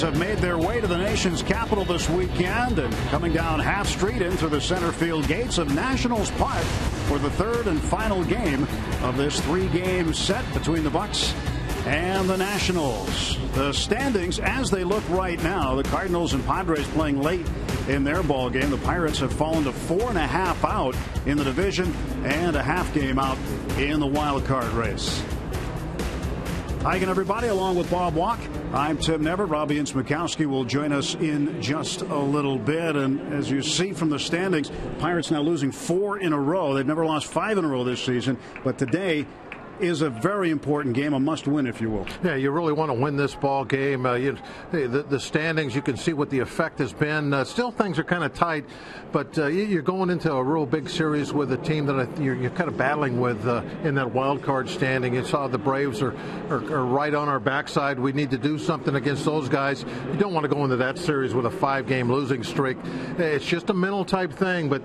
have made their way to the nation's capital this weekend and coming down Half Street into the center field gates of Nationals Park for the third and final game of this three-game set between the Bucs and the Nationals. The standings as they look right now, the Cardinals and Padres playing late in their ball game. The Pirates have fallen to 4.5 out in the division and a half game out in the wild card race. Hi again, everybody, along with Bob Walk. I'm Tim Never. Robbie Ince-Mikowski will join us in just a little bit. And as you see from the standings, Pirates now losing 4 in a row. They've never lost 5 in a row this season. But today is a very important game, a must-win, if you will. Yeah, you really want to win this ball game. The standings, you can see what the effect has been. Still, things are kind of tight, but you're going into a real big series with a team that you're kind of battling with in that wild card standing. You saw the Braves are right on our backside. We need to do something against those guys. You don't want to go into that series with a 5-game losing streak. It's just a mental type thing, but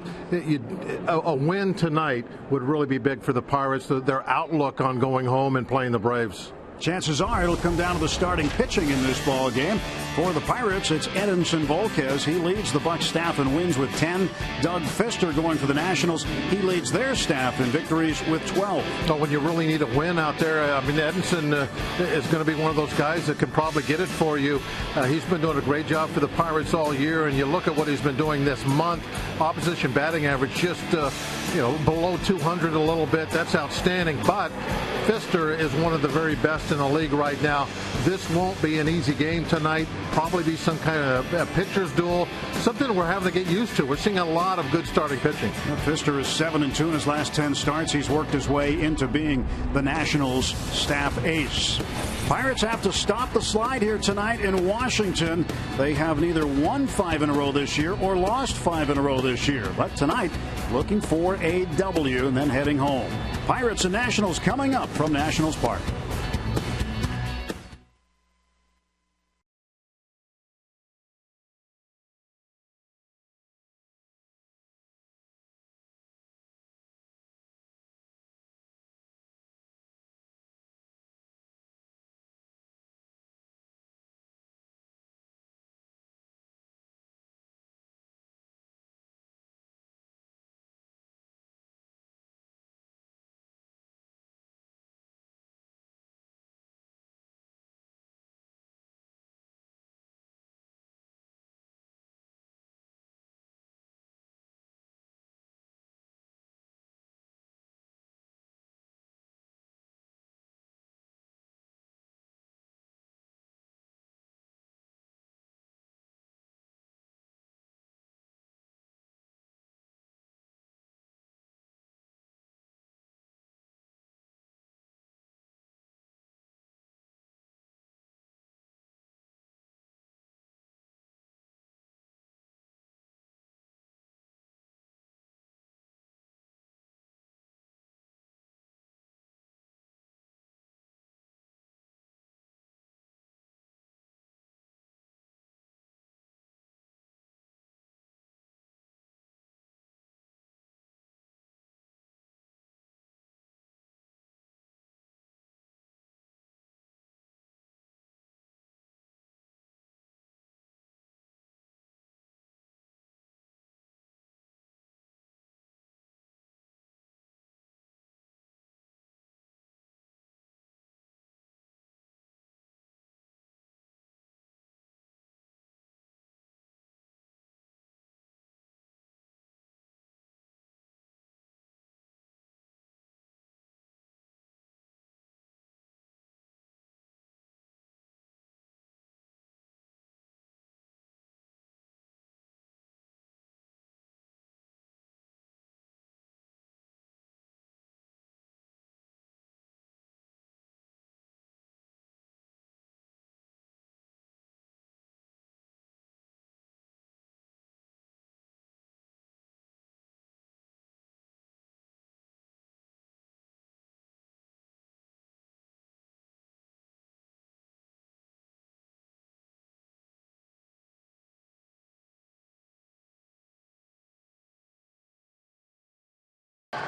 a win tonight would really be big for the Pirates. Their outlook on going home and playing the Braves. Chances are it'll come down to the starting pitching in this ball game. For the Pirates, it's Edinson Volquez. He leads the Bucs staff in wins with 10. Doug Fister going for the Nationals. He leads their staff in victories with 12. So when you really need a win out there, I mean, Edinson is going to be one of those guys that can probably get it for you. He's been doing a great job for the Pirates all year, and you look at what he's been doing this month. Opposition batting average just below 200 a little bit. That's outstanding. But Fister is one of the very best in the league right now. This won't be an easy game tonight. Probably be some kind of pitcher's duel, something we're having to get used to. We're seeing a lot of good starting pitching. Fister is 7-2 in his last 10 starts. He's worked his way into being the Nationals' staff ace. Pirates have to stop the slide here tonight in Washington. They have neither won 5 in a row this year or lost 5 in a row this year. But tonight, looking for a W and then heading home. Pirates and Nationals coming up from Nationals Park.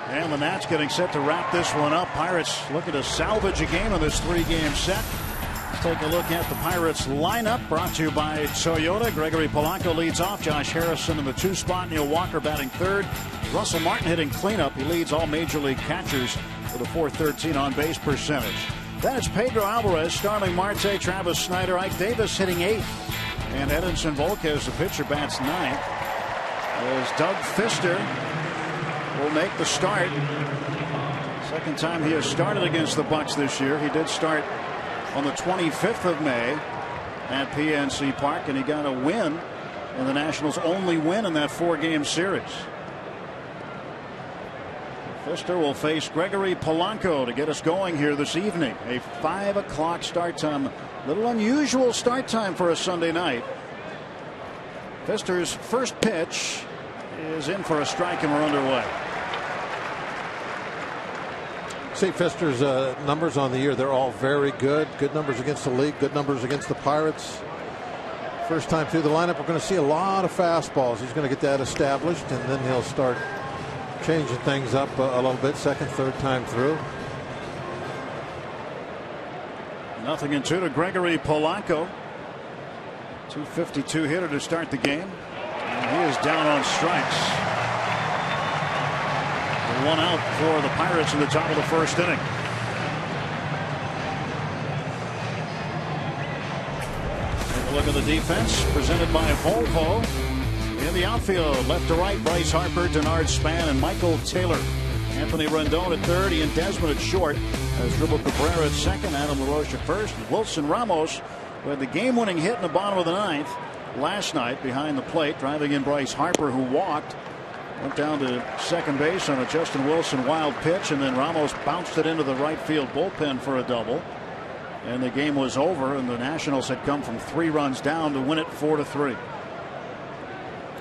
And the Nats getting set to wrap this one up. Pirates looking to salvage a game in this 3-game set. Let's take a look at the Pirates lineup, brought to you by Toyota. Gregory Polanco leads off. Josh Harrison in the 2 spot. Neil Walker batting third. Russell Martin hitting cleanup. He leads all major league catchers with a .413 on base percentage. Then it's Pedro Alvarez, Starling Marte, Travis Snyder, Ike Davis hitting 8th. And Edinson Volquez, the pitcher, bats 9th. As Doug Fister will make the start. Second time he has started against the Bucs this year. He did start on the 25th of May at PNC Park, and he got a win, and the Nationals' only win in that 4-game series. Fister will face Gregory Polanco to get us going here this evening. A 5 o'clock start time. A little unusual start time for a Sunday night. Fister's first pitch is in for a strike, and we're underway. See Fister's numbers on the year. They're all very good. Good numbers against the league. Good numbers against the Pirates. First time through the lineup, we're going to see a lot of fastballs. He's going to get that established, and then he'll start changing things up a little bit. Second, third time through. 0-2 to Gregory Polanco. 252 hitter to start the game. And he is down on strikes. 1 out for the Pirates in the top of the first inning. Take a look at the defense presented by Volvo. In the outfield, left to right, Bryce Harper, Denard Span, and Michael Taylor. Anthony Rendon at third, Ian Desmond at short. As Dribble Cabrera at second, Adam LaRoche at first. Wilson Ramos, who had the game-winning hit in the bottom of the 9th last night behind the plate, driving in Bryce Harper, who walked. Went down to second base on a Justin Wilson wild pitch, and then Ramos bounced it into the right field bullpen for a double. And the game was over, and the Nationals had come from 3 runs down to win it 4-3.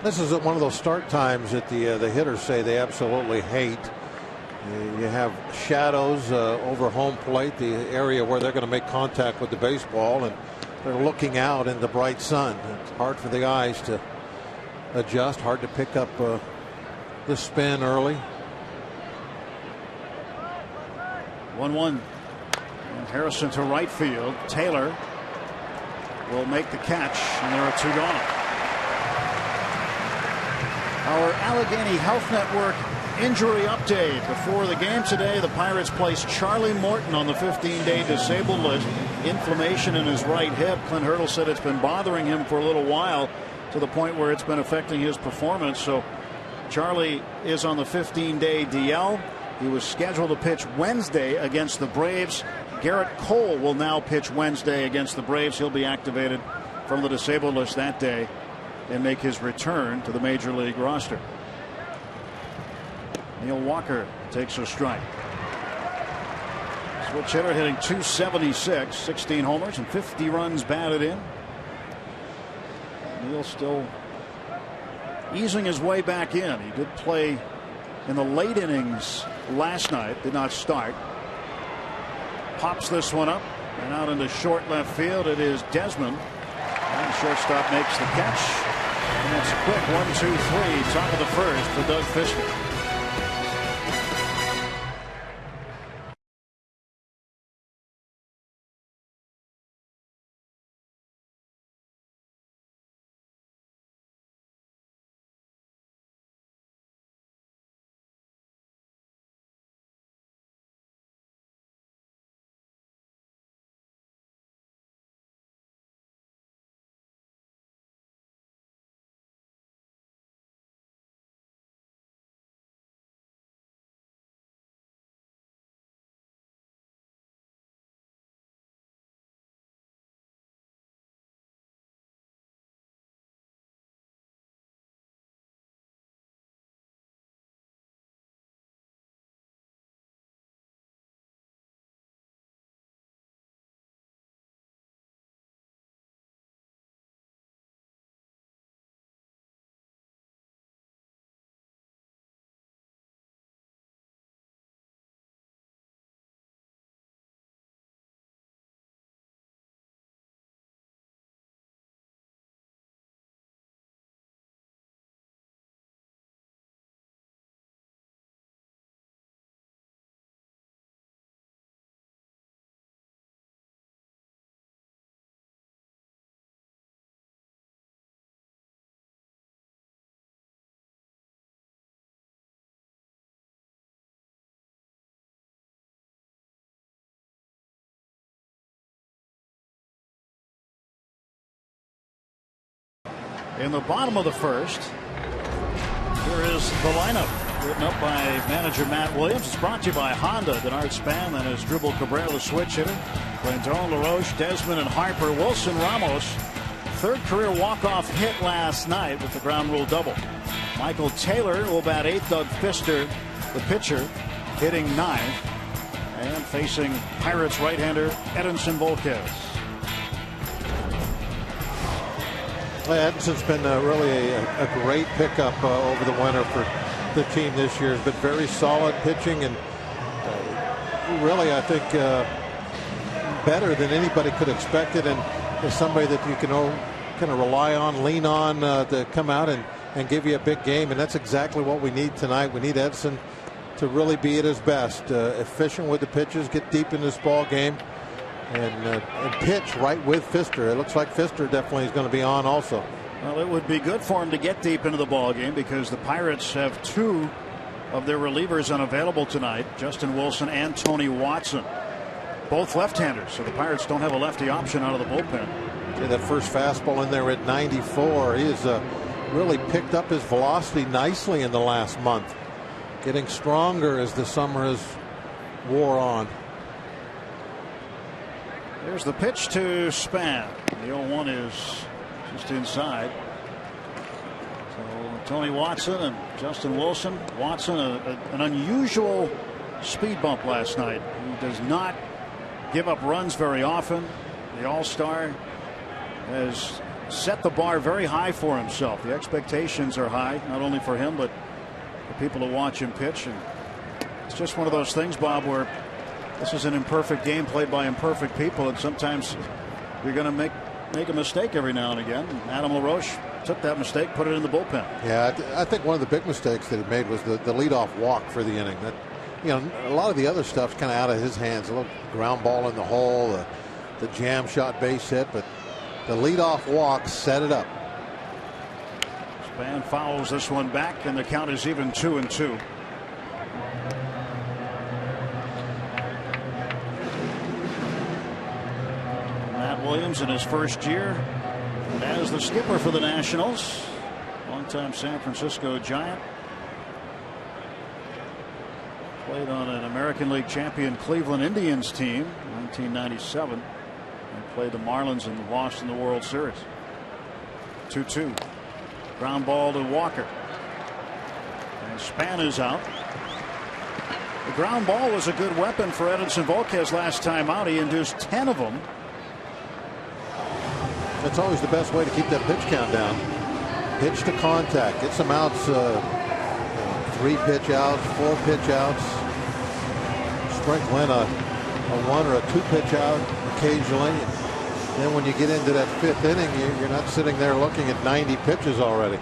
This is one of those start times that the hitters say they absolutely hate. You have shadows over home plate, the area where they're going to make contact with the baseball, and they're looking out in the bright sun. It's hard for the eyes to adjust, hard to pick up the spin early. 1-1. And Harrison to right field. Taylor will make the catch, and there are 2 gone. Our Allegheny Health Network injury update. Before the game today, the Pirates placed Charlie Morton on the 15-day disabled list. Inflammation in his right hip. Clint Hurdle said it's been bothering him for a little while, to the point where it's been affecting his performance. So Charlie is on the 15-day DL. He was scheduled to pitch Wednesday against the Braves. Garrett Cole will now pitch Wednesday against the Braves. He'll be activated from the disabled list that day and make his return to the major league roster. Neil Walker takes a strike. Switch hitter hitting .276, 16 homers and 50 runs batted in. Neil still easing his way back in. He did play in the late innings last night, did not start. Pops this one up and out into short left field. It is Desmond. And the shortstop makes the catch. And it's a quick 1-2-3, top of the first for Doug Fister. in the bottom of the first. Here is the lineup written up by manager Matt Williams. It's brought to you by Honda. Denard Span, then is Dribble Cabrera, the switch hitter. Rendon, LaRoche, Desmond, and Harper. Wilson Ramos, third career walk-off hit last night with the ground rule double. Michael Taylor will bat eighth. Doug Fister, the pitcher, hitting ninth. And facing Pirates right-hander Edinson Volquez. Edison's been really a great pickup over the winter for the team this year. Has been very solid pitching and really, I think, better than anybody could expect it, and is somebody that you can kind of rely on, lean on to come out and give you a big game, and that's exactly what we need tonight. We need Edison to really be at his best, efficient with the pitches, get deep in this ball game, and pitch right with Fister. It looks like Fister definitely is going to be on also. Well, it would be good for him to get deep into the ball game because the Pirates have two of their relievers unavailable tonight, Justin Wilson and Tony Watson, both left-handers, so the Pirates don't have a lefty option out of the bullpen. See that first fastball in there at 94. He has really picked up his velocity nicely in the last month, getting stronger as the summer has wore on. There's the pitch to Span. The 0-1 is just inside. So Tony Watson and Justin Wilson. Watson, an unusual speed bump last night. He does not give up runs very often. The All-Star has set the bar very high for himself. The expectations are high, not only for him, but for people to watch him pitch. And it's just one of those things, Bob, where this is an imperfect game played by imperfect people, and sometimes you're going to make a mistake every now and again. Adam LaRoche took that mistake, put it in the bullpen. Yeah, I think one of the big mistakes that he made was the leadoff walk for the inning. That, you know, a lot of the other stuff's kind of out of his hands. A little ground ball in the hole, the jam shot base hit, but the leadoff walk set it up. Span fouls this one back, and the count is even 2-2. Matt Williams in his first year as the skipper for the Nationals, longtime San Francisco Giant. Played on an American League champion Cleveland Indians team in 1997 and played the Marlins and lost in the World Series. 2-2. Ground ball to Walker. And Span is out. The ground ball was a good weapon for Edinson Volquez last time out. He induced 10 of them. That's always the best way to keep that pitch count down. Pitch to contact. Get some outs. 3 pitch outs, 4 pitch outs. Sprinkle in a 1 or a 2 pitch out occasionally. Then when you get into that 5th inning, you're not sitting there looking at 90 pitches already.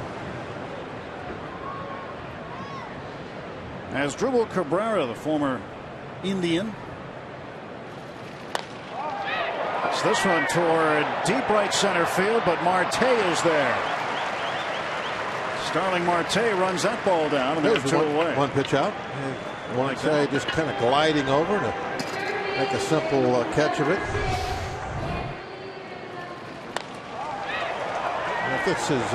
As Dribble Cabrera, the former Indian. It's this one toward deep right center field, but Marte is there. Starling Marte runs that ball down, and there's 2 away. 1 pitch out. Marte just kind of gliding over to make a simple catch of it. If this is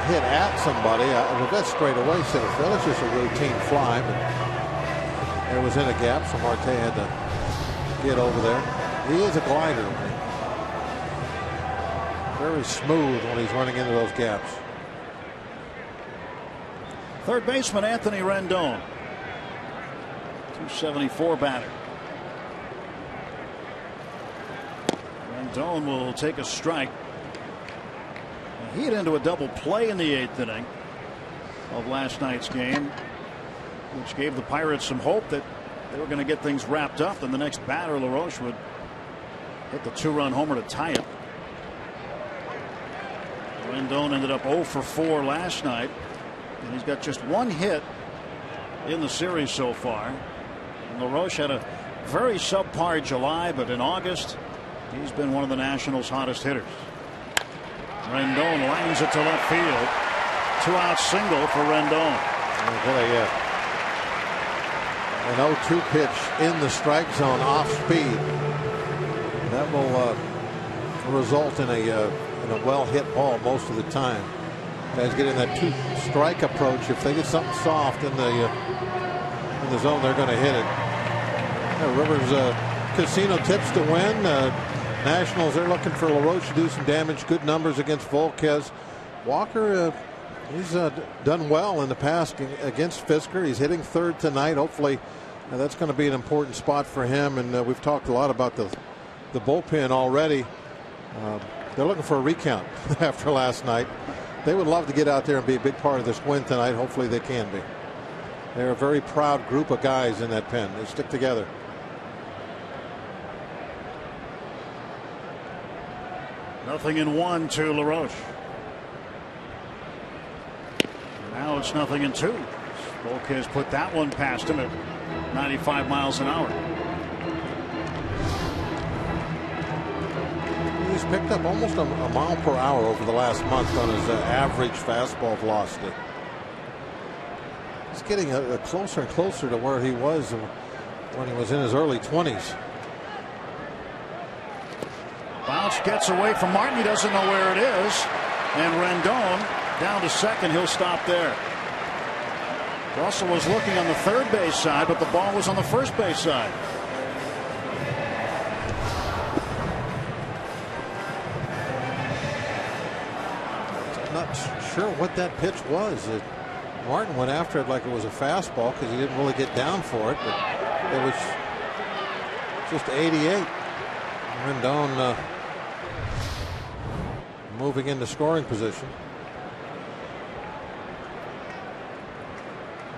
hit at somebody, that's straight away center field. It's just a routine fly, but it was in a gap, so Marte had to get over there. He is a glider. Very smooth when he's running into those gaps. Third baseman Anthony Rendon, 274 batter. Rendon will take a strike. He hit into a double play in the 8th inning of last night's game, which gave the Pirates some hope that they were going to get things wrapped up, and the next batter, LaRoche, would hit the 2-run homer to tie it. Rendon ended up 0 for 4 last night, and he's got just 1 hit in the series so far. And LaRoche had a very subpar July, but in August he's been one of the Nationals' hottest hitters. Rendon lines it to left field. 2-out single for Rendon. An 0-2 pitch in the strike zone off speed. That will result in a and a well-hit ball most of the time. Guys getting that 2-strike approach. If they get something soft in the zone, they're going to hit it. Rivers casino tips to win. Nationals, they're looking for LaRoche to do some damage. Good numbers against Volquez. Walker, he's done well in the past against Fisker. He's hitting third tonight. Hopefully that's going to be an important spot for him. And we've talked a lot about the bullpen already. They're looking for a recount after last night. They would love to get out there and be a big part of this win tonight. Hopefully they can be. They're a very proud group of guys in that pen. They stick together. Nothing in 1 to LaRoche. Now it's 0-2. Volquez put that one past him at 95 miles an hour. He's picked up almost a mile per hour over the last month on his average fastball velocity. He's getting closer and closer to where he was when he was in his early 20s. Bounce gets away from Martin. He doesn't know where it is. And Rendon down to second. He'll stop there. Russell was looking on the third base side, but the ball was on the first base side. Not sure what that pitch was. Martin went after it like it was a fastball because he didn't really get down for it, but it was just 88. Rendon moving into scoring position.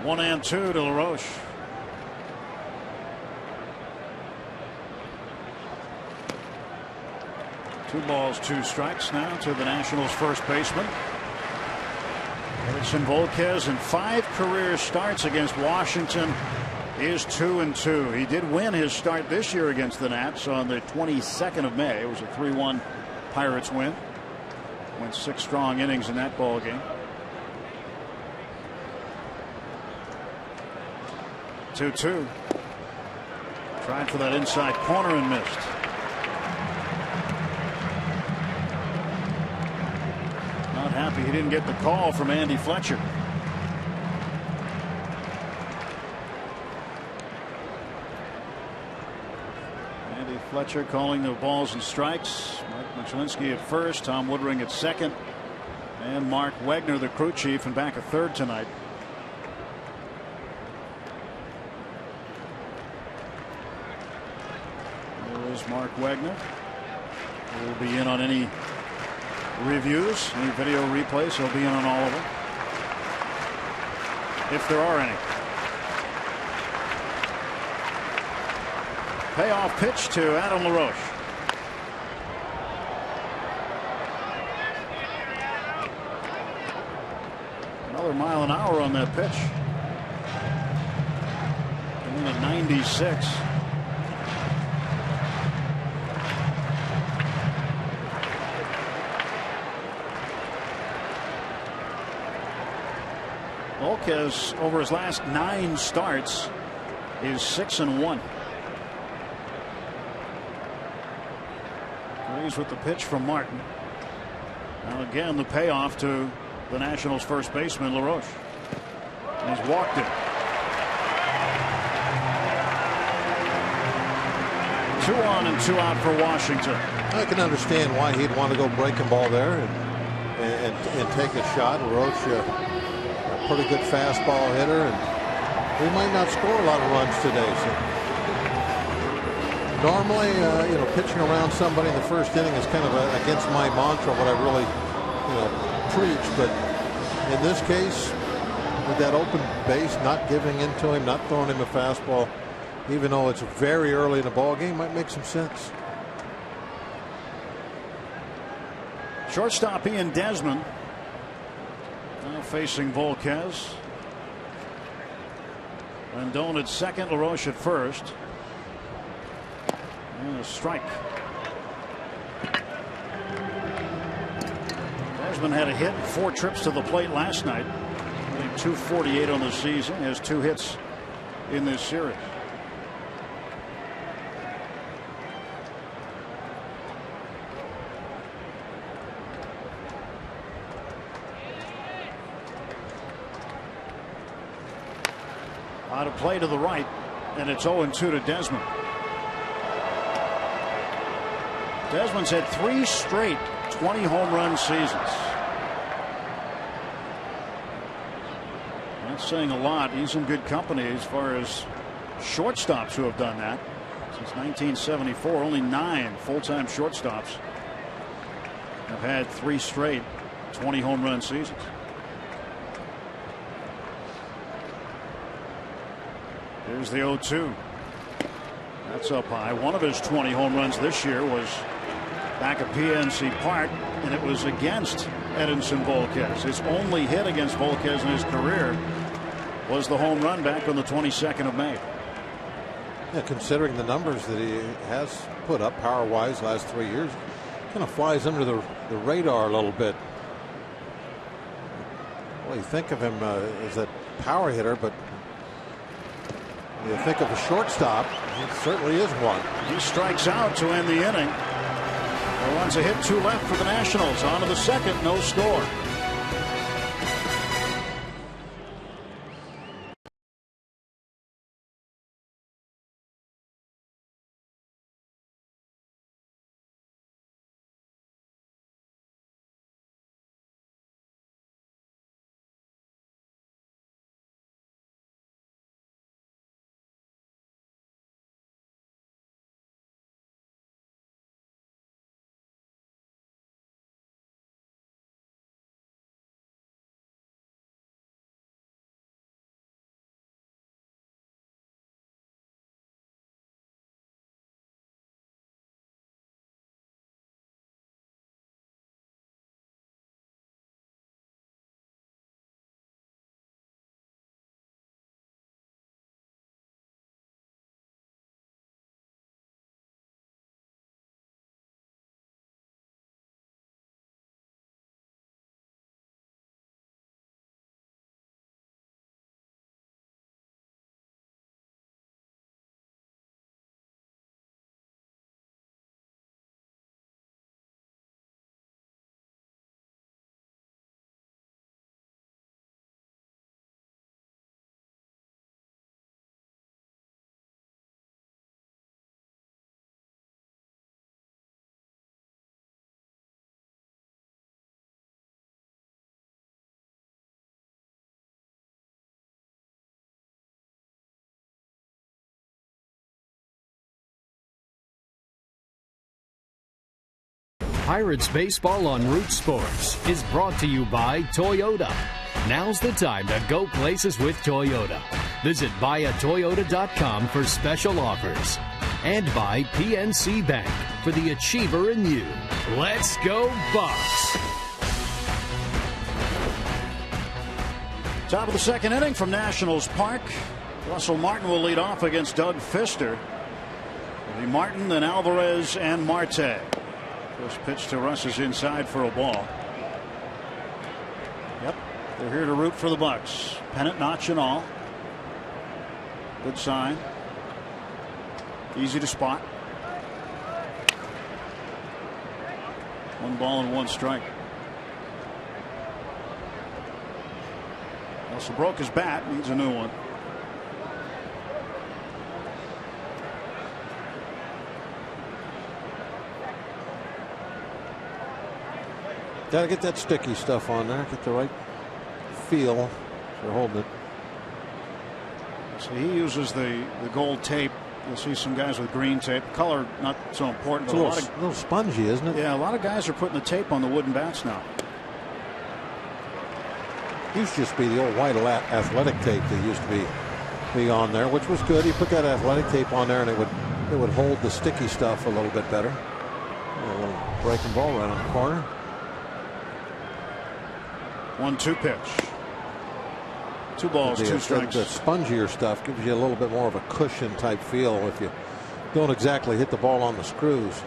1-2 to LaRoche. Two balls, 2 strikes now to the Nationals' first baseman. Edinson Volquez, in 5 career starts against Washington, is 2-2. He did win his start this year against the Nats on the 22nd of May. It was a 3-1 Pirates win. Went 6 strong innings in that ball game. 2-2. Tried for that inside corner and missed. Not happy he didn't get the call from Andy Fletcher. Andy Fletcher calling the balls and strikes. Mike Michalensky at first, Tom Woodring at second, and Mark Wegner, the crew chief, and back at third tonight. There's Mark Wegner. He'll be in on any reviews, any video replays. He'll be in on all of them, if there are any. Payoff pitch to Adam LaRoche. Another mile an hour on that pitch. And at 96. Volquez, over his last 9 starts, is 6-1. Agrees with the pitch from Martin. Now again, the payoff to the Nationals' first baseman, LaRoche. And he's walked it. 2 on and 2 out for Washington. I can understand why he'd want to go breaking ball there and take a shot. LaRoche, pretty good fastball hitter, and we might not score a lot of runs today. So normally, pitching around somebody in the first inning is kind of against my mantra, what I really, preach. But in this case, with that open base, not giving in to him, not throwing him a fastball, even though it's very early in the ball game, might make some sense. Shortstop Ian Desmond now facing Volquez. Rendon at second, LaRoche at first. And a strike. Desmond had a hit, 4 trips to the plate last night. Hitting .248 on the season. Has 2 hits in this series. Out of play to the right, and it's 0-2 to Desmond. Desmond's had 3 straight 20 home run seasons. That's saying a lot. He's in good company as far as shortstops who have done that. Since 1974, only 9 full-time shortstops have had 3 straight 20 home run seasons. Here's the 0-2. That's up high. One of his 20 home runs this year was back at PNC Park, and it was against Edinson Volquez. His only hit against Volquez in his career was the home run back on the 22nd of May. Yeah, considering the numbers that he has put up power-wise last 3 years, kind of flies under the radar a little bit. Well, you think of him as a power hitter, but you think of a shortstop, he certainly is one. He strikes out to end the inning. The runs a hit, 2 left for the Nationals. On to the second, no score. Pirates Baseball on Root Sports is brought to you by Toyota. Now's the time to go places with Toyota. Visit buyatoyota.com for special offers. And by PNC Bank for the achiever in you. Let's go Bucks! Top of the second inning from Nationals Park. Russell Martin will lead off against Doug Fister. It'll be Martin, then Alvarez and Marte. First pitch to Russ is inside for a ball. Yep, they're here to root for the Bucks. Pennant notch and all. Good sign. Easy to spot. 1 ball and 1 strike. Also broke his bat, needs a new one. Got to get that sticky stuff on there. Get the right feel for holding it. So he uses the gold tape. You'll see some guys with green tape. Color not so important. It's a little spongy, isn't it? Yeah, a lot of guys are putting the tape on the wooden bats now. Used to just be the old white athletic tape that used to be on there, which was good. He put that athletic tape on there, and it would hold the sticky stuff a little bit better. A little breaking ball right on the corner. 1-2 pitch. 2 balls, 2 strikes. The spongier stuff gives you a little bit more of a cushion type feel if you don't exactly hit the ball on the screws.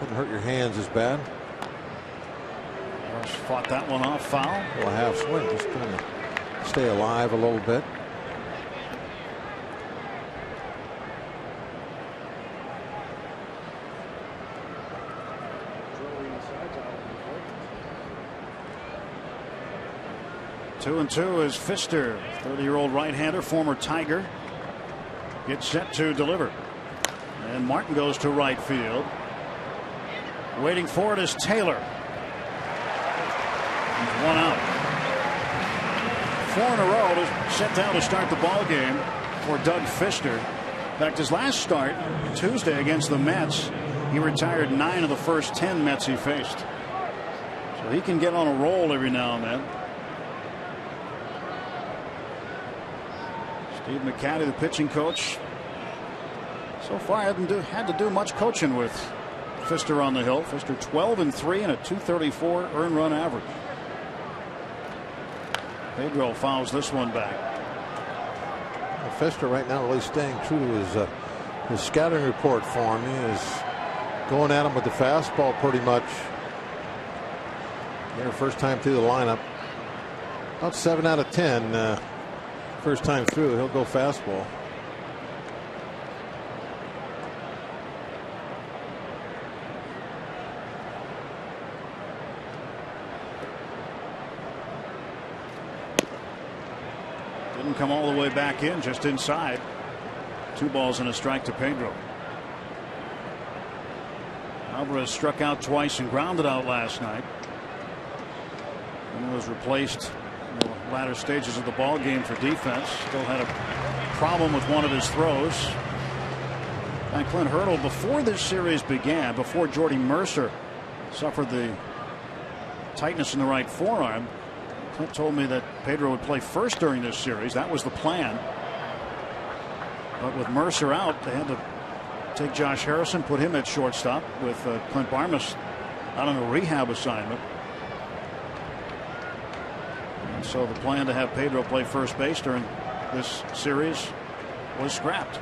Doesn't hurt your hands as bad. Rush fought that one off, foul. A little half swing, just trying to stay alive a little bit. Two and two is Fister, 30-year-old right-hander, former Tiger. gets set to deliver. And Martin goes to right field. Waiting for it is Taylor. He's one out. 4 in a row to set down to start the ball game for Doug Fister. In fact, his last start Tuesday against the Mets, he retired 9 of the first 10 Mets he faced. So he can get on a roll every now and then. Steve McCatty, the pitching coach, so far hasn't had to do much coaching with Fister on the hill. Fister 12-3 and a .234 earned run average. Pedro fouls this one back. Well, Fister right now really staying true to his scouting report form. He is going at him with the fastball pretty much. Their first time through the lineup. About 7 out of 10. First time through, he'll go fastball. Didn't come all the way back in, just inside. 2 balls and a strike to Pedro. Alvarez struck out twice and grounded out last night. And was replaced in the latter stages of the ball game for defense. Still had a problem with one of his throws. And Clint Hurdle, before this series began, before Jordy Mercer suffered the tightness in the right forearm, Clint told me that Pedro would play first during this series. That was the plan. But with Mercer out, they had to take Josh Harrison, put him at shortstop with Clint Barmas out on a rehab assignment. And so the plan to have Pedro play first base during this series was scrapped.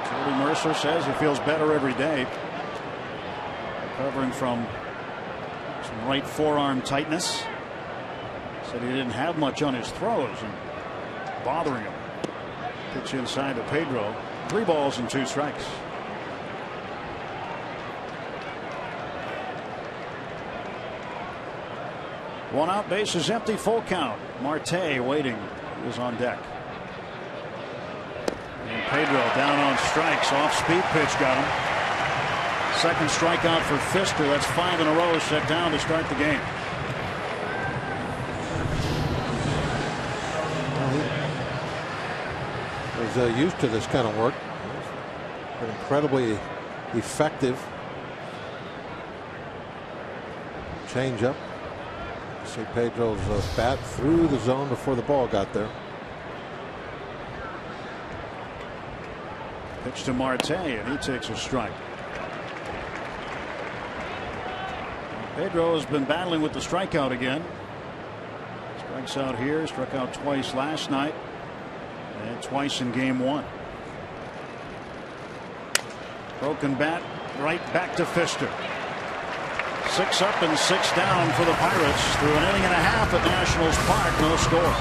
Jordy Mercer says he feels better every day, recovering from some right forearm tightness. Said he didn't have much on his throws and bothering him. Pitch inside to Pedro. 3 balls and 2 strikes. One out, base is empty, full count. Marte waiting, is on deck. And Pedro down on strikes. Off speed pitch got him. Second strikeout for Fister. That's 5 in a row set down to start the game. Was used to this kind of work. Been incredibly effective. Change up. See Pedro's bat through the zone before the ball got there. Pitch to Marte, and he takes a strike. Pedro has been battling with the strikeout again. Strikes out here, struck out twice last night, and twice in game 1. Broken bat, right back to Fister. 6 up and 6 down for the Pirates through an inning and a half at Nationals Park. No score.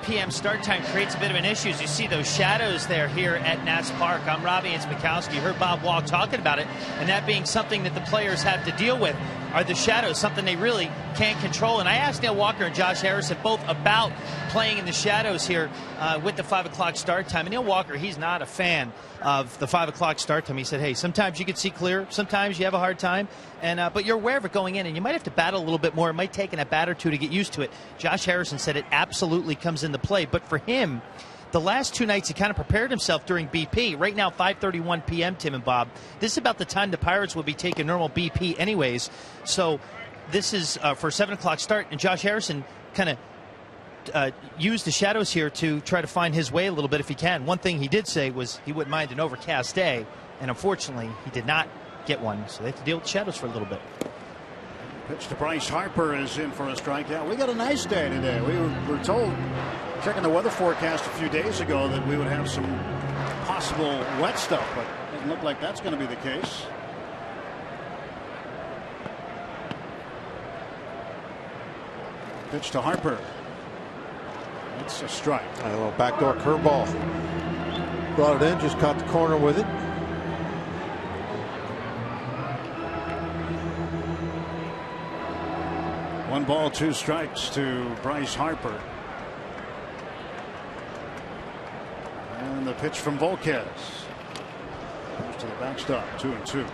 p.m. start time creates a bit of an issue. You see those shadows there here at Nats Park. I'm Robbie Mikowski. You heard Bob Walk talking about it, and that being something that the players have to deal with. Are the shadows something they really can't control? And I asked Neil Walker and Josh Harrison both about playing in the shadows here with the 5 o'clock start time. And Neil Walker, he's not a fan of the 5 o'clock start time. He said, hey, sometimes you can see clear, sometimes you have a hard time, and but you're aware of it going in, and you might have to battle a little bit more. It might take a bat or two to get used to it. Josh Harrison said it absolutely comes into play. But for him, the last 2 nights, he kind of prepared himself during BP. Right now, 5:31 p.m., Tim and Bob. This is about the time the Pirates will be taking normal BP anyways. So this is for a 7 o'clock start. And Josh Harrison kind of used the shadows here to try to find his way a little bit if he can. One thing he did say was he wouldn't mind an overcast day. And unfortunately, he did not get one. So they have to deal with the shadows for a little bit. Pitch to Bryce Harper is in for a strikeout. We got a nice day today. We were told, checking the weather forecast a few days ago, that we would have some possible wet stuff, but it doesn't look like that's going to be the case. Pitch to Harper. That's a strike. A little backdoor curveball. Brought it in, just caught the corner with it. One ball, 2 strikes to Bryce Harper. And the pitch from Volquez. Goes to the backstop, 2-2.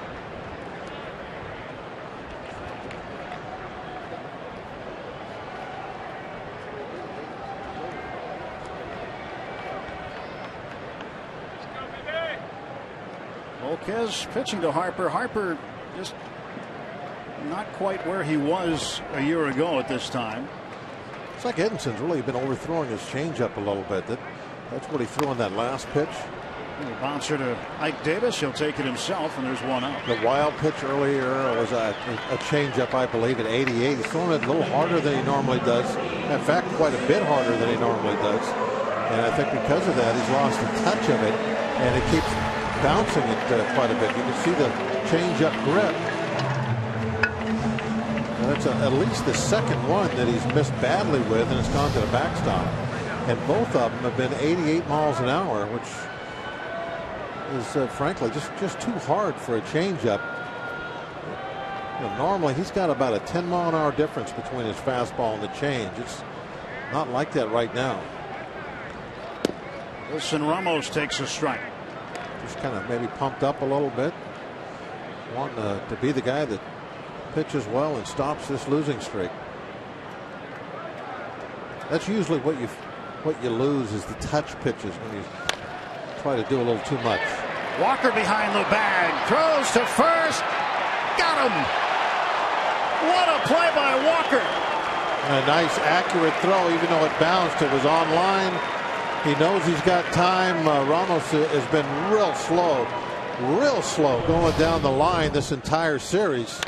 Volquez pitching to Harper. Harper just not quite where he was a year ago at this time. It's like Edenson's really been overthrowing his changeup a little bit. That's what he threw on that last pitch. And a bouncer to Ike Davis. He'll take it himself, and there's one out. The wild pitch earlier was a changeup, I believe, at 88. He's throwing it a little harder than he normally does. In fact, quite a bit harder than he normally does. And I think because of that, he's lost a touch of it, and it keeps bouncing it quite a bit. You can see the changeup grip. That's at least the second one that he's missed badly with, and it's gone to the backstop. And both of them have been 88 miles an hour, which is frankly just too hard for a changeup. Normally he's got about a 10-mile-an-hour difference between his fastball and the change. It's not like that right now. Wilson Ramos takes a strike. Just kind of maybe pumped up a little bit, wanting to be the guy that pitches well and stops this losing streak. That's usually what you lose is the touch pitches when you try to do a little too much. Walker behind the bag, throws to first, got him. What a play by Walker. And a nice accurate throw, even though it bounced, it was on line. He knows he's got time. Ramos has been real slow going down the line this entire series.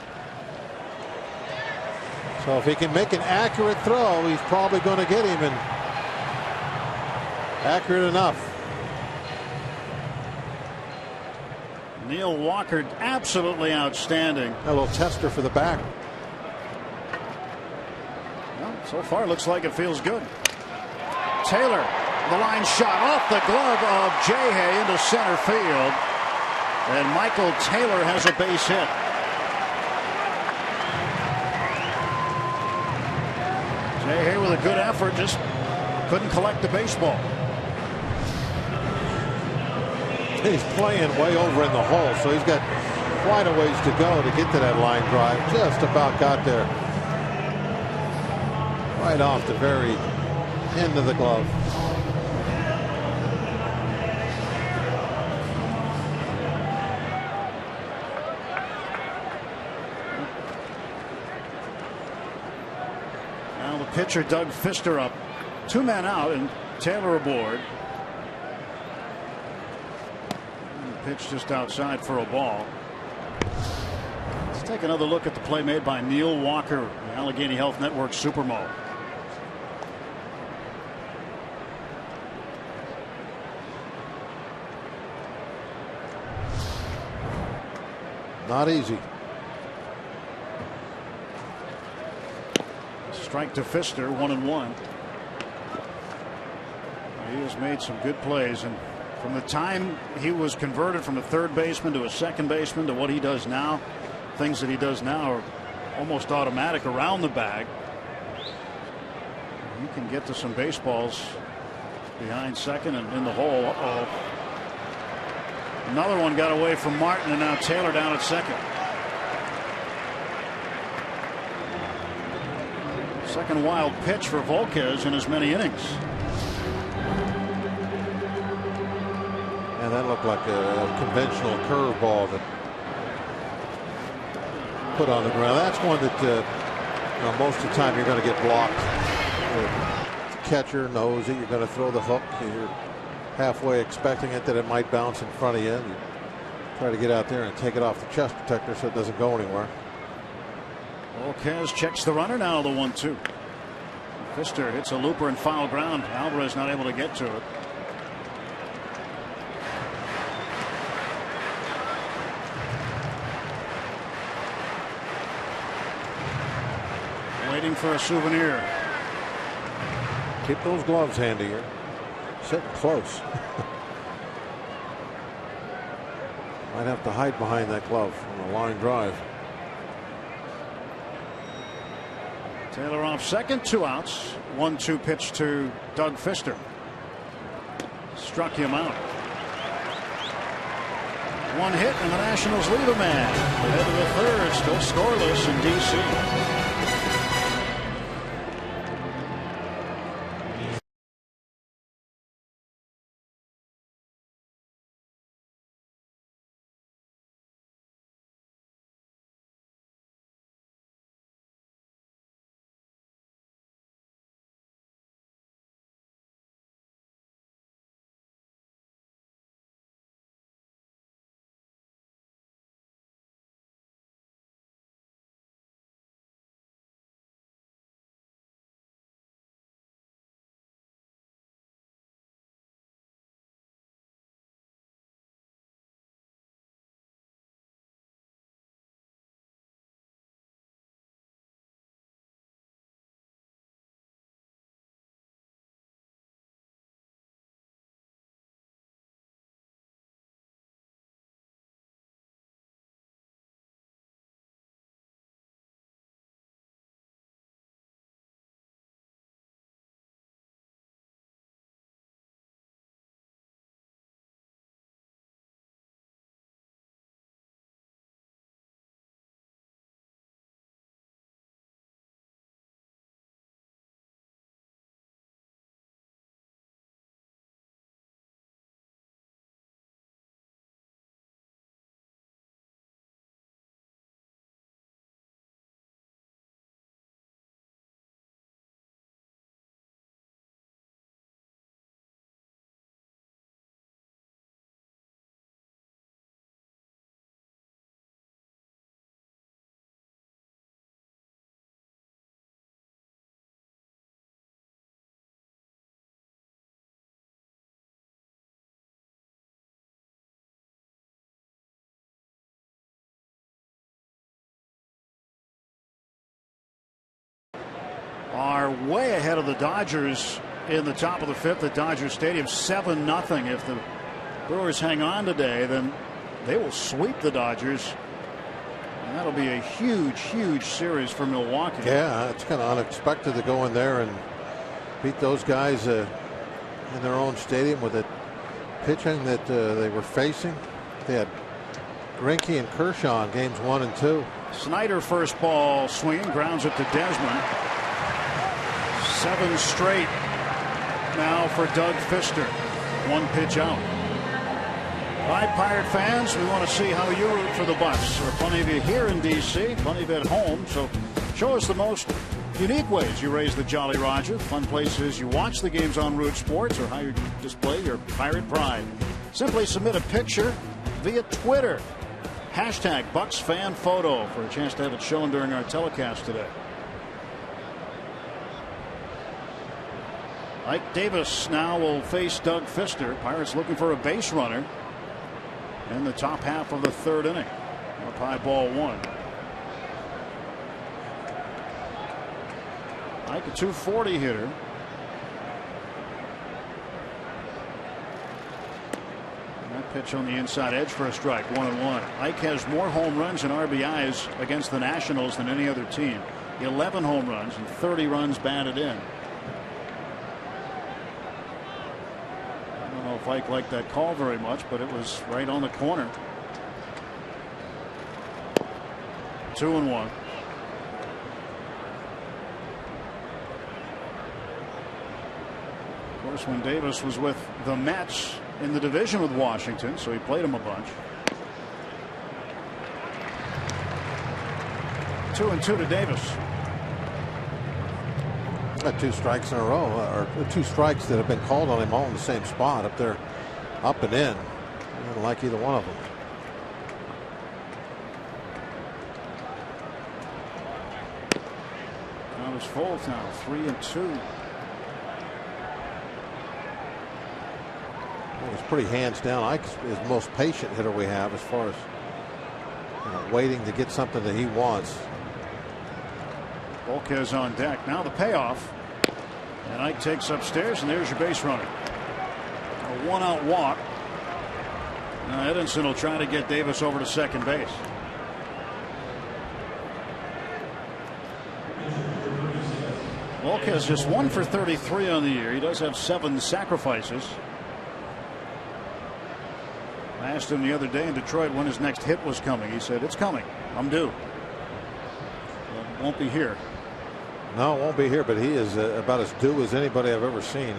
So if he can make an accurate throw, he's probably going to get him, and accurate enough. Neil Walker absolutely outstanding. A little tester for the back. Well, so far it looks like it feels good. Taylor, the line shot off the glove of Jay into center field, and Michael Taylor has a base hit. Jay with a good effort, just couldn't collect the baseball. He's playing way over in the hole, so he's got quite a ways to go to get to that line drive. Just about got there. Right off the very end of the glove. Now the pitcher Doug Fister up. 2 men out and Taylor aboard. Pitch just outside for a ball. Let's take another look at the play made by Neil Walker, the Allegheny Health Network Supermo. Not easy. Strike to Fister, 1-1. has made some good plays, and from the time he was converted from a third baseman to a second baseman to what he does now, things that he does now are almost automatic around the bag. He can get to some baseballs behind second and in the hole. Uh-oh. Another one got away from Martin, and now Taylor down at second. Second wild pitch for Volquez in as many innings. And that looked like a conventional curveball that put on the ground. That's one that most of the time you're going to get blocked. The catcher knows that you're going to throw the hook. You're halfway expecting it, that it might bounce in front of you. You try to get out there and take it off the chest protector so it doesn't go anywhere. Volquez checks the runner. Now the 1-2. Pfister hits a looper and foul ground. Alvarez not able to get to it. Waiting for a souvenir. Keep those gloves handy here. Sitting close. Might have to hide behind that glove on a line drive. Taylor off second, 2 outs. 1-2 pitch to Doug Pfister. Struck him out. One hit and the Nationals lead a man. Ahead of the third, still scoreless in D.C. Are way ahead of the Dodgers in the top of the fifth at Dodger Stadium, 7-0. If the Brewers hang on today, then they will sweep the Dodgers, and that'll be a huge series for Milwaukee. Yeah, it's kind of unexpected to go in there and beat those guys in their own stadium with the pitching that they were facing. They had Greinke and Kershaw in games 1 and 2. Snyder first ball swinging, grounds it to Desmond. 7 straight now for Doug Pfister. 1 pitch out. All right, Pirate fans, we want to see how you root for the Bucs. There are plenty of you here in D.C., plenty of you at home, so show us the most unique ways you raise the Jolly Roger, fun places you watch the games on Root Sports, or how you display your Pirate pride. Simply submit a picture via Twitter. Hashtag Bucs Fan Photo for a chance to have it shown during our telecast today. Ike Davis now will face Doug Pfister. Pirates looking for a base runner in the top half of the third inning. Up high, ball 1. Ike, a .240 hitter. Pitch on the inside edge for a strike. 1-1. Ike has more home runs and RBIs against the Nationals than any other team. 11 home runs and 30 runs batted in. I don't know if Ike liked that call very much, but it was right on the corner. 2-1. Of course, when Davis was with the Mets in the division with Washington, so he played him a bunch. 2-2 to Davis. Got 2 strikes in a row, or 2 strikes that have been called on him all in the same spot up there, up and in. I don't like either one of them. Count is full now, 3-2. It's pretty hands down. Ike is the most patient hitter we have as far as waiting to get something that he wants. Volquez on deck. Now the payoff. And Ike takes upstairs, and there's your base runner. A 1-out walk. Now Edinson will try to get Davis over to second base. Volquez just 1 for 33 on the year. He does have 7 sacrifices. I asked him the other day in Detroit when his next hit was coming. He said, "It's coming. I'm due." Well, won't be here. No, it won't be here, but he is about as due as anybody I've ever seen.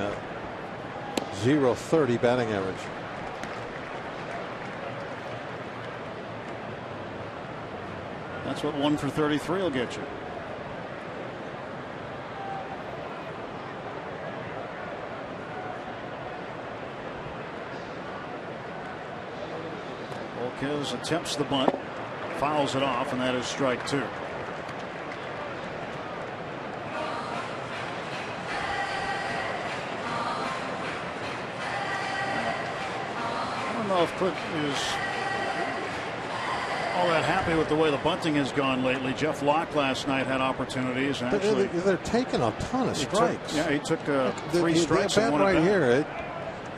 .030 batting average. That's what 1 for 33 will get you. Volquez attempts the bunt, fouls it off, and that is strike 2. I don't know if Cook is all that happy with the way the bunting has gone lately. Jeff Locke last night had opportunities. And actually, they're taking a ton of strikes. He took 3 strikes and one right here.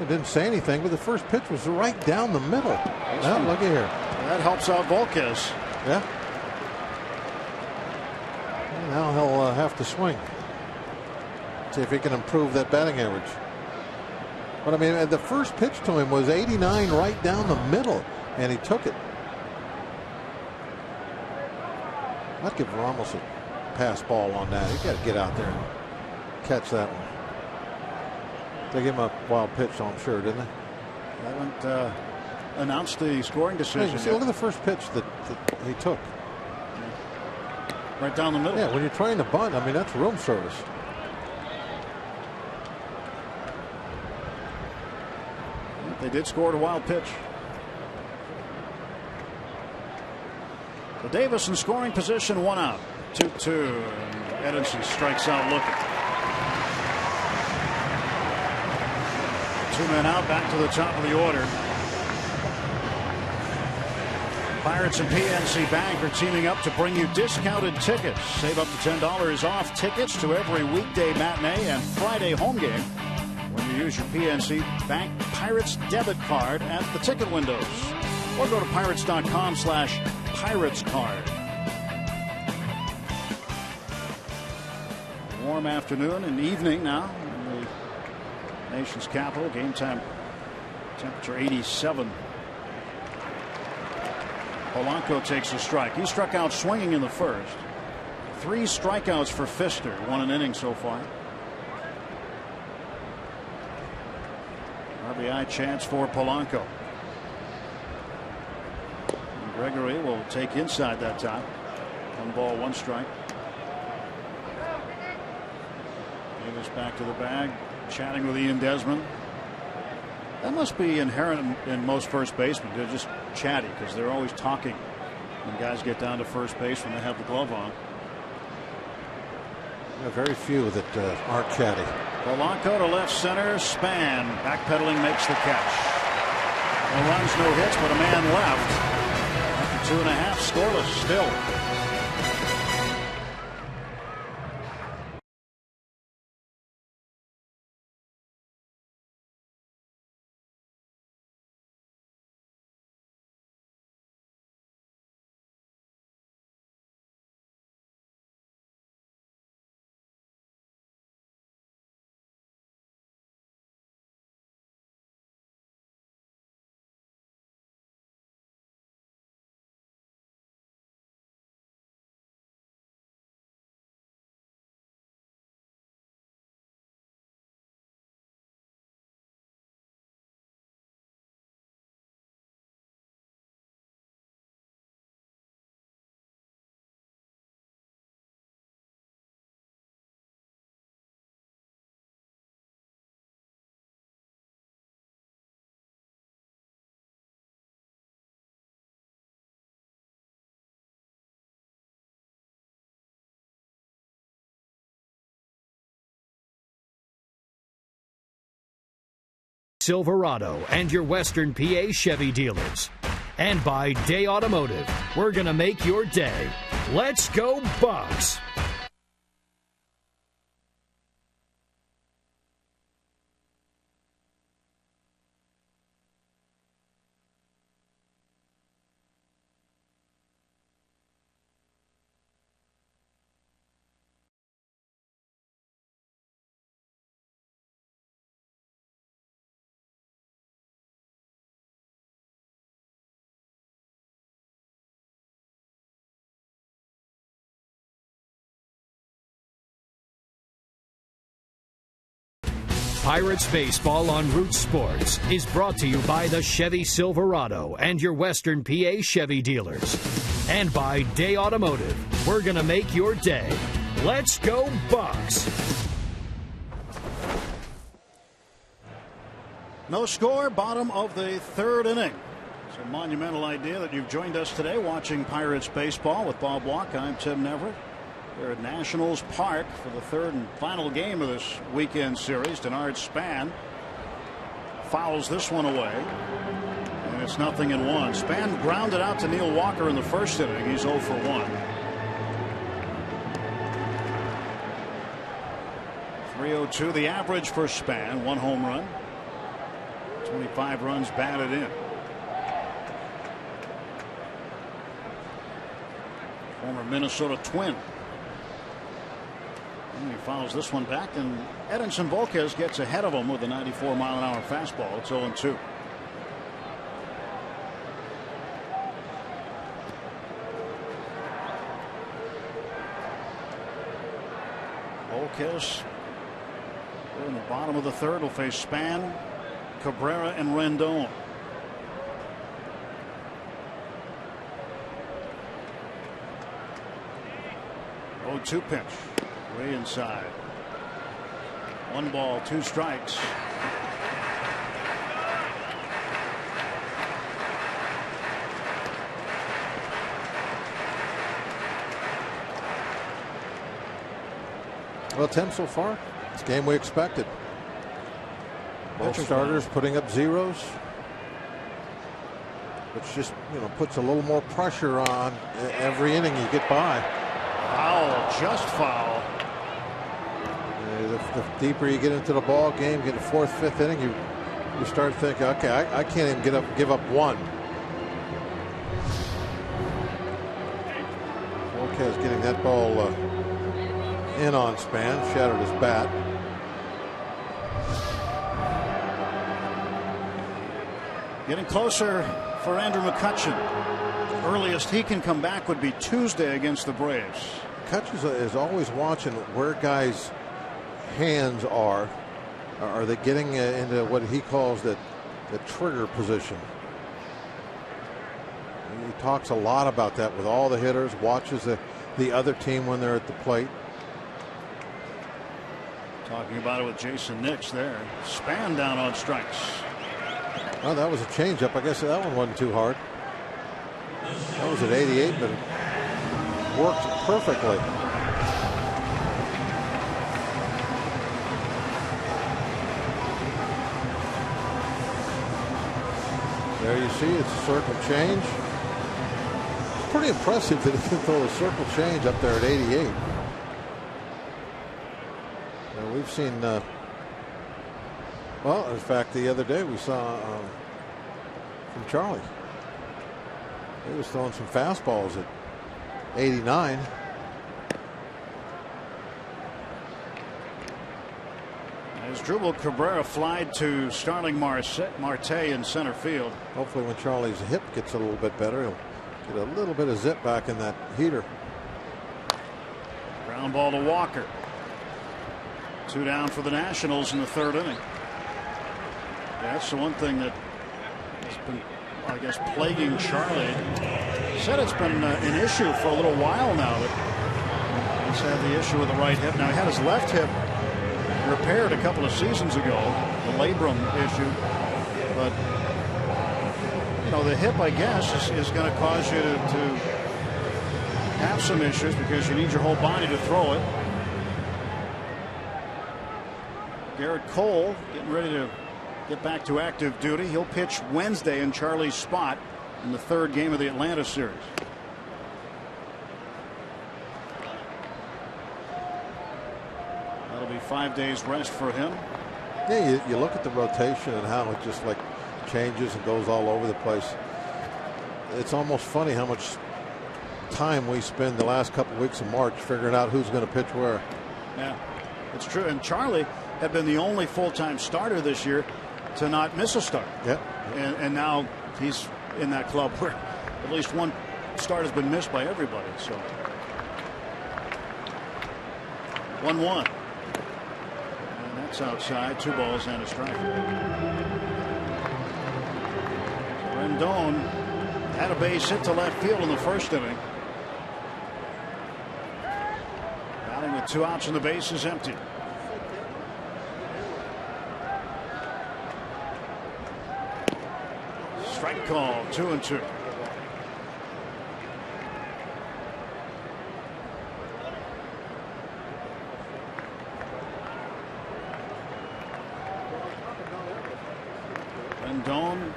It didn't say anything, but the first pitch was right down the middle. Now, look at here. That helps out Volquez. Yeah. Now he'll have to swing. See if he can improve that batting average. But I mean, the first pitch to him was 89 right down the middle, and he took it. I'd give Ramos a pass ball on that. He got to get out there and catch that one. They gave him a wild pitch, so I'm sure, didn't they? They haven't announced the scoring decision. Hey, look at the first pitch that he took. Right down the middle. Yeah, when you're trying to bunt, I mean, that's room service. They did score a wild pitch. The Davis in scoring position, 1 out. 2-2. And Edinson strikes out looking. 2 men out, back to the top of the order. Pirates and PNC Bank are teaming up to bring you discounted tickets. Save up to $10 off tickets to every weekday matinee and Friday home game when you use your PNC Bank Pirates debit card at the ticket windows. Or go to pirates.com/piratescard. Warm afternoon and evening now in the nation's capital. Game time temperature 87. Polanco takes a strike. He struck out swinging in the first. 3 strikeouts for Pfister. 1 an inning so far. RBI chance for Polanco. And Gregory will take inside that time. 1 ball, 1 strike. Davis back to the bag, chatting with Ian Desmond. That must be inherent in most first basemen. They're just chatty because they're always talking when guys get down to first base when they have the glove on. There are very few that aren't chatty. Polanco to left center. Span backpedaling makes the catch. No runs, no hits, but a man left. After 2.5, scoreless still. Silverado and your Western PA Chevy dealers. And by Day Automotive, we're going to make your day. Let's go Bucks! Pirates Baseball on Root Sports is brought to you by the Chevy Silverado and your Western PA Chevy dealers. And by Day Automotive, we're going to make your day. Let's go Bucks! No score, bottom of the third inning. It's a monumental idea that you've joined us today watching Pirates Baseball with Bob Walk. I'm Tim Neverett. They're at Nationals Park for the third and final game of this weekend series. Denard Span fouls this one away, and it's 0-1. Span grounded out to Neil Walker in the first inning. He's 0 for 1. 302 the average for Span. 1 home run. 25 runs batted in. Former Minnesota Twin. And he fouls this one back, and Edinson Volquez gets ahead of him with a 94-mile-an-hour fastball. It's 0-2. Volquez in the bottom of the third will face Span, Cabrera, and Rendon. 0-2 pitch. Way inside. 1 ball, 2 strikes. Well, Tim, so far, it's a game we expected. Both starters putting up zeros, which just puts a little more pressure on every inning you get by. Foul, just foul. The deeper you get into the ball game, get to 4th, 5th inning, you start thinking, okay, I can't even give up 1. Volquez getting that ball in on Span, shattered his bat. Getting closer for Andrew McCutchen. Earliest he can come back would be Tuesday against the Braves. McCutchen is always watching where guys' hands are. Are they getting into what he calls the trigger position? And he talks a lot about that with all the hitters, watches the other team when they're at the plate. Talking about it with Jason Nix there. Span down on strikes. Well, that was a changeup. I guess that one wasn't too hard. That was at 88, but it worked perfectly. There you see, it's a circle change. It's pretty impressive that he can throw a circle change up there at 88. And we've seen, well, in fact, the other day we saw from Charlie. He was throwing some fastballs at 89. As Drupal Cabrera flied to Starling Marte in center field. Hopefully when Charlie's hip gets a little bit better, he'll get a little bit of zip back in that heater. Ground ball to Walker. 2 down for the Nationals in the third inning. Yeah, that's the one thing that has been, I guess, plaguing Charlie. He said it's been an issue for a little while now that he's had the issue with the right hip. Now he had his left hip repaired a couple of seasons ago, the labrum issue, but the hip, I guess, is going to cause you to have some issues because you need your whole body to throw it. Garrett Cole getting ready to get back to active duty. He'll pitch Wednesday in Charlie's spot in the third game of the Atlanta series. That'll be 5 days rest for him. Yeah, you look at the rotation and how it just like changes and goes all over the place. It's almost funny how much time we spend the last couple of weeks of March figuring out who's going to pitch where. Yeah, it's true. And Charlie had been the only full-time starter this year to not miss a start. Yep. And now he's in that club where at least one start has been missed by everybody. So 1-1. And that's outside. 2 balls and a strike. Rendon had a base hit to left field in the first inning. Batting with 2 outs and the base is empty. Strike call, 2-2. Rendon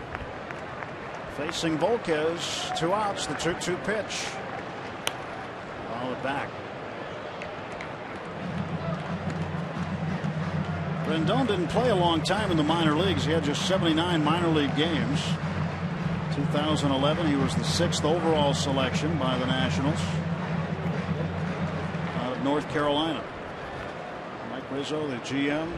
facing Volquez. 2 outs, the 2-2 pitch. Ball it back. Rendon didn't play a long time in the minor leagues. He had just 79 minor league games. 2011, he was the 6th overall selection by the Nationals out of North Carolina. Mike Rizzo, the GM,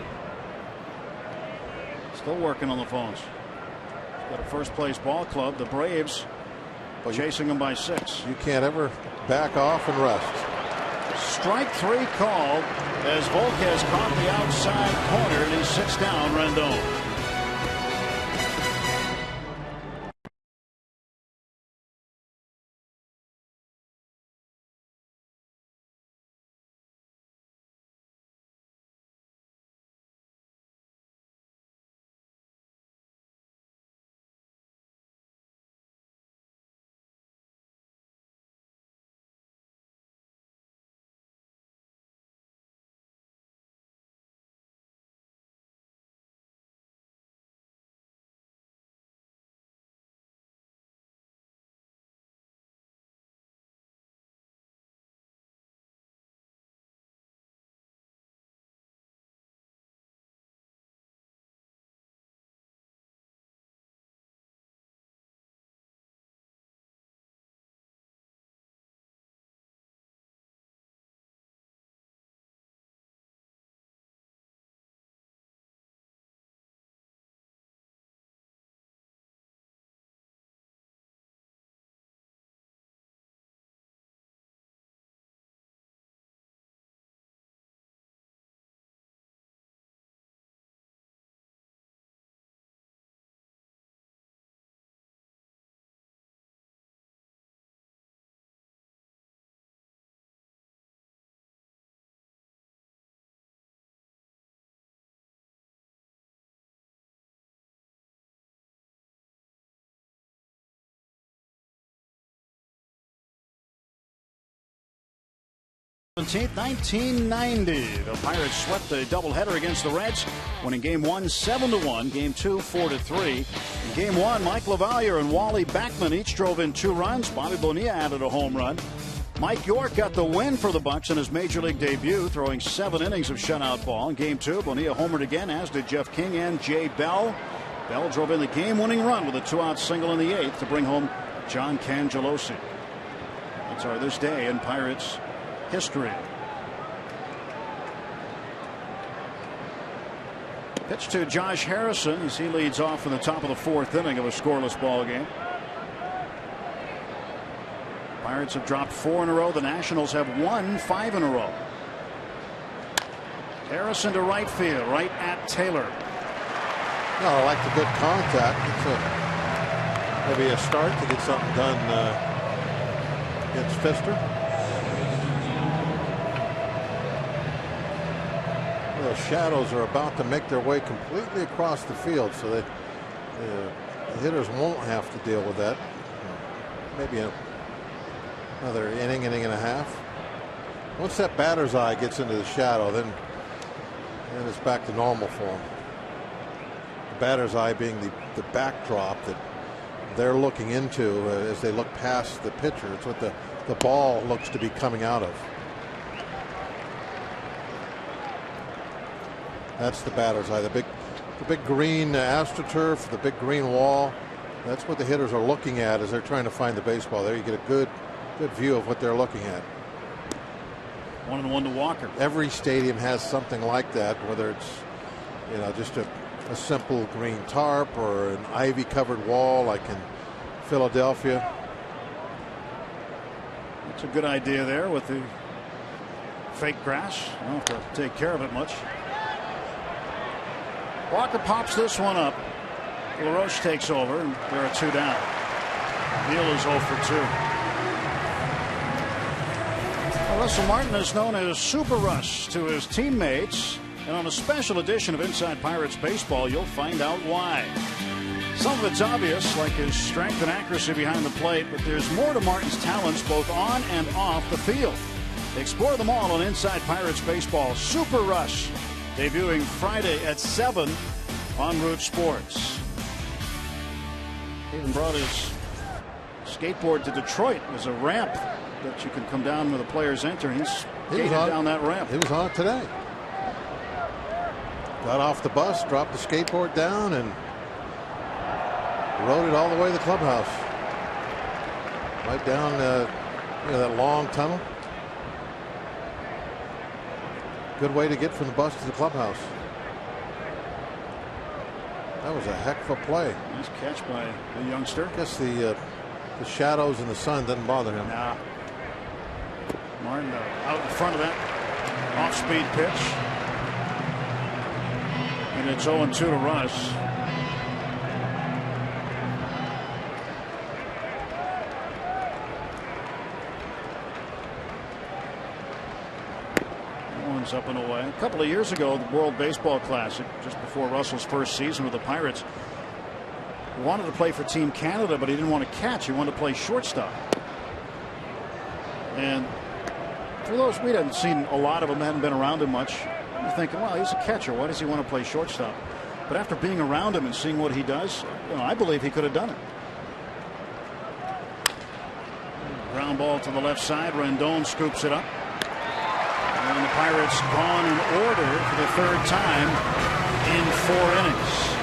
still working on the phones. He's got a first-place ball club, the Braves, chasing him by 6. You can't ever back off and rest. Strike 3 called as Volquez caught the outside corner, and he sits down Rendon. Seventeenth, 1990. The Pirates swept a doubleheader against the Reds, winning Game 1 7-1, Game 2 4-3. In Game 1, Mike LaValliere and Wally Backman each drove in 2 runs. Bobby Bonilla added a home run. Mike York got the win for the Bucs in his major league debut, throwing 7 innings of shutout ball. In Game 2, Bonilla homered again, as did Jeff King and Jay Bell. Bell drove in the game-winning run with a 2-out single in the 8th to bring home John Cangelosi. That's our this day in Pirates history. Pitch to Josh Harrison as he leads off in the top of the 4th inning of a scoreless ball game. Pirates have dropped 4 in a row. The Nationals have won 5 in a row. Harrison to right field, right at Taylor. No, I like the good contact. It's maybe a start to get something done against Pfister. The Shadows are about to make their way completely across the field, so that the hitters won't have to deal with that. Maybe another inning and a half. Once that batter's eye gets into the shadow, then it's back to normal for them. batter's eye being the backdrop that they're looking into as they look past the pitcher. It's what the ball looks to be coming out of. That's the batter's eye. The big green AstroTurf, the big green wall. That's what the hitters are looking at as they're trying to find the baseball. There you get a good view of what they're looking at. 1-1 to Walker. Every stadium has something like that, whether it's just a simple green tarp or an ivy covered wall like in Philadelphia. It's a good idea there with the fake grass. You don't have to take care of it much. Walker pops this one up. LaRoche takes over, and there are 2 down. Neal is 0 for 2. Well, Russell Martin is known as Super Russ to his teammates, and on a special edition of Inside Pirates Baseball, you'll find out why. Some of it's obvious, like his strength and accuracy behind the plate, but there's more to Martin's talents both on and off the field. Explore them all on Inside Pirates Baseball. Super Russ, debuting Friday at 7 on Root Sports. He even brought his skateboard to Detroit as a ramp that you can come down where the players enter. He's down that ramp. He was on it today. Got off the bus, dropped the skateboard down, and rode it all the way to the clubhouse. Right down that long tunnel. Good way to get from the bus to the clubhouse. That was a heck of a play. Nice catch by the youngster. I guess the shadows in the sun doesn't bother him. Nah. Martin out in front of that off-speed pitch. And it's 0-2 to Russ. Up and away. A couple of years ago, the World Baseball Classic, just before Russell's first season with the Pirates, he wanted to play for Team Canada, but he didn't want to catch. He wanted to play shortstop. And for those, we hadn't seen a lot of him, hadn't been around him much. You're thinking, well, he's a catcher. Why does he want to play shortstop? But after being around him and seeing what he does, I believe he could have done it. Ground ball to the left side. Rendon scoops it up. And the Pirates gone in order for the 3rd time in 4 innings.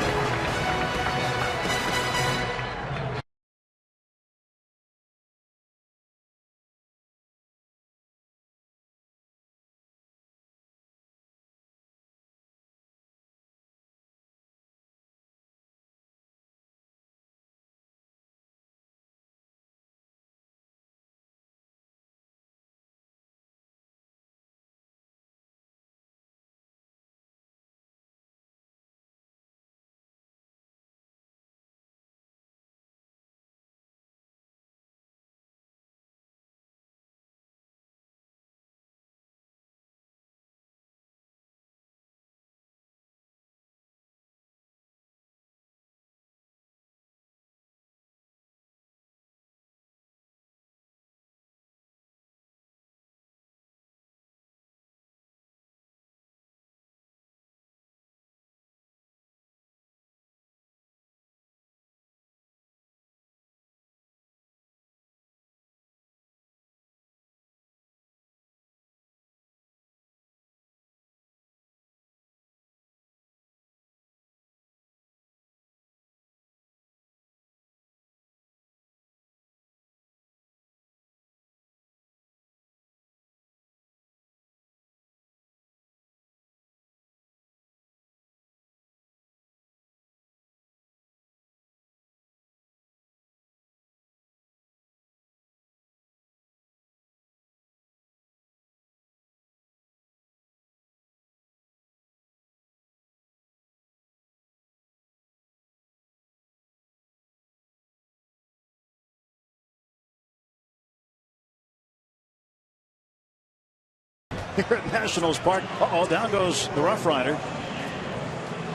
Here at Nationals Park. Down goes the Rough Rider.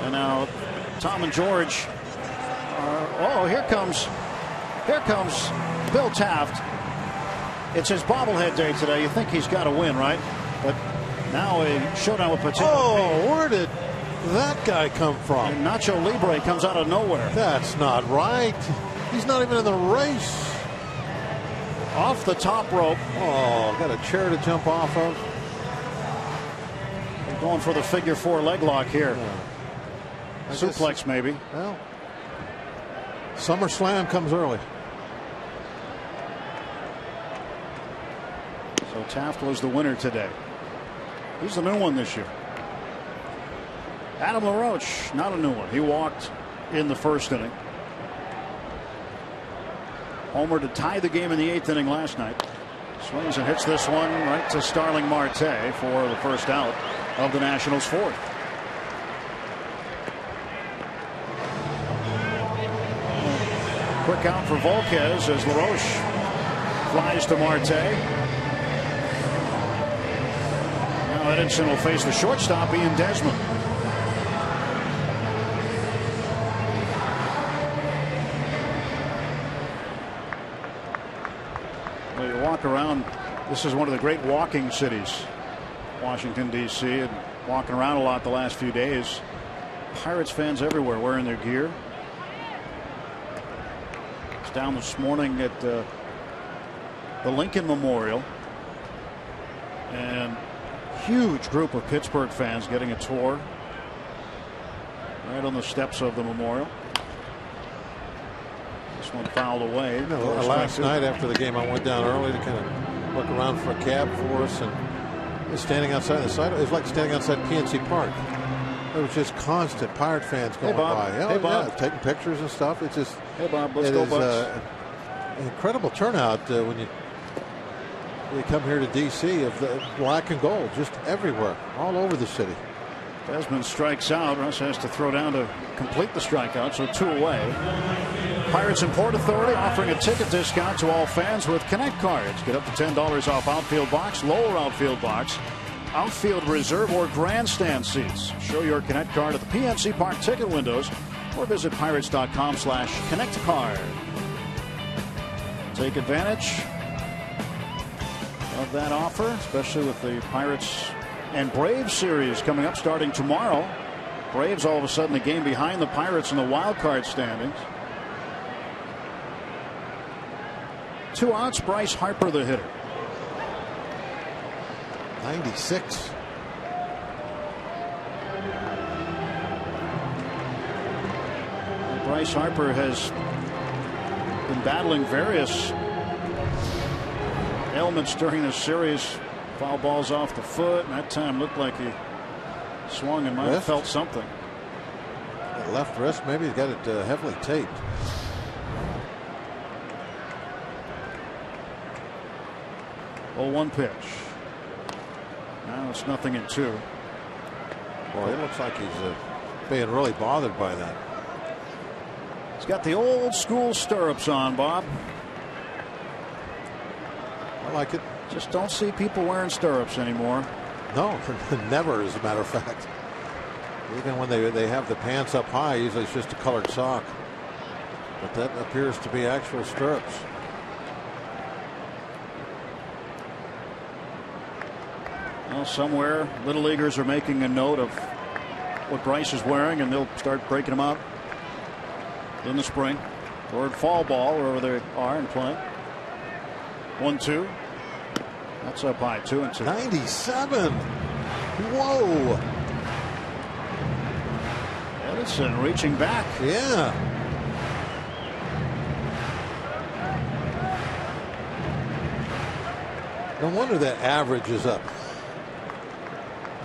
And now Tom and George are, here comes Bill Taft. It's his bobblehead day today. You think he's got to win, right? But now a showdown with Patino. Oh, where did that guy come from? And Nacho Libre comes out of nowhere. That's not right. He's not even in the race. Off the top rope. Oh, got a chair to jump off of. They're going for the figure 4 leg lock here. Yeah. Suplex maybe. Well, SummerSlam comes early. So Taft was the winner today. He's the new one this year. Adam LaRoche, not a new one. He walked in the first inning. Homer to tie the game in the 8th inning last night. Swings and hits this one right to Starling Marte for the first out of the Nationals' 4th. Quick out for Volquez as LaRoche flies to Marte. Now Edinson will face the shortstop, Ian Desmond. Well, you walk around. This is one of the great walking cities, Washington, D.C., and walking around a lot the last few days. Pirates fans everywhere wearing their gear. It's down this morning at the Lincoln Memorial, and huge group of Pittsburgh fans getting a tour right on the steps of the memorial. This one fouled away. Last night after the game, I went down early to kind of look around for a cab for us, and standing outside the side, it was like standing outside PNC Park. It was just constant Pirate fans going by. Hey, Bob. Yeah, taking pictures and stuff. It's just, hey, Bob, let's go, Bucks. An incredible turnout when you come here to D.C. of the black and gold, just everywhere, all over the city. Desmond strikes out. Russ has to throw down to complete the strikeout, so 2 away. Pirates and Port Authority offering a ticket discount to all fans with Connect cards. Get up to $10 off outfield box, lower outfield box, outfield reserve, or grandstand seats. Show your Connect card at the PNC Park ticket windows or visit pirates.com/connectcard. Take advantage of that offer, especially with the Pirates and Braves series coming up starting tomorrow. Braves all of a sudden a game behind the Pirates in the wild card standings. 2 outs, Bryce Harper the hitter. 96. Bryce Harper has been battling various ailments during this series. Foul balls off the foot, and that time looked like he swung and might have felt something. That left wrist, maybe he's got it heavily taped. Oh, 1 pitch. Now it's 0-2. Boy, it looks like he's being really bothered by that. He's got the old school stirrups on, Bob. I like it. Just don't see people wearing stirrups anymore. No, never, as a matter of fact. Even when they have the pants up high, usually it's just a colored sock. But that appears to be actual stirrups. Well, somewhere little leaguers are making a note of what Bryce is wearing, and they'll start breaking them out in the spring or fall ball, wherever they are and play. 1-2. That's up high, 2-2. 97. Whoa. Edinson reaching back. Yeah. No wonder that average is up.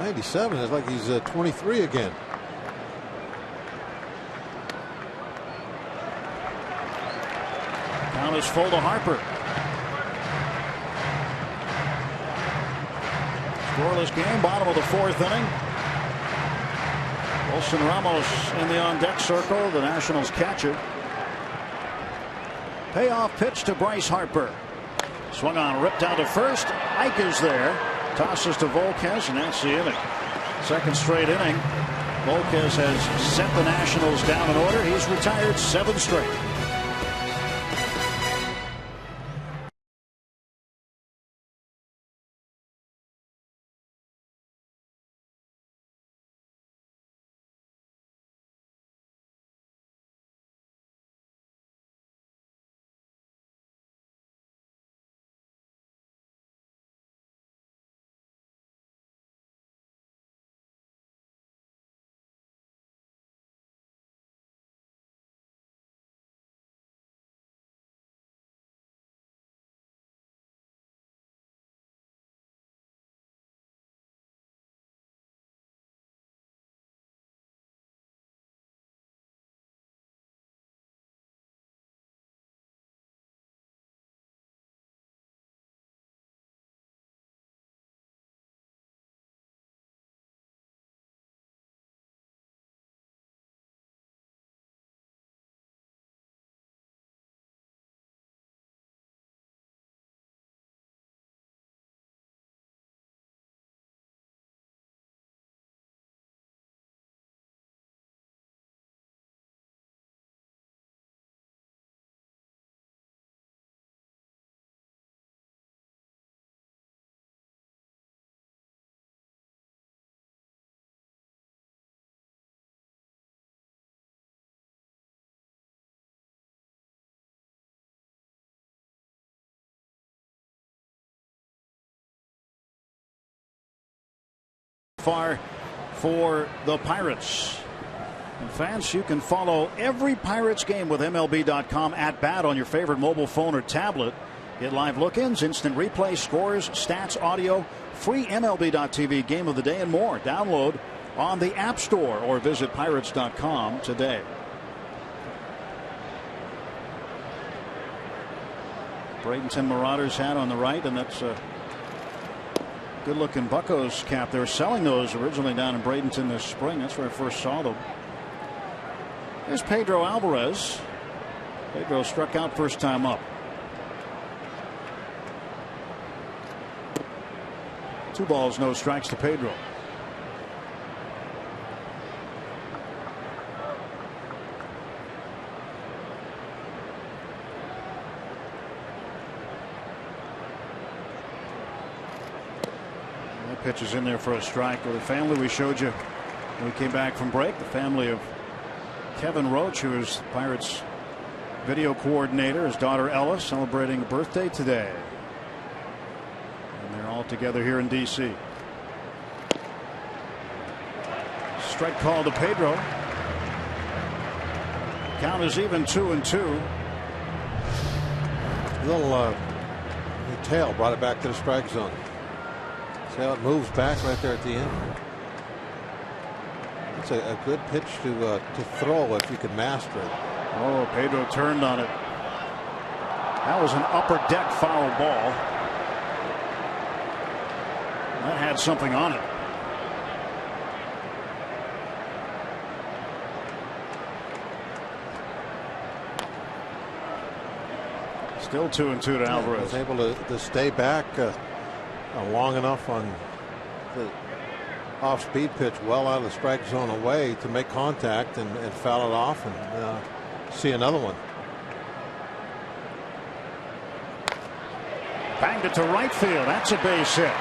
97 is like he's 23 again. Count is full to Harper. Scoreless game, bottom of the 4th inning. Wilson Ramos in the on-deck circle, the Nationals catcher. Payoff pitch to Bryce Harper. Swung on, ripped out to first. Ike is there. Tosses to Volquez, and that's the inning. Second straight inning. Volquez has sent the Nationals down in order. He's retired 7 straight. far for the Pirates. And fans, you can follow every Pirates game with MLB.com at bat on your favorite mobile phone or tablet. Get live look-ins, instant replay, scores, stats, audio, free MLB.tv game of the day, and more. Download on the App Store or visit Pirates.com today. Bradenton Marauders hat on the right, and that's a good-looking Buccos cap. They were selling those originally down in Bradenton this spring. That's where I first saw them. Here's Pedro Alvarez. Pedro struck out first time up. 2 balls, no strikes to Pedro. That pitch is in there for a strike. Well, the family we showed you when we came back from break, the family of Kevin Roach, who is Pirates video coordinator, his daughter Ella celebrating a birthday today. All together here in D.C. Strike call to Pedro. Count is even 2-2. Little tail brought it back to the strike zone. See how it moves back right there at the end. It's a good pitch to throw if you can master it. Oh, Pedro turned on it. That was an upper deck foul ball. That had something on it. Still 2-2 to Alvarez. Was able to stay back long enough on the off-speed pitch, well out of the strike zone away to make contact and foul it off and see another one. Banged it to right field. That's a base hit.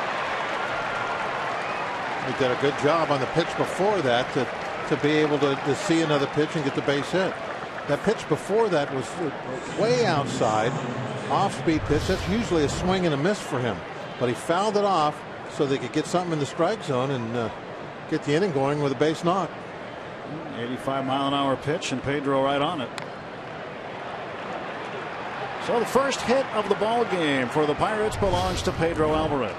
He did a good job on the pitch before that to be able to see another pitch and get the base hit. That pitch before that was way outside, off-speed pitch. That's usually a swing and a miss for him. But he fouled it off so they could get something in the strike zone and get the inning going with a base knock. 85-mile-an-hour pitch, and Pedro right on it. So the first hit of the ball game for the Pirates belongs to Pedro Alvarez.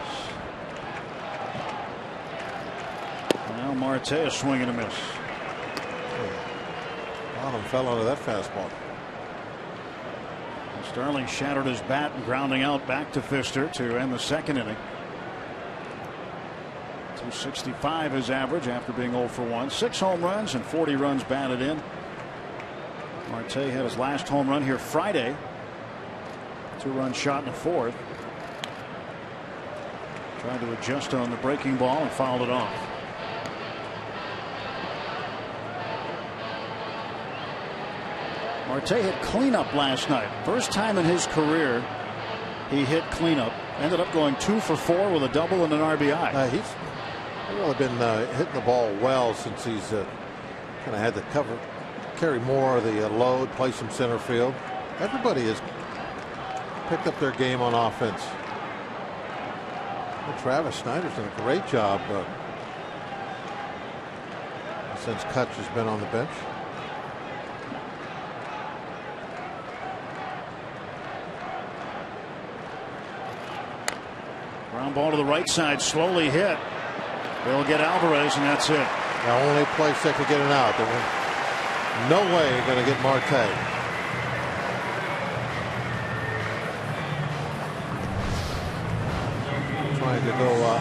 Now Marte a swing and a miss. Bottom fell out of that fastball. Sterling shattered his bat and grounding out back to Fister to end the second inning. 265 his average after being 0 for 1. 6 home runs and 40 runs batted in. Marte had his last home run here Friday. 2-run shot in the fourth. Tried to adjust on the breaking ball and fouled it off. Marte hit cleanup last night. First time in his career he hit cleanup. Ended up going 2 for 4 with a double and an RBI. He's really been hitting the ball well since he's kind of had to carry more of the load, play some center field. Everybody has picked up their game on offense. And Travis Snyder's done a great job since Kutch has been on the bench. Ground ball to the right side, slowly hit. They'll get Alvarez, and that's it. The only place they could get it out. There was no way you're going to get Marte. Trying to go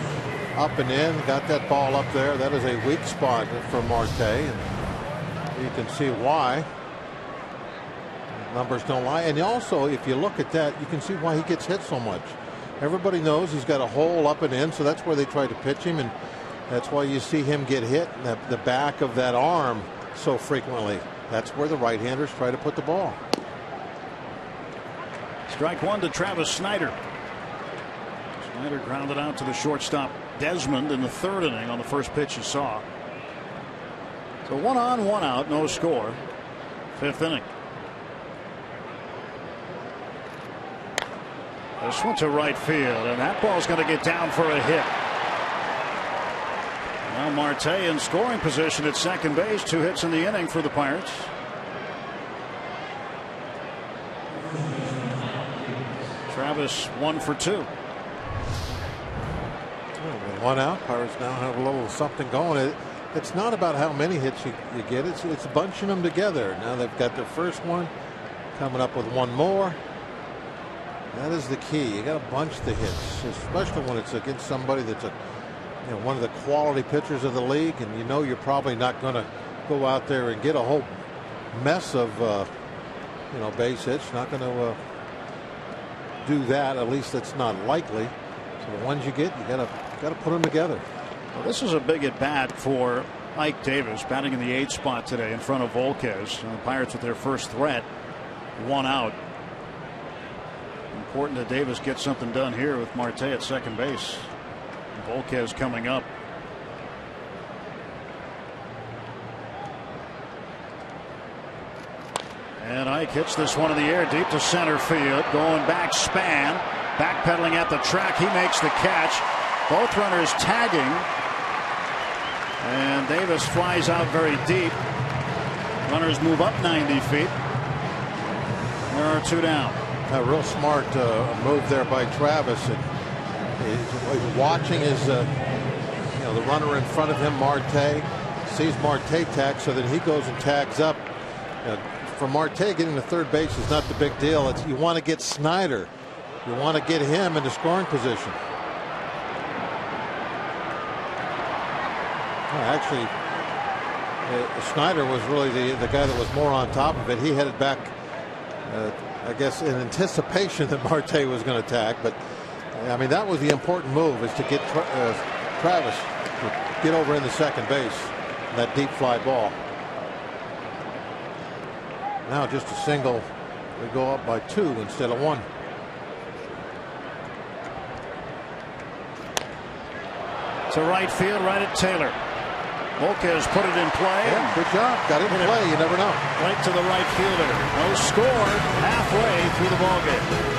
up and in, got that ball up there. That is a weak spot for Marte, and you can see why. Numbers don't lie. And also, if you look at that, you can see why he gets hit so much. Everybody knows he's got a hole up and in, so that's where they try to pitch him, and that's why you see him get hit in the back of that arm so frequently. That's where the right-handers try to put the ball. Strike one to Travis Snyder. Snyder grounded out to the shortstop Desmond in the third inning on the first pitch you saw. So 1 on, 1 out, no score. Fifth inning. This one to right field, and that ball's going to get down for a hit. Now Marte in scoring position at second base. 2 hits in the inning for the Pirates. Travis 1 for 2. With 1 out, Pirates now have a little something going. It's not about how many hits you get. It's bunching them together. Now they've got their first one, coming up with 1 more. That is the key. You got to bunch the hits, especially when it's against somebody that's one of the quality pitchers of the league, and you're probably not going to go out there and get a whole mess of base hits. Not going to do that. At least that's not likely. So the ones you get, you got to put them together. Well, this is a big at bat for Ike Davis, batting in the 8th spot today in front of Volquez. The Pirates with their first threat, 1 out. Important that Davis get something done here with Marte at second base. Volquez coming up. And Ike hits this one in the air deep to center field. Going back, Span. Backpedaling at the track. He makes the catch. Both runners tagging. And Davis flies out very deep. Runners move up 90 feet. There are 2 down. A real smart move there by Travis. And he's watching his, the runner in front of him, Marte. Sees Marte tag, so then he goes and tags up. For Marte, getting to third base is not the big deal. You want to get Snyder. You want to get him into scoring position. Actually, Snyder was really the guy that was more on top of it. He headed back, I guess, in anticipation that Marte was going to attack. But I mean, that was the important move, is to get Travis to get over in the second base. That deep fly ball. Now just a single. We go up by 2 instead of 1. To right field, right at Taylor. Volquez put it in play. Yeah, good job. Got it in play. You never know. Right to the right fielder. No score halfway through the ballgame.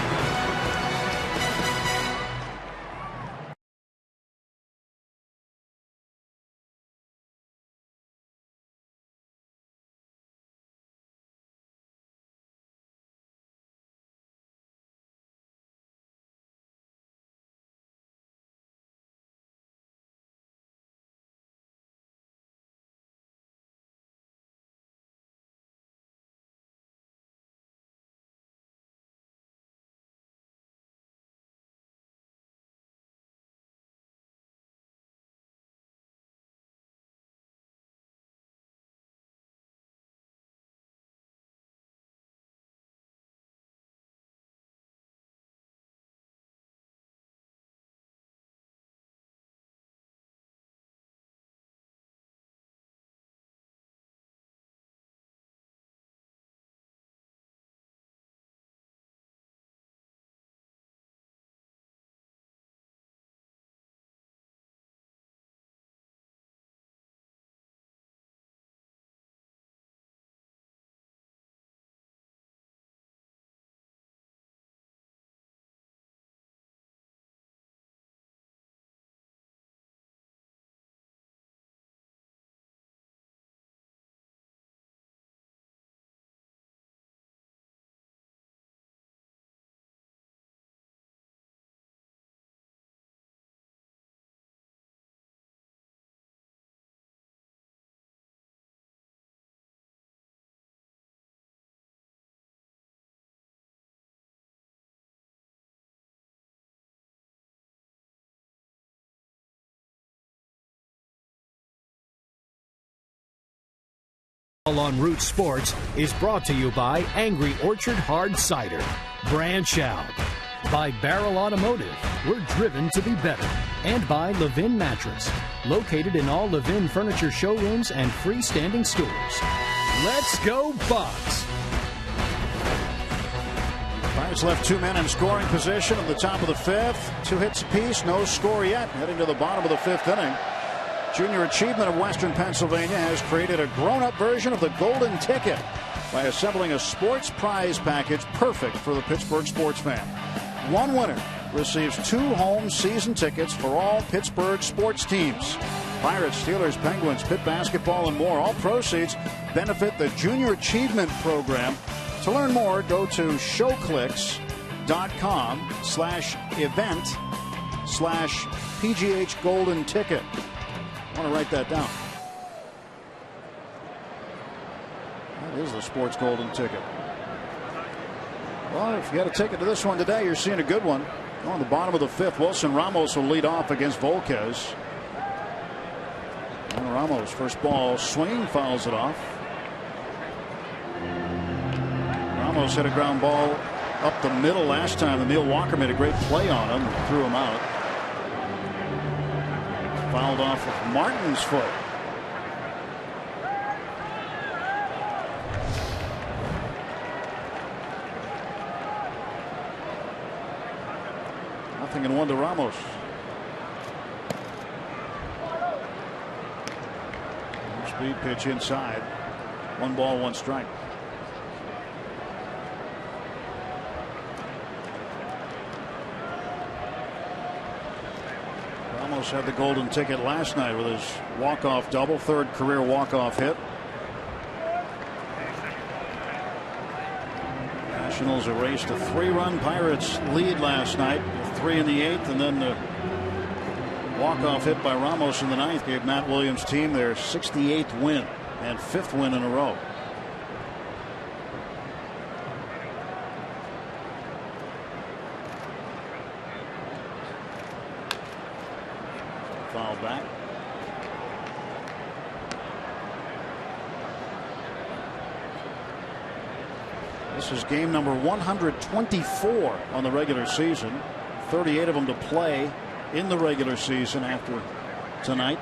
On Root Sports is brought to you by Angry Orchard Hard Cider. Branch out. By Barrel Automotive. We're driven to be better. And by Levin Mattress. Located in all Levin furniture showrooms and freestanding stores. Let's go Bucks! Pirates left 2 men in scoring position at the top of the 5th. 2 hits apiece. No score yet. Heading to the bottom of the 5th inning. Junior Achievement of Western Pennsylvania has created a grown-up version of the Golden Ticket by assembling a sports prize package perfect for the Pittsburgh sports fan. One winner receives 2 home season tickets for all Pittsburgh sports teams. Pirates, Steelers, Penguins, Pitt basketball, and more. All proceeds benefit the Junior Achievement Program. To learn more, go to showclicks.com/event/PGH Golden Ticket. I want to write that down. That is the Sports Golden Ticket. Well, if you got a ticket to this one today, you're seeing a good one. On the bottom of the fifth, Wilson Ramos will lead off against Volquez. And Ramos, first ball swinging, fouls it off. Ramos hit a ground ball up the middle last time. Emil Walker made a great play on him and threw him out. Fouled off with Martin's foot. Nothing in one to Ramos. Speed pitch inside. 1 ball, 1 strike. Ramos had the golden ticket last night with his walk-off double, 3rd career walk-off hit. Nationals erased a 3-run Pirates lead last night, 3 in the 8th, and then the walk-off hit by Ramos in the 9th gave Matt Williams' team their 68th win and 5th win in a row. Foul back. This is game number 124 on the regular season. 38 of them to play in the regular season after tonight.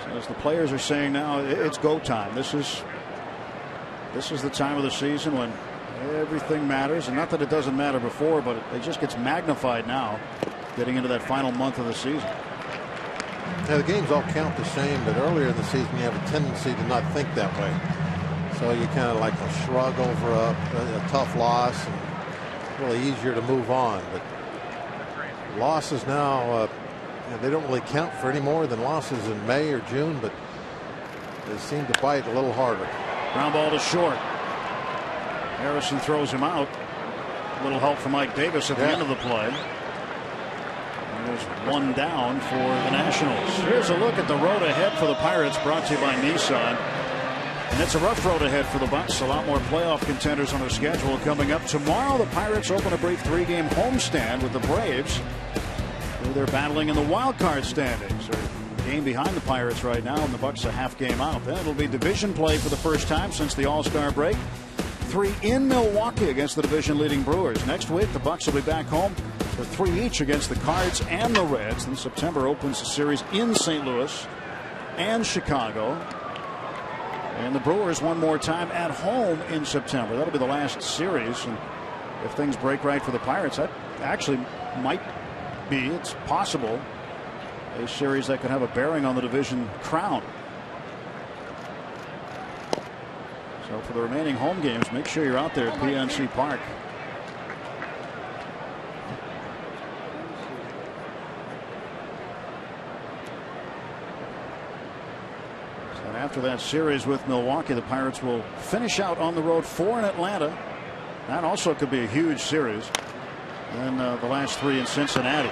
So as the players are saying now, it's go time. This is the time of the season when everything matters, and not that it doesn't matter before, but it just gets magnified now, getting into that final month of the season. Yeah, the games all count the same, but earlier in the season you have a tendency to not think that way. So you kind of like a shrug over a tough loss, and really easier to move on. But losses now, they don't really count for any more than losses in May or June, but they seem to bite a little harder. Ground ball to short. Harrison throws him out. A little help from Mike Davis at the end of the play. And there's 1 down for the Nationals. Here's a look at the road ahead for the Pirates, brought to you by Nissan. And it's a rough road ahead for the Bucs. A lot more playoff contenders on their schedule coming up. Tomorrow, the Pirates open a brief 3-game homestand with the Braves. They're battling in the wild card standings. They're a game behind the Pirates right now, and the Bucs a half game out. Then it'll be division play for the first time since the All-Star break. 3 in Milwaukee against the division-leading Brewers. Next week, the Bucs will be back home for 3 each against the Cards and the Reds. Then September opens the series in St. Louis and Chicago. And the Brewers one more time at home in September. That'll be the last series. And if things break right for the Pirates, that actually might be, it's possible, a series that could have a bearing on the division crown. So for the remaining home games, make sure you're out there at PNC Park. After that series with Milwaukee, the Pirates will finish out on the road 4 in Atlanta. That also could be a huge series. And the last 3 in Cincinnati.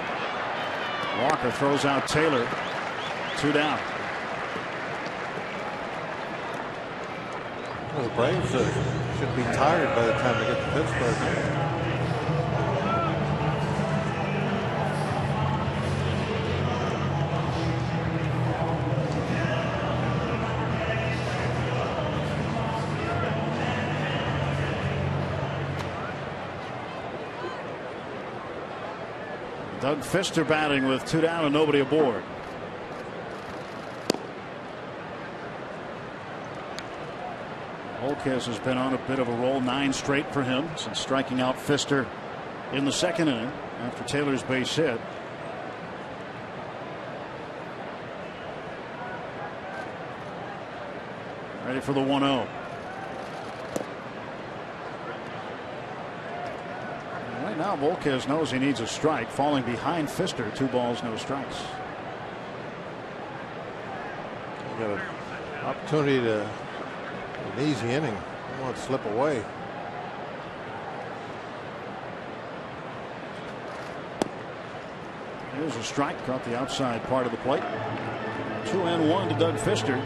Walker throws out Taylor. 2 down. Well, the Braves should be tired by the time they get to Pittsburgh. Doug Fister batting with 2 down and nobody aboard. Volquez has been on a bit of a roll, 9 straight for him since striking out Fister in the 2nd inning after Taylor's base hit. Ready for the 1-0. Right now, Volquez knows he needs a strike, falling behind Fister. 2 balls, no strikes. got an opportunity to an easy inning. Don't want to slip away. Here's a strike, caught the outside part of the plate. 2-1 to Doug Fister.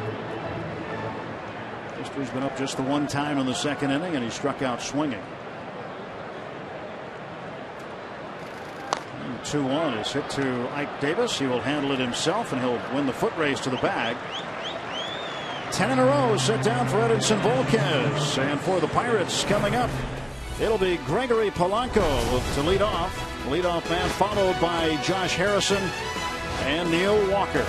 Fister's been up just the one time in the second inning, and he struck out swinging. 2-1 is hit to Ike Davis. He will handle it himself, and he'll win the foot race to the bag. 10 in a row set down for Edinson Volquez. And for the Pirates coming up, it'll be Gregory Polanco to lead off. Leadoff man followed by Josh Harrison and Neil Walker.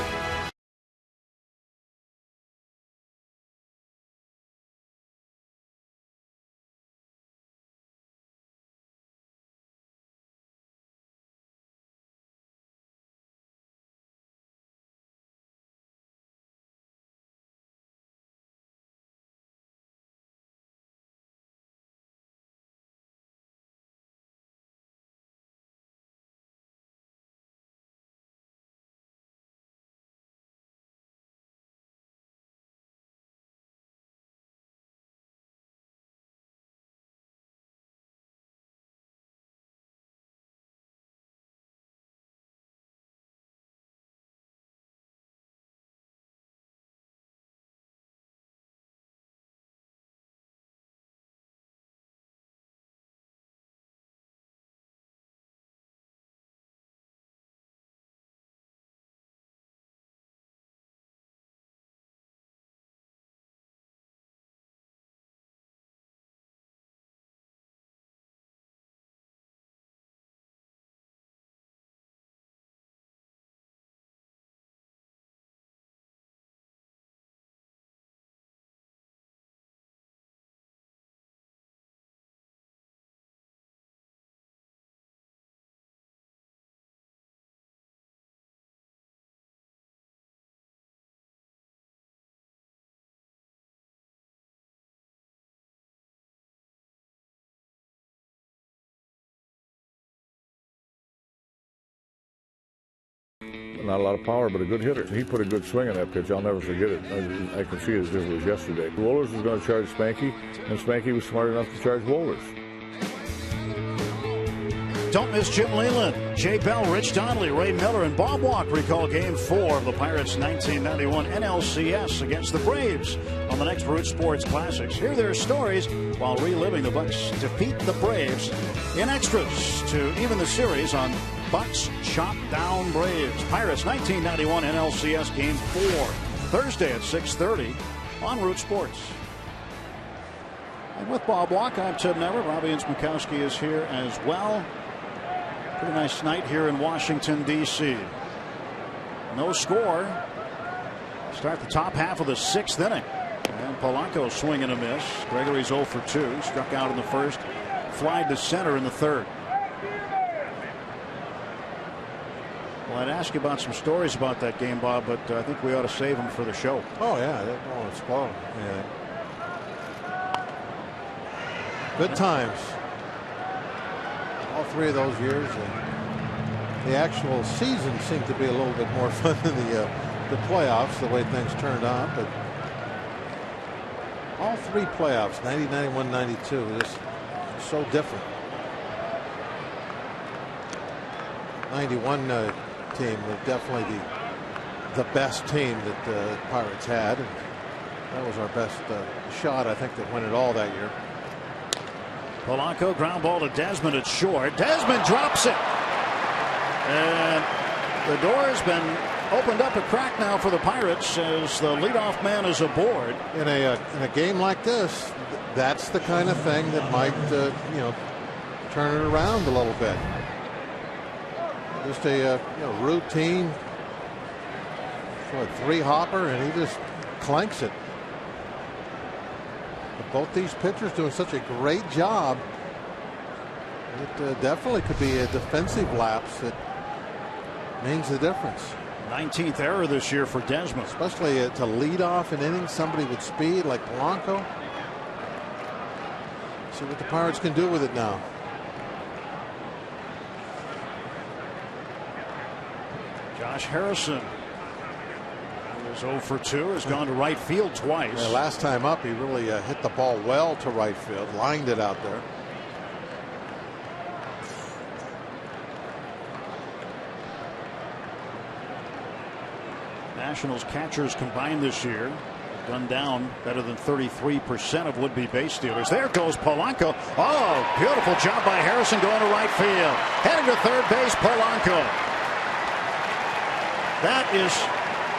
Not a lot of power, but a good hitter. He put a good swing on that pitch. I'll never forget it. I can see it as if it was yesterday. Wohlers was going to charge Spanky, and Spanky was smart enough to charge Wohlers. Don't miss Jim Leyland, Jay Bell, Rich Donnelly, Ray Miller, and Bob Walk recall Game 4 of the Pirates' 1991 NLCS against the Braves on the next Root Sports Classics. Hear their stories while reliving the Bucs' defeat the Braves in extras to even the series on Bucs Chop Down Braves. Pirates 1991 NLCS Game 4, Thursday at 6:30 on Root Sports. And with Bob Walk, I'm Ted Never. Robbie Ince-Mikowski is here as well. Pretty nice night here in Washington, D.C. No score. Start the top half of the sixth inning. And Polanco swing and a miss. Gregory's 0 for 2. Struck out in the first. Flied to center in the third. Well, I'd ask you about some stories about that game, Bob, but I think we ought to save them for the show. Oh, yeah. They don't want to spoil them. Yeah. Good times. All three of those years. The actual season seemed to be a little bit more fun than the playoffs, the way things turned out. But all three playoffs, 90, 91, 92, just so different. 91 team was definitely the best team that the Pirates had. And that was our best shot, I think, that won it all that year. Polanco, ground ball to Desmond at short. Desmond drops it. And the door has been opened up a crack now for the Pirates as the leadoff man is aboard. In a game like this, that's the kind of thing that might turn it around a little bit. Just a routine three hopper, and he just clanks it. But both these pitchers doing such a great job. It definitely could be a defensive lapse that means the difference. 19th error this year for Desmond. Especially to lead off an inning, somebody with speed like Polanco. See what the Pirates can do with it now. Josh Harrison He's 0 for 2. Has gone to right field twice. Yeah, last time up, he really hit the ball well to right field, lined it out there. Nationals catchers combined this year done down better than 33% of would-be base stealers. There goes Polanco. Oh, beautiful job by Harrison going to right field. Heading to third base, Polanco. That is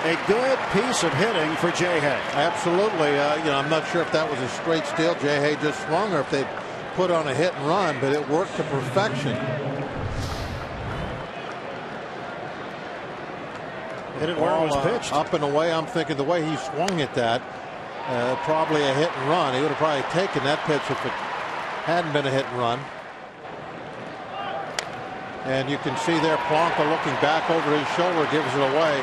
a good piece of hitting for Jay Hay. Absolutely. I'm not sure if that was a straight steal Jay Hay just swung or if they put on a hit and run, but it worked to perfection. Hit it where it was pitched. Up and away. I'm thinking the way he swung at that, probably a hit and run. He would have probably taken that pitch if it hadn't been a hit and run. And you can see there Polanco looking back over his shoulder, gives it away.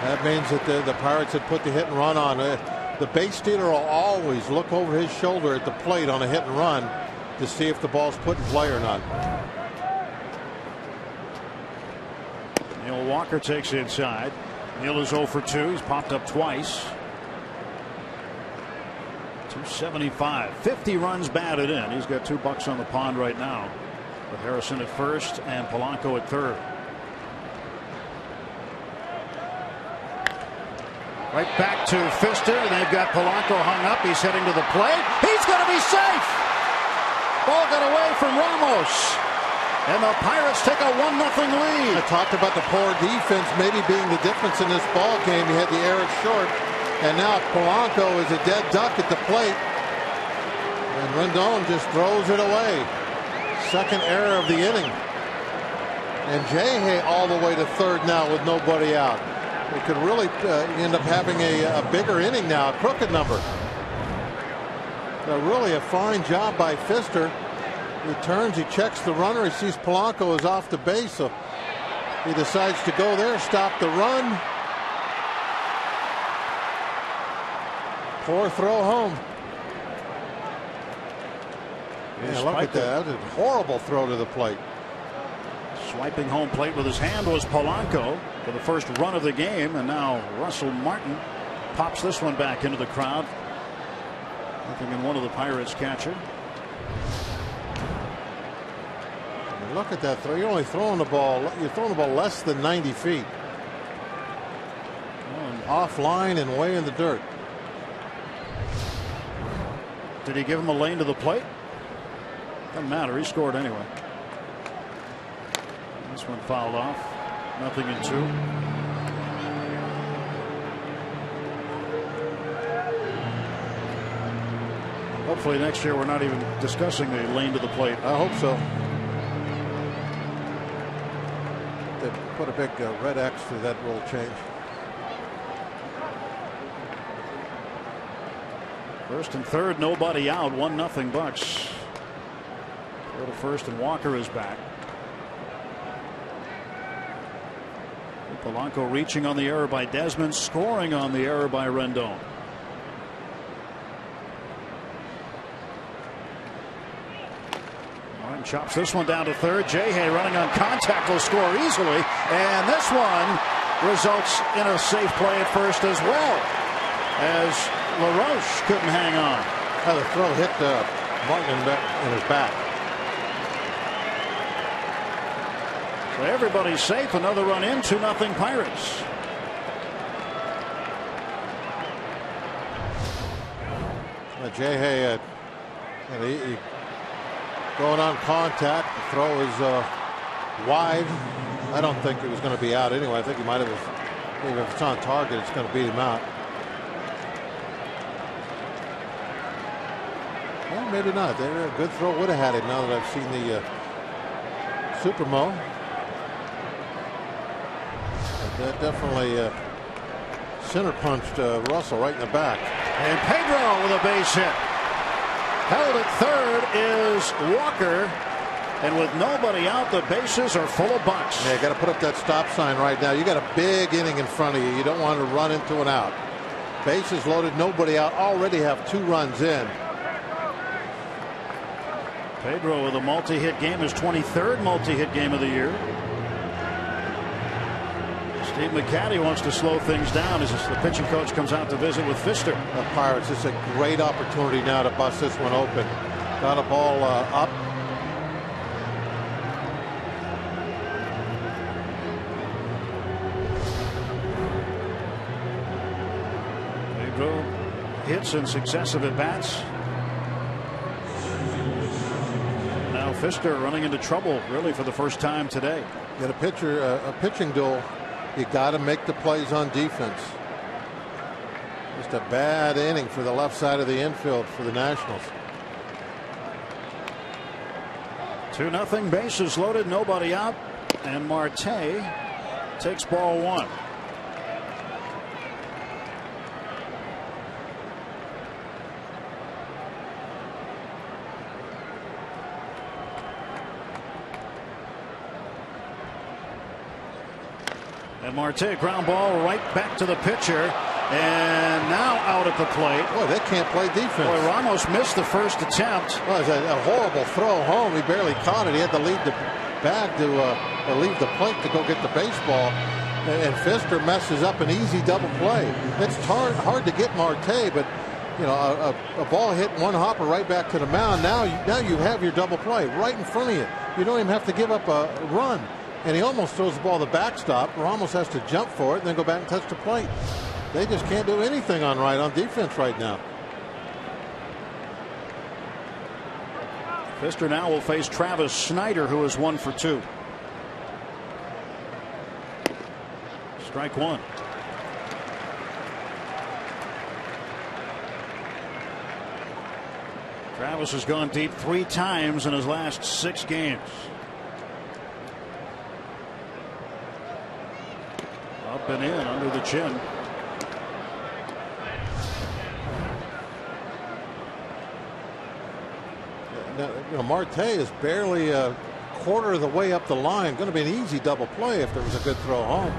That means that the Pirates had put the hit and run on. The base stealer will always look over his shoulder at the plate on a hit and run to see if the ball's put in play or not. Neil Walker takes inside. Neil is 0 for 2. He's popped up twice. 275. 50 runs batted in. He's got $2 on the pond right now. With Harrison at first and Polanco at third. Right back to Pfister. They've got Polanco hung up. He's heading to the plate. He's going to be safe. Ball got away from Ramos. And the Pirates take a 1-0 lead. I talked about the poor defense maybe being the difference in this ball game. You had the error at short, and now Polanco is a dead duck at the plate, and Rendon just throws it away. Second error of the inning, and Jay Hay all the way to third now with nobody out. We could really end up having a bigger inning now, a crooked number. Really a fine job by Pfister. He turns, he checks the runner, he sees Polanco is off the base, so he decides to go there, stop the run. Poor throw home. Yeah, look at that. That was a horrible throw to the plate. Swiping home plate with his hand was Polanco for the first run of the game, and now Russell Martin pops this one back into the crowd. Looking in one of the Pirates' catcher. Look at that throw. You're only throwing the ball. You're throwing the ball less than 90 feet. Offline and way in the dirt. Did he give him a lane to the plate? Doesn't matter. He scored anyway. This one fouled off. 0-2. Hopefully next year we're not even discussing the lane to the plate. I hope so. They put a big red X to that rule change. First and third, nobody out. 1-0 Bucks. Go to first, and Walker is back. Polanco reaching on the error by Desmond, scoring on the error by Rendon. Martin chops this one down to third. Jay Hay running on contact will score easily, and this one results in a safe play at first as well, as LaRoche couldn't hang on. The throw hit Martin in his back. So everybody's safe. Another run in. 2-0 Pirates. Jay Hay he going on contact. The throw is wide. I don't think it was going to be out anyway. I think he might have. Maybe if it's on target, it's going to beat him out. Well, maybe not. A good throw would have had him. Now that I've seen the Supermo. That definitely center punched Russell right in the back. And Pedro with a base hit. Held at third is Walker. And with nobody out, the bases are full of Bucks. Yeah, you got to put up that stop sign right now. You got a big inning in front of you. You don't want to run into an out. Bases loaded, nobody out. Already have 2 runs in. Pedro with a multi-hit game, his 23rd multi-hit game of the year. Steve McCaddy wants to slow things down as the pitching coach comes out to visit with Pfister. The Pirates, this is a great opportunity now to bust this one open. Got a ball up. They drove hits in successive at bats. Now Pfister running into trouble really for the first time today. Get a pitching duel. You got to make the plays on defense. Just a bad inning for the left side of the infield for the Nationals. 2-0, bases loaded, nobody out, and Marte takes ball one. And Marte, ground ball right back to the pitcher, and now out at the plate. Boy, they can't play defense. Boy, Ramos missed the first attempt. Well, it was a horrible throw home. He barely caught it. He had to leave the bag to leave the plate to go get the baseball. And Pfister messes up an easy double play. It's hard to get Marte, but you know, a ball hit one hopper right back to the mound. Now you have your double play right in front of you. You don't even have to give up a run. And he almost throws the ball to the backstop. Ramos has to jump for it and then go back and touch the plate. They just can't do anything on defense right now. Pfister now will face Travis Snyder, who is 1 for 2. Strike one. Travis has gone deep 3 times in his last 6 games. Up and in under the chin. Now, you know, Marte is barely a quarter of the way up the line. Going to be an easy double play if there was a good throw home.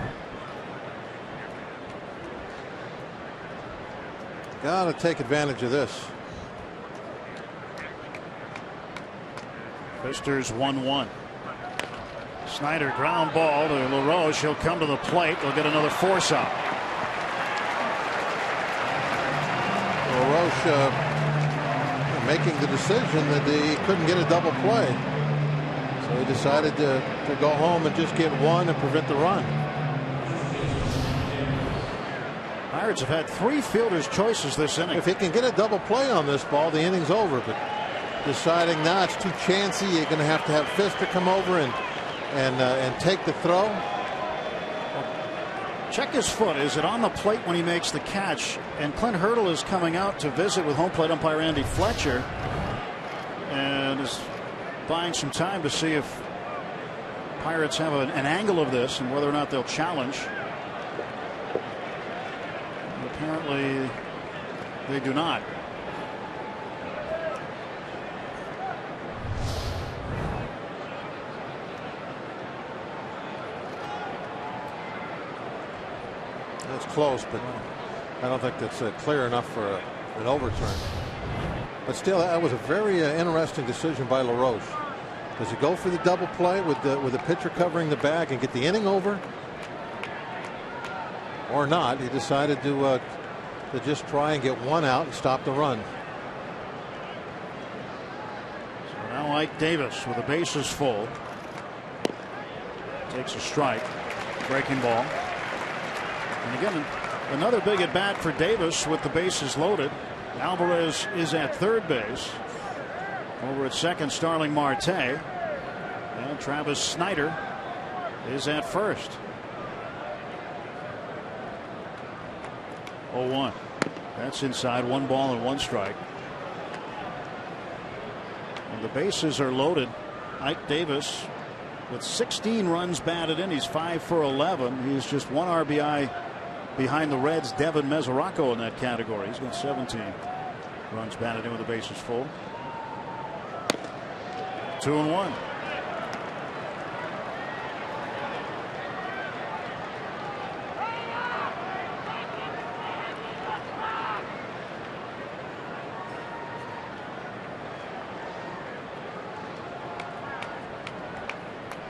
Got to take advantage of this. Pfister's 1-1. Snyder ground ball to LaRoche. He'll come to the plate. They'll get another force out. LaRoche making the decision that he couldn't get a double play. So he decided to go home and just get one and prevent the run. Pirates have had 3 fielders' choices this inning. If he can get a double play on this ball, the inning's over. But deciding now it's too chancy, you're going to have Pfister come over and take the throw. Check his foot. Is it on the plate when he makes the catch? And Clint Hurdle is coming out to visit with home plate umpire Andy Fletcher and is buying some time to see if Pirates have an angle of this and whether or not they'll challenge. And apparently they do not. That's close, but I don't think that's clear enough for an overturn. But still, that was a very interesting decision by LaRoche. Does he go for the double play with the pitcher covering the bag and get the inning over, or not? He decided to just try and get one out and stop the run. So now Ike Davis with the bases full takes a strike. Breaking ball. And again, another big at bat for Davis with the bases loaded. Alvarez is at third base. Over at second, Starling Marte. And Travis Snyder is at first. 0-1. That's inside, 1 ball and 1 strike. And the bases are loaded. Ike Davis with 16 runs batted in. He's 5 for 11. He's just 1 RBI behind the Reds' Devin Mesoraco in that category. He's got 17 runs batted in with the bases full. 2-1.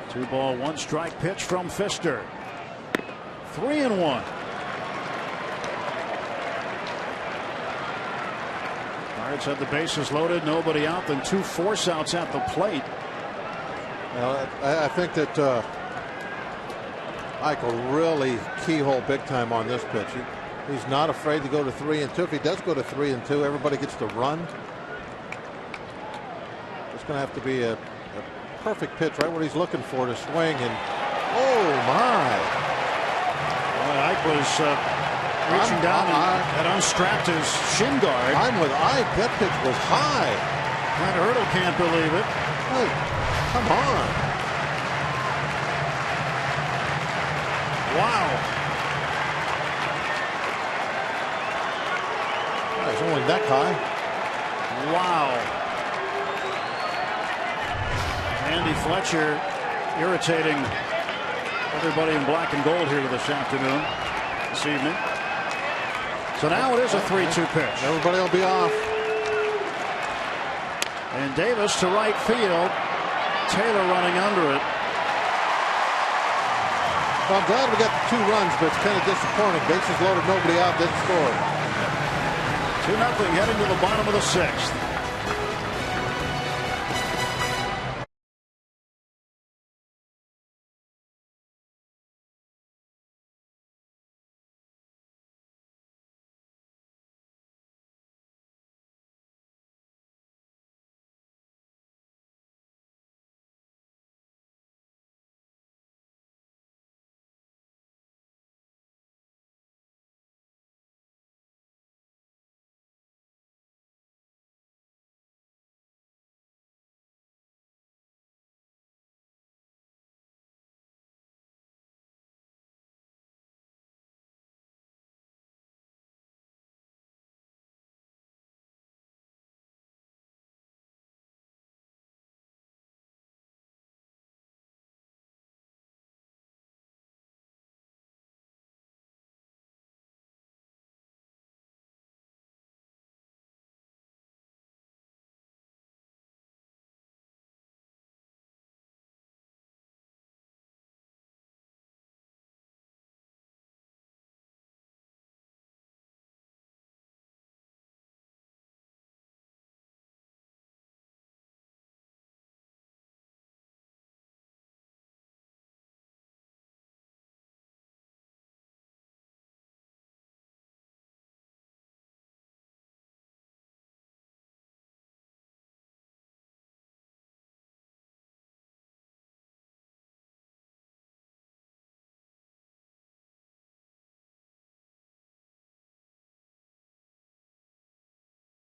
Two ball, 1 strike pitch from Pfister. 3-1. Pirates have the bases loaded, nobody out, then 2 force outs at the plate. Well, I think that Ike will really keyhole big time on this pitch. He's not afraid to go to 3-2. If he does go to 3-2, everybody gets to run. It's going to have to be a perfect pitch, right what he's looking for to swing. And oh my! Well, Ike was reaching down and unstrapped his shin guard. I'm with Ike. That pitch was high. Clint Hurdle can't believe it. Hey, come on! Wow! It's only neck high. Wow! Andy Fletcher irritating everybody in black and gold here this afternoon, this evening. So now it is a 3-2 pitch. Everybody will be off. And Davis to right field. Taylor running under it. Well, I'm glad we got the 2 runs, but it's kind of disappointing. Bases loaded, nobody out, didn't score. 2-0 heading to the bottom of the 6th.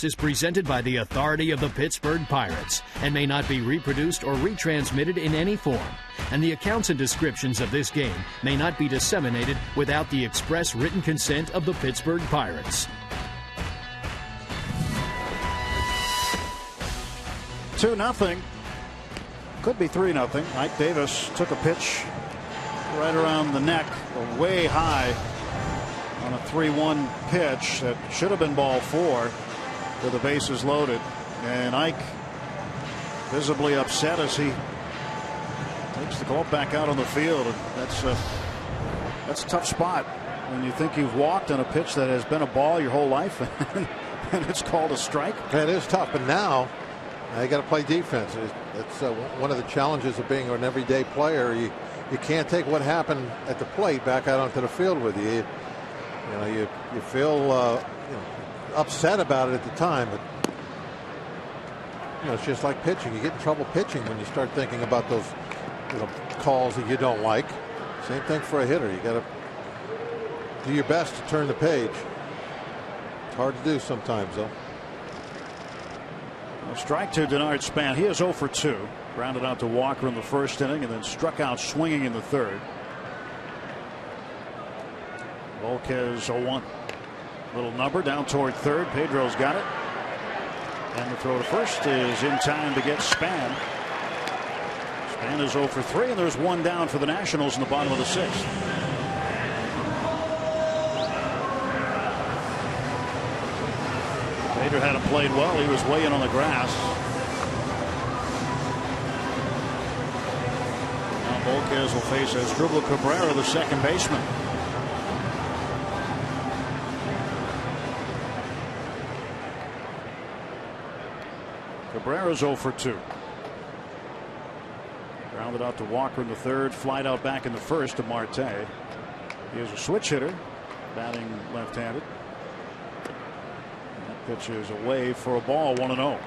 Is presented by the authority of the Pittsburgh Pirates and may not be reproduced or retransmitted in any form. And the accounts and descriptions of this game may not be disseminated without the express written consent of the Pittsburgh Pirates. 2-0. Could be 3-0. Ike Davis took a pitch right around the neck, way high on a 3-1 pitch that should have been ball 4. With the bases loaded, and Ike visibly upset as he takes the glove back out on the field. And that's a tough spot when you think you've walked on a pitch that has been a ball your whole life, and it's called a strike. That is tough, but now you got to play defense. That's one of the challenges of being an everyday player. You can't take what happened at the plate back out onto the field with you. You feel upset about it at the time, but it's just like pitching. You get in trouble pitching when you start thinking about those calls that you don't like. Same thing for a hitter. You got to do your best to turn the page. It's hard to do sometimes, though. Strike to Denard Span. He is 0 for 2. Grounded out to Walker in the first inning and then struck out swinging in the third. Volquez 0-1. Little number down toward third. Pedro's got it. And the throw to first is in time to get Span. Span is 0 for 3, and there's 1 down for the Nationals in the bottom of the 6th. Pedro hadn't played well. He was way in on the grass. Now Volquez will face Asdrubal Cabrera, the second baseman. Cabrera's 0 for 2. Grounded out to Walker in the third. Flied out back in the first to Marte. He is a switch hitter, batting left-handed. That pitch is away for a ball, 1-0.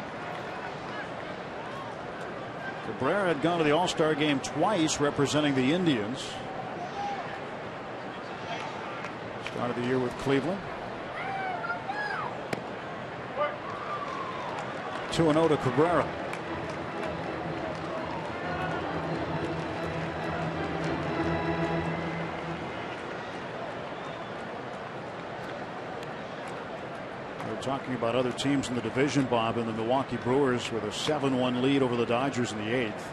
Cabrera had gone to the All-Star game twice representing the Indians. Started the year with Cleveland. 2-0 to Cabrera. Talking about other teams in the division, Bob, and the Milwaukee Brewers with a 7-1 lead over the Dodgers in the 8th.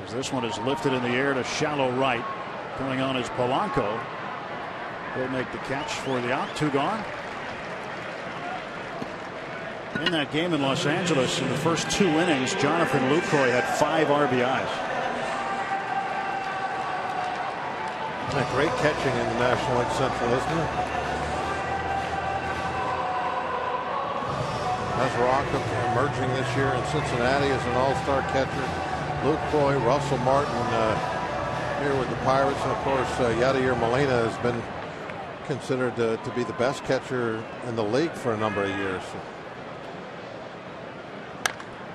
As this one is lifted in the air to shallow right. Coming on is Polanco. He'll make the catch for the out. 2 gone. In that game in Los Angeles, in the first 2 innings, Jonathan Lucroy had 5 RBIs. Great catching in the National League Central, isn't it? As Rock emerging this year in Cincinnati as an all-star catcher. Lucroy, Russell Martin here with the Pirates, and of course Yadier Molina has been considered to be the best catcher in the league for a number of years.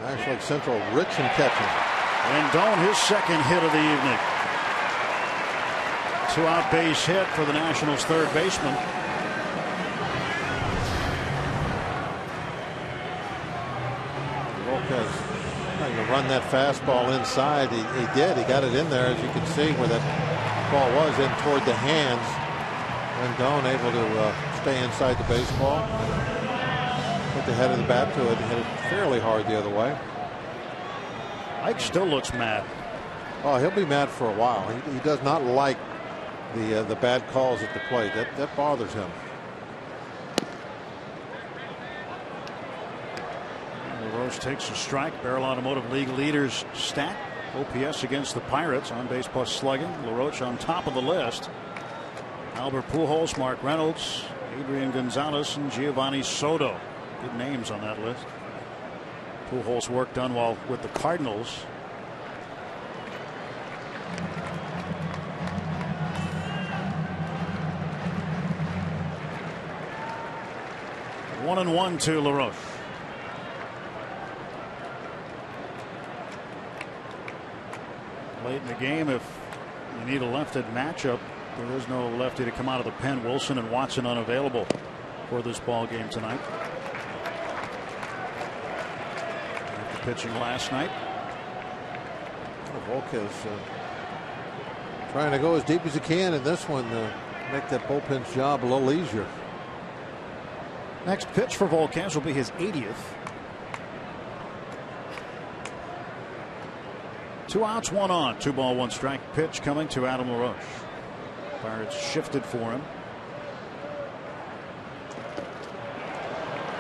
National League Central rich in catching. Rendon, his second hit of the evening. 2-out base hit for the Nationals' third baseman. Trying to run that fastball inside. He did. He got it in there, as you can see, where that ball was in toward the hands. Rendon able to stay inside the baseball. Put the head of the bat to it and hit it fairly hard the other way. Ike still looks mad. Oh, he'll be mad for a while. He does not like the bad calls at the plate. That bothers him. LaRoche takes a strike. Barrel Automotive League leaders stat. OPS against the Pirates. On base plus slugging. LaRoche on top of the list. Albert Pujols, Mark Reynolds, Adrian Gonzalez, and Giovanni Soto. Good names on that list. Pujols' work done while with the Cardinals. One and one to LaRoche. Late in the game, if you need a left-handed matchup, there is no lefty to come out of the pen. Wilson and Watson unavailable for this ball game tonight. After pitching last night. Volquez trying to go as deep as he can in this one to make that bullpen's job a little easier. Next pitch for Volquez will be his 80th. 2 outs, 1 on. 2 ball, 1 strike. Pitch coming to Adam LaRoche. Pirates shifted for him.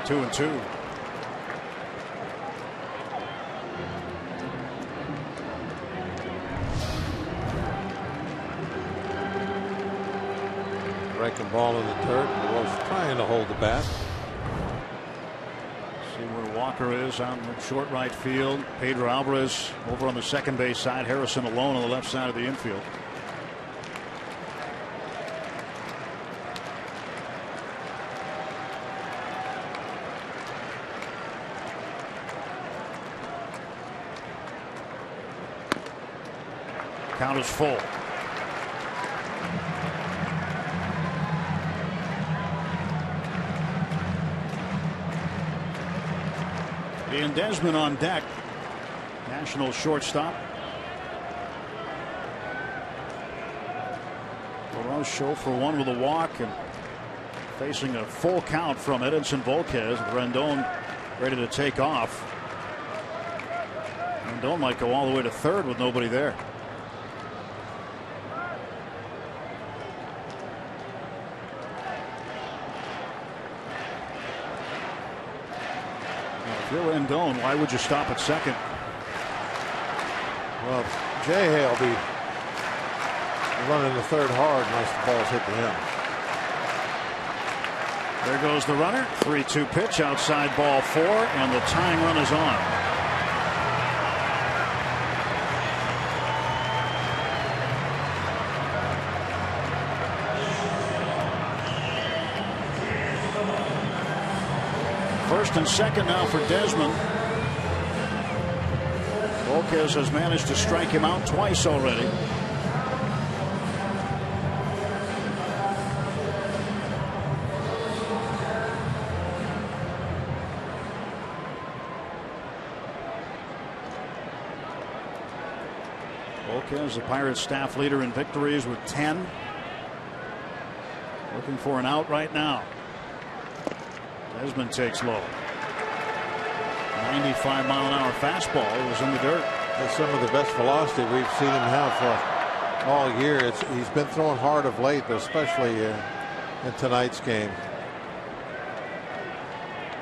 2-2. Breaking ball in the third. LaRoche trying to hold the bat. See where Walker is out in the short right field. Pedro Alvarez over on the second base side. Harrison alone on the left side of the infield. Count is full. Ian Desmond on deck. National shortstop. LaRoche show for 1 with a walk and facing a full count from Edinson Volquez. Rendon ready to take off. Rendon might go all the way to third with nobody there. If you're Rendon, why would you stop at second? Well, Jay Hay will be running the third hard unless the ball's hit to him. There goes the runner. 3-2 pitch outside ball 4, and the tying run is on. First and second now for Desmond. Volquez has managed to strike him out twice already. Volquez, the Pirates staff leader in victories with 10. Looking for an out right now. Desmond takes low. 95-mile-an-hour fastball. It was in the dirt. That's some of the best velocity we've seen him have for all year. He's been throwing hard of late, but especially in tonight's game.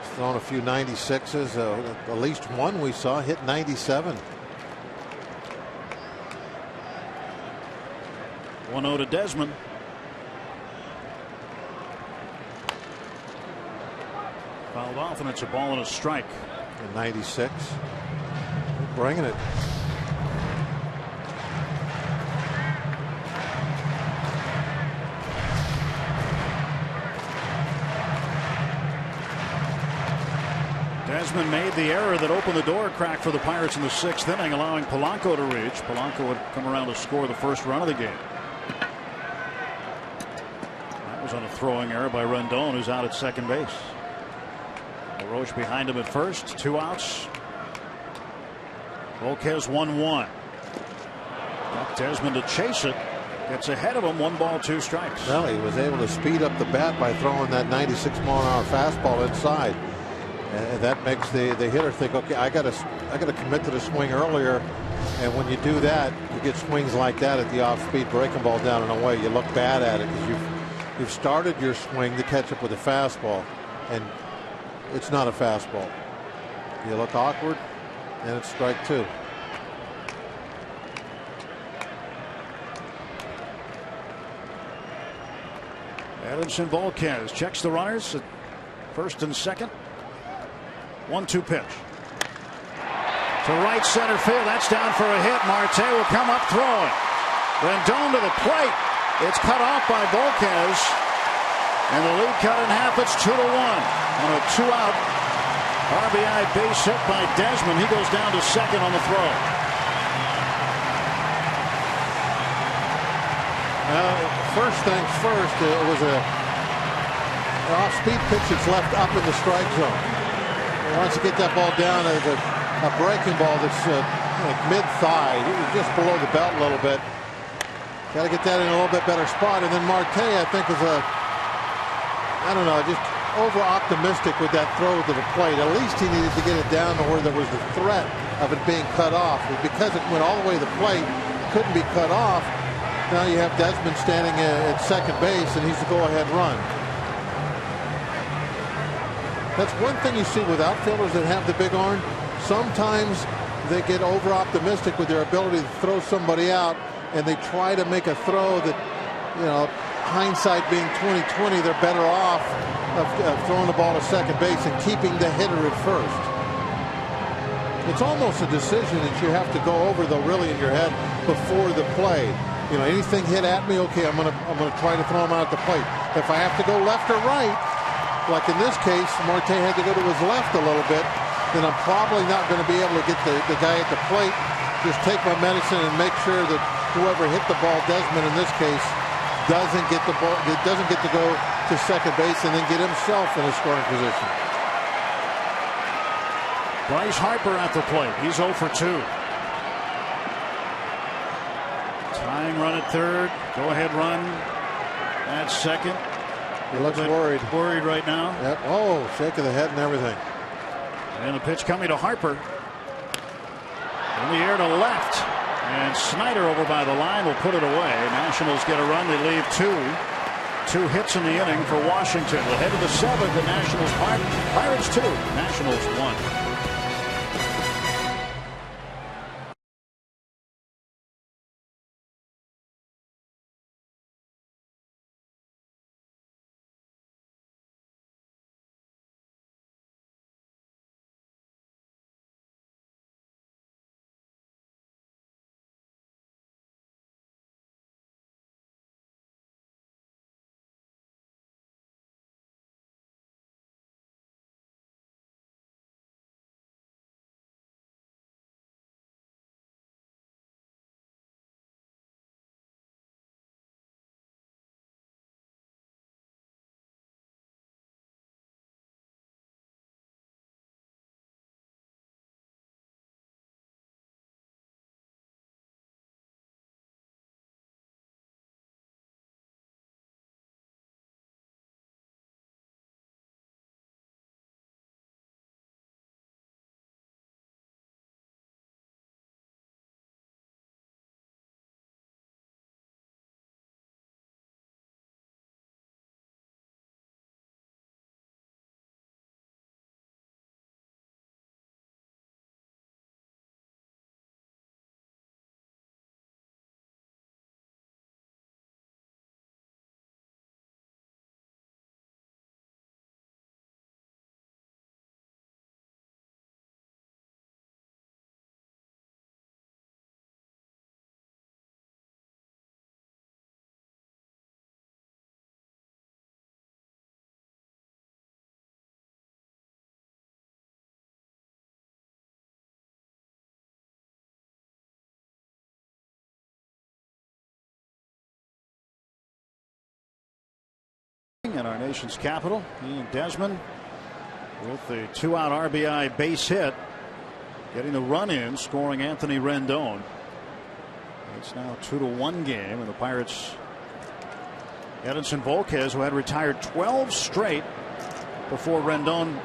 He's thrown a few 96s. At least one we saw hit 97. 1-0 to Desmond. Fouled off, and it's a ball and a strike. 96. Bringing it. Desmond made the error that opened the door crack for the Pirates in the 6th inning, allowing Polanco to reach. Polanco would come around to score the first run of the game. That was on a throwing error by Rendon, who's out at second base. Roche behind him at first. 2 outs. Volquez 1-1. Got Desmond to chase it. Gets ahead of him. 1 ball, 2 strikes. Well, he was able to speed up the bat by throwing that 96-mile-an-hour fastball inside. And that makes the hitter think, okay, I got to commit to the swing earlier. And when you do that, you get swings like that at the off-speed breaking ball down and away. You look bad at it because you've started your swing to catch up with a fastball, and it's not a fastball. You look awkward, and it's strike 2. Adamson Volquez checks the runners at first and second. 1-2 pitch. To right center field. That's down for a hit. Marte will come up throwing. Rendon to the plate. It's cut off by Volquez. And the lead cut in half. It's 2-1 on a 2-out RBI base hit by Desmond. He goes down to second on the throw. First things first, it was an off-speed pitch that's left up in the strike zone. Once you get that ball down, there's a breaking ball that's like mid-thigh, just below the belt a little bit. Got to get that in a little bit better spot. And then Marte, I think, is I don't know, just over-optimistic with that throw to the plate. At least he needed to get it down to where there was the threat of it being cut off. But because it went all the way to the plate, couldn't be cut off, now you have Desmond standing at second base, and he's the go-ahead run. That's one thing you see with outfielders that have the big arm. Sometimes they get over-optimistic with their ability to throw somebody out, and they try to make a throw that, you know, hindsight being 20/20, they're better off of throwing the ball to second base and keeping the hitter at first. It's almost a decision that you have to go over, though, really in your head before the play. You know, anything hit at me, okay, I'm gonna try to throw him out at the plate. If I have to go left or right, like in this case, Marte had to go to his left a little bit, then I'm probably not going to be able to get the guy at the plate. Just take my medicine and make sure that whoever hit the ball, Desmond in this case, doesn't get the ball, doesn't get to go to second base and then get himself in a scoring position. Bryce Harper at the plate. He's 0 for 2. Tying run at third. Go ahead run at second. He looks worried. Worried right now. Yep. Oh, shake of the head and everything. And the pitch coming to Harper. In the air to left. And Snyder over by the line will put it away. Nationals get a run. They leave 2 hits in the inning for Washington. We'll head to the 7th. The Nationals Pirates 2. Nationals 1. in our nation's capital. He and Desmond with the 2-out RBI base hit, getting the run in, scoring Anthony Rendon. It's now 2-1 game, and the Pirates, Edinson Volquez, who had retired 12 straight before Rendon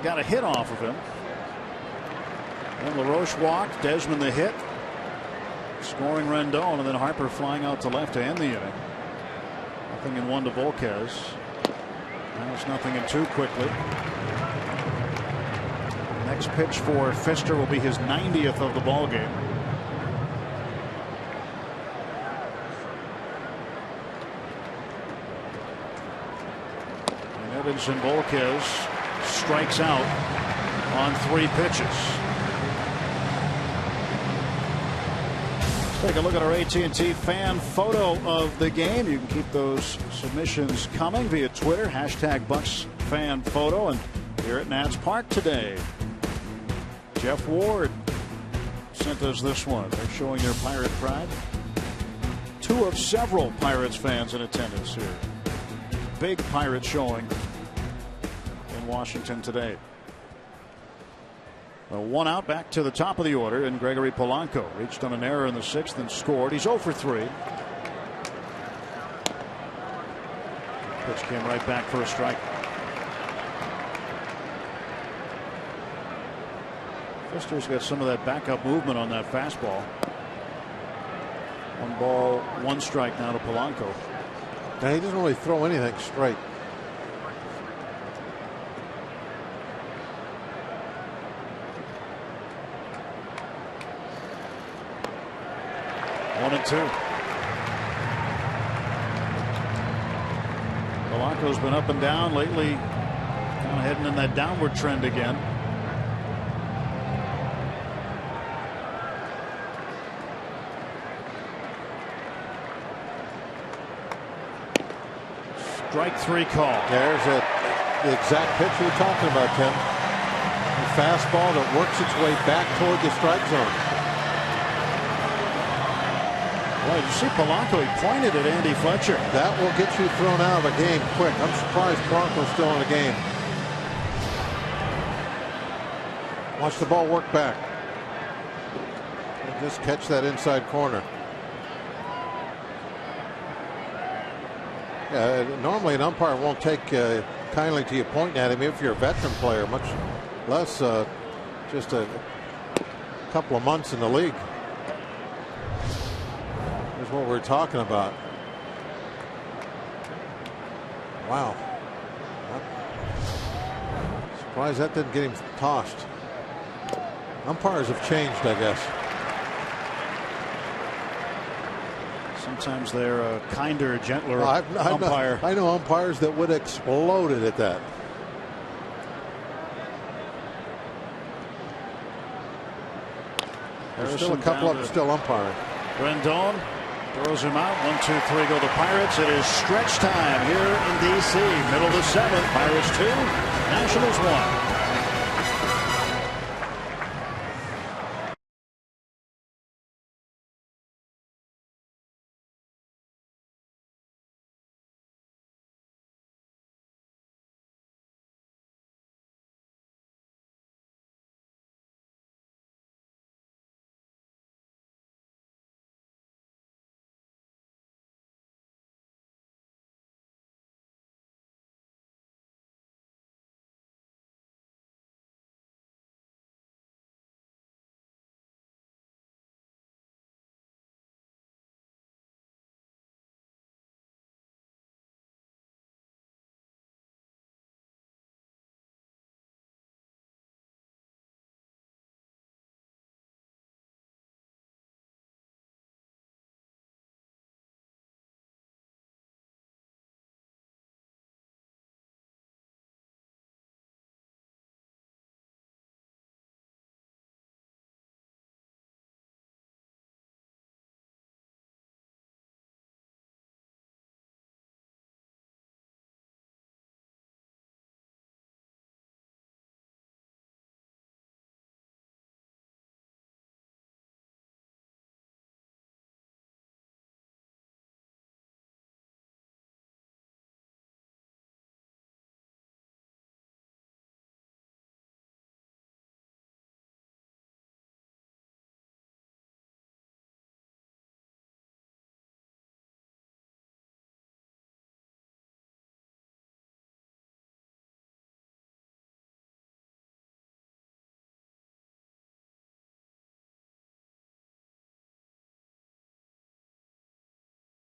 got a hit off of him. And LaRoche walked, Desmond the hit, scoring Rendon, and then Harper flying out to left to end the inning. 0-1 to Volquez. Now it's 0-2 quickly. Next pitch for Pfister will be his 90th of the ball game. And Edinson Volquez strikes out on 3 pitches. Take a look at our AT&T fan photo of the game. You can keep those submissions coming via Twitter, #BucksFanPhoto. And here at Nats Park today, Jeff Ward sent us this one. They're showing their Pirate pride. 2 of several Pirates fans in attendance here. Big Pirate showing in Washington today. 1 out, back to the top of the order, and Gregory Polanco reached on an error in the 6th and scored. He's 0 for 3. Pitch came right back for a strike. Pfister's got some of that backup movement on that fastball. 1 ball, 1 strike now to Polanco. Now, he doesn't really throw anything straight. One and 2. Polanco's been up and down lately, kind of heading in that downward trend again. Strike 3 call. There's the exact pitch we were talking about, Tim. The fastball that works its way back toward the strike zone. Well, you see Polanco, he pointed at Andy Fletcher. That will get you thrown out of a game quick. I'm surprised Polanco's still in the game. Watch the ball work back. And just catch that inside corner. Normally an umpire won't take kindly to you pointing at him if you're a veteran player, much less just a couple of months in the league. Here's what we're talking about. Wow. Surprised that didn't get him tossed. Umpires have changed, I guess. Sometimes they're a kinder, gentler umpire. I know umpires that would have exploded at that. There's still a couple of them still umpiring. Rendon throws him out. 1, 2, 3 go the Pirates. It is stretch time here in D.C. Middle of the 7th. Pirates 2, Nationals 1.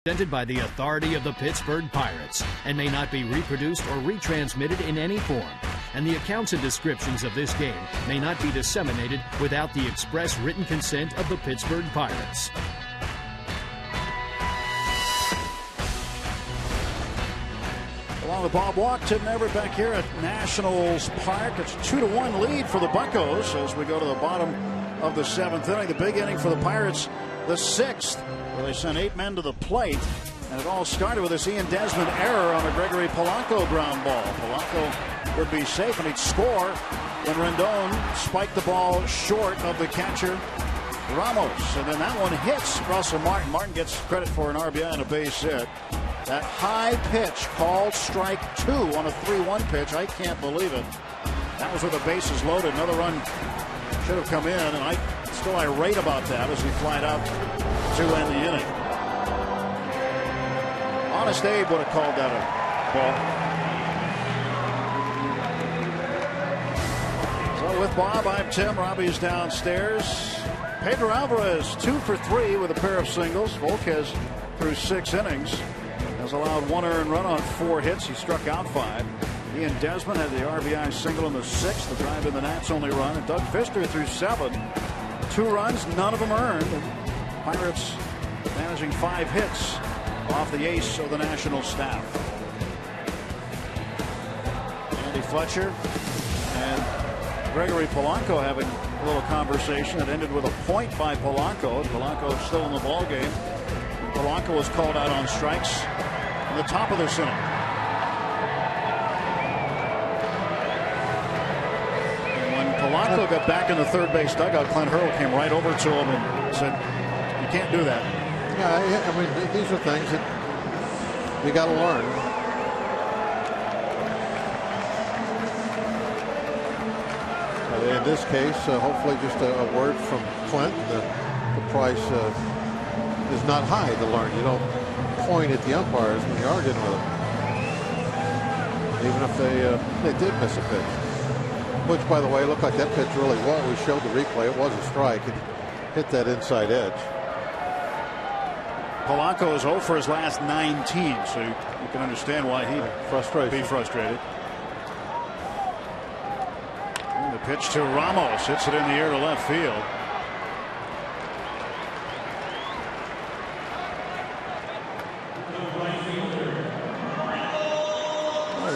Presented by the authority of the Pittsburgh Pirates and may not be reproduced or retransmitted in any form. And the accounts and descriptions of this game may not be disseminated without the express written consent of the Pittsburgh Pirates. Along with Bob Walk, Tim Everett back here at Nationals Park. It's a 2-1 lead for the Buccos as we go to the bottom of the 7th inning. The big inning for the Pirates, the 6th, where they sent 8 men to the plate. And it all started with this Ian Desmond error on a Gregory Polanco ground ball. Polanco would be safe and he'd score when Rendon spiked the ball short of the catcher, Ramos. And then that one hits Russell Martin. Martin gets credit for an RBI and a base hit. That high pitch called strike 2 on a 3-1 pitch. I can't believe it. That was with the bases loaded. Another run should have come in, and I still irate about that as he flied out to end the inning. Honest Abe would have called that a ball. So with Bob, I'm Tim. Robbie's downstairs. Pedro Alvarez 2 for 3 with a pair of singles. Volquez through 6 innings has allowed 1 earned run on 4 hits. He struck out 5. Ian Desmond had the RBI single in the 6th. The drive in the Nats only run. And Doug Fister threw 7. 2 runs, none of them earned. And Pirates managing 5 hits off the ace of the National staff. Andy Fletcher and Gregory Polanco having a little conversation that ended with a point by Polanco. Polanco still in the ball game. Polanco was called out on strikes in the top of this inning. And when Polanco got back in the third base dugout, Clint Hurl came right over to him and said, "You can't do that." Yeah, I mean, these are things that you got to learn. In this case, hopefully just a word from Clint. The price is not high to learn. You don't point at the umpires when you're arguing with them, even if they did miss a pitch. Which, by the way, looked like that pitch really was. We showed the replay. It was a strike. It hit that inside edge. Polanco is 0 for his last 19, so you can understand why he'd be frustrated. And the pitch to Ramos hits it in the air to left field.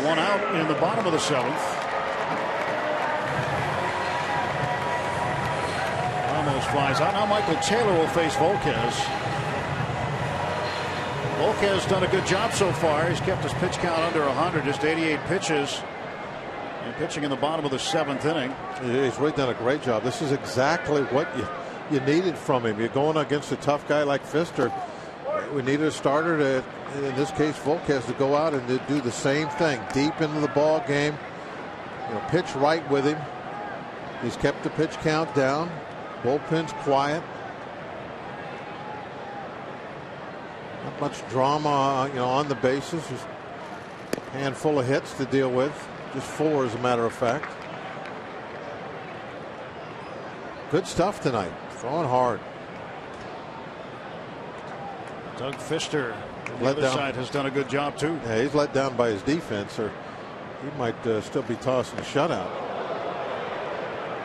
One out in the bottom of the 7th. Ramos flies out. Now Michael Taylor will face Volquez. Volquez done a good job so far. He's kept his pitch count under 100, just 88 pitches. And pitching in the bottom of the 7th inning. He's really done a great job. This is exactly what you needed from him. You're going against a tough guy like Fister. We needed a starter to, in this case, Volquez, to go out and to do the same thing deep into the ball game. You know, pitch right with him. He's kept the pitch count down. Bullpen's quiet. Not much drama, you know, on the bases. Just a handful of hits to deal with. Just 4, as a matter of fact. Good stuff tonight. Throwing hard. Doug Fister on the other side has done a good job too. Yeah, he's let down by his defense, or he might still be tossing a shutout.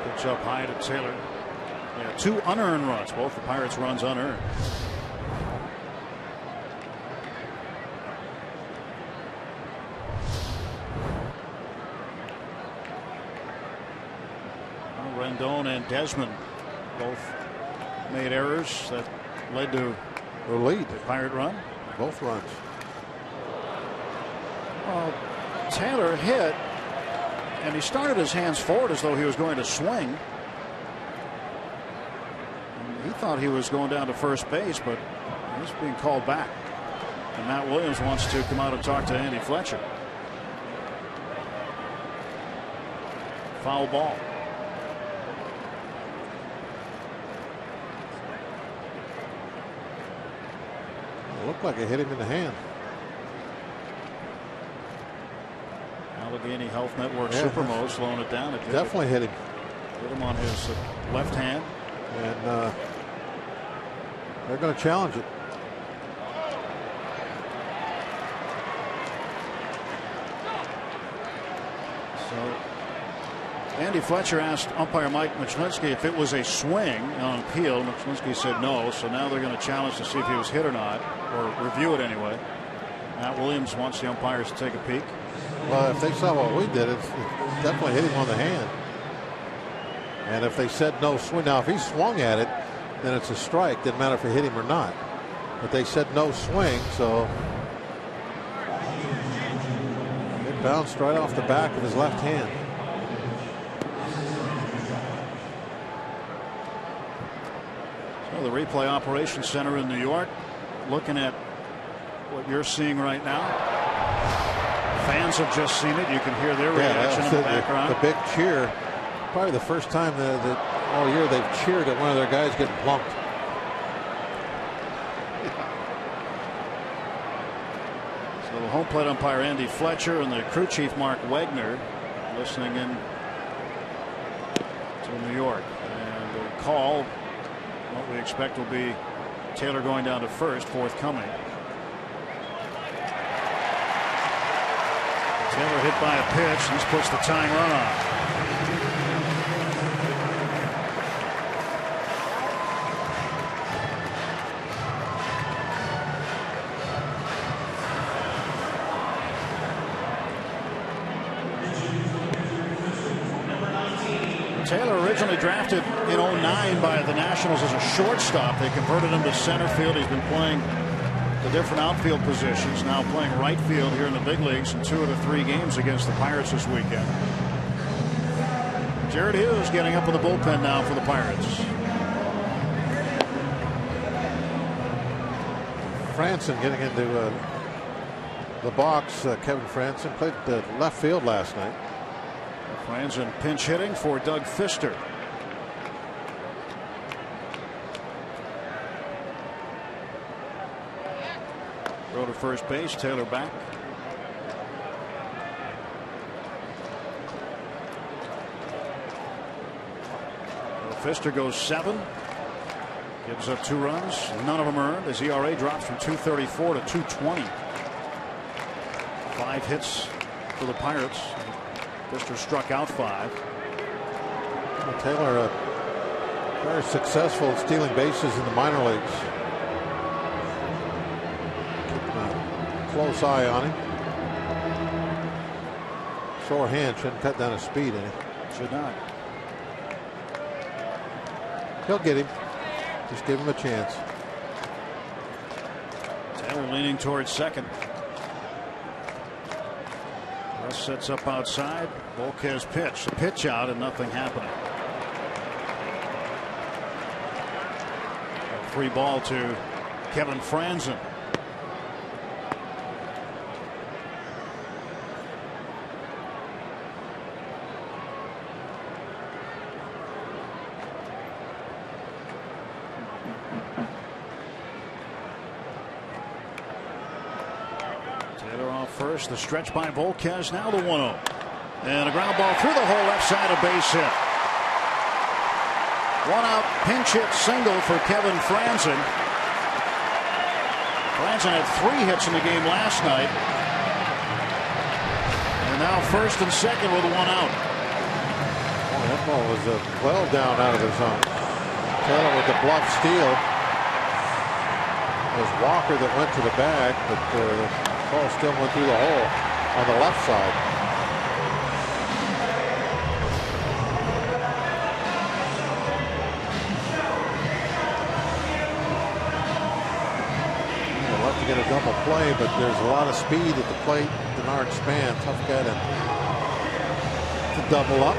Pitch up high to Taylor. Yeah, 2 unearned runs. Both the Pirates runs unearned. Rendon and Desmond both made errors that led to the lead. Pirate run. Both runs. Taylor hit, and he started his hands forward as though he was going to swing. And he thought he was going down to first base, but he's being called back. And Matt Williams wants to come out and talk to Andy Fletcher. Foul ball. It looked like it hit him in the hand. Allegheny Health Network Supermo slowing it down. It definitely hit him. Hit him on his left hand. And they're going to challenge it. Andy Fletcher asked umpire Mike Michalski if it was a swing on appeal. Michalski said no, so now they're going to challenge to see if he was hit or not, or review it anyway. Matt Williams wants the umpires to take a peek. Well, if they saw what we did, it's definitely hit him on the hand. And if they said no swing, now if he swung at it, then it's a strike. Didn't matter if it hit him or not. But they said no swing, so it bounced right off the back of his left hand. So the replay operations center in New York, looking at what you're seeing right now. Fans have just seen it. You can hear their reaction in the background. The big cheer. Probably the first time that all year they've cheered at one of their guys getting plunked. So the home plate umpire Andy Fletcher and the crew chief Mark Wegner listening in to New York. And the call, what we expect will be Taylor going down to first, forthcoming. Taylor hit by a pitch. This puts the tying run on. Taylor originally drafted in 09 by the Nationals as a shortstop. They converted him to center field. He's been playing the different outfield positions, now playing right field here in the big leagues in 2 of the 3 games against the Pirates this weekend. Jared Hughes getting up in the bullpen now for the Pirates. Franson getting into the box. Kevin Franson played left field last night. Franson pinch hitting for Doug Fister. Throw to first base. Taylor back. Fister goes 7. Gives up 2 runs. None of them earned. His ERA drops from 2.34 to 2.20. 5 hits for the Pirates. Fister struck out 5. Well, Taylor very successful at stealing bases in the minor leagues. Keeping a close eye on him. Sore hand, shouldn't cut down his speed any. Should not. He'll get him. Just give him a chance. Taylor leaning towards second. Russ sets up outside. Volquez pitch. A pitch out and nothing happening. A free ball to Kevin Franzen. The stretch by Volquez, now the 1-0. And a ground ball through the hole left side, a base hit. 1 out pinch hit single for Kevin Franzen. Franzen had 3 hits in the game last night. And now first and second with 1 out. Oh, that ball was well down out of the zone. Taylor with the bluff steal. It was Walker that went to the bag, but the ball still went through the hole on the left side. I'd love to get a double play, but there's a lot of speed at the plate. Denard Span, tough guy to double up.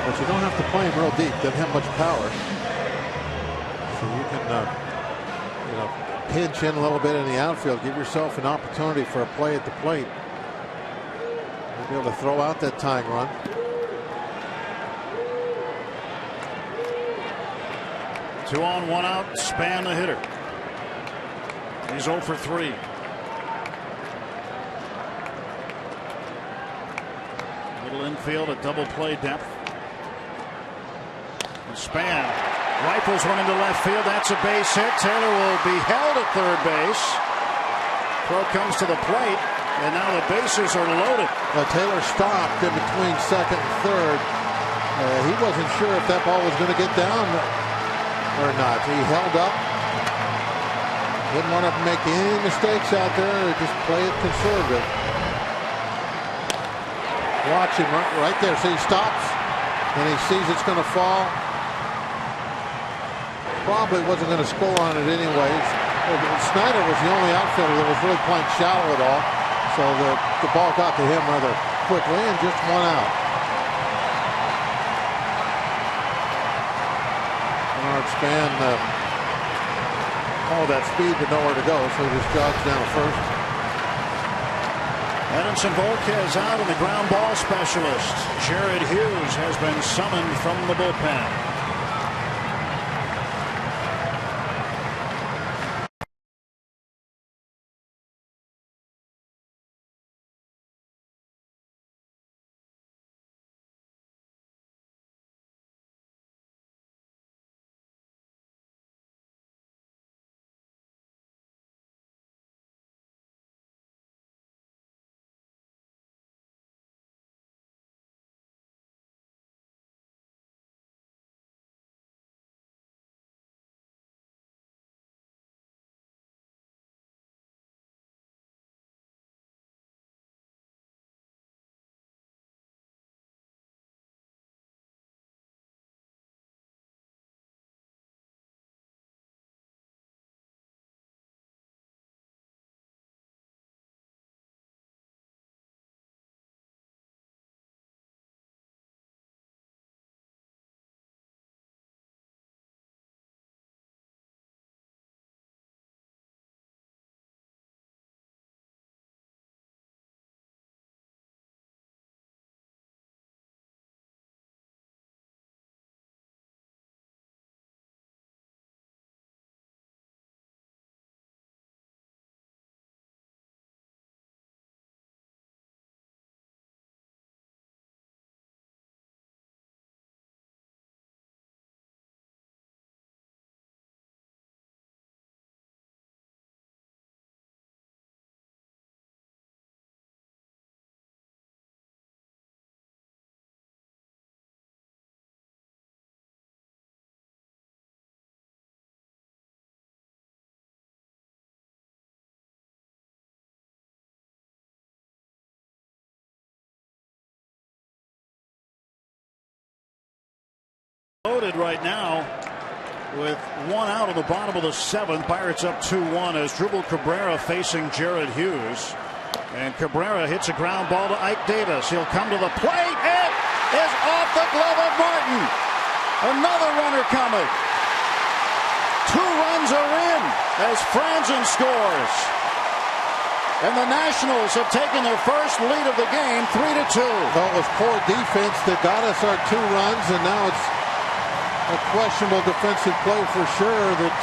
But you don't have to play him real deep. Doesn't have much power. So you can pinch in a little bit in the outfield, give yourself an opportunity for a play at the plate. You'll be able to throw out that tying run. Two on, 1 out. Span the hitter. He's 0 for 3. Middle infield at double play depth. And Span rifles one into left field. That's a base hit. Taylor will be held at third base. Throw comes to the plate. And now the bases are loaded. Taylor stopped in between second and third. He wasn't sure if that ball was going to get down or not. He held up. Didn't want to make any mistakes out there. Just play it conservative. Watch him right there. See, he stops. And he sees it's going to fall. Probably wasn't going to score on it anyways. Snyder was the only outfielder that was really playing shallow at all. So the ball got to him rather quickly and just 1 out. Bernard Span all that speed but nowhere to go, so he just jogs down first. Edinson Volquez out, and the ground ball specialist Jared Hughes has been summoned from the bullpen. Loaded right now with 1 out of the bottom of the 7th. Pirates up 2-1 as Drupal Cabrera facing Jared Hughes. And Cabrera hits a ground ball to Ike Davis. He'll come to the plate. It is off the glove of Martin. Another runner coming. 2 runs are in as Franzen scores. And the Nationals have taken their first lead of the game, 3-2. Well, it was poor defense that got us our 2 runs, and now it's a questionable defensive play for sure that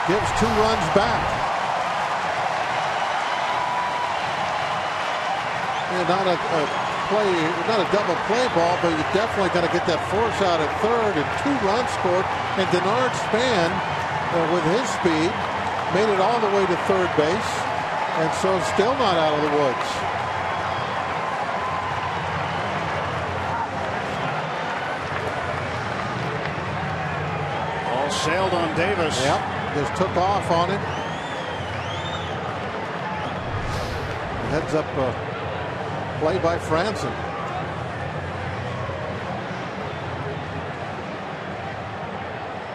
gives 2 runs back. And not a double play ball, but you definitely got to get that force out at third, and 2 runs scored. And Denard Span, with his speed, made it all the way to third base, and so still not out of the woods. Sailed on Davis. Yep, just took off on him. Heads up play by Franzen.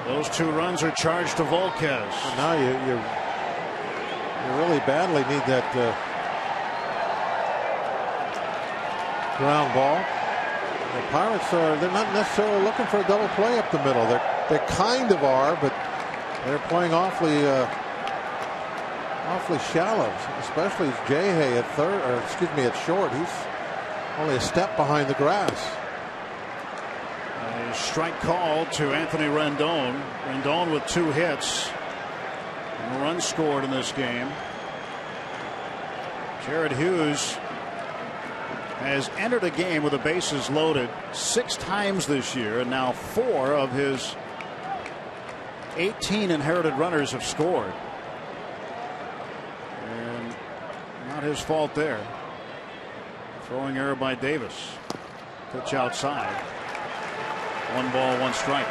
Those 2 runs are charged to Volquez. And now you really badly need that ground ball. The Pirates they're not necessarily looking for a double play up the middle. They kind of are, but they're playing awfully shallow, especially Jay at short. He's only a step behind the grass. A strike call to Anthony Rendon. Rendon with 2 hits. And a run scored in this game. Jared Hughes has entered a game with the bases loaded 6 times this year, and now 4 of his 18 inherited runners have scored. And not his fault there. Throwing error by Davis. Pitch outside. 1 ball, 1 strike.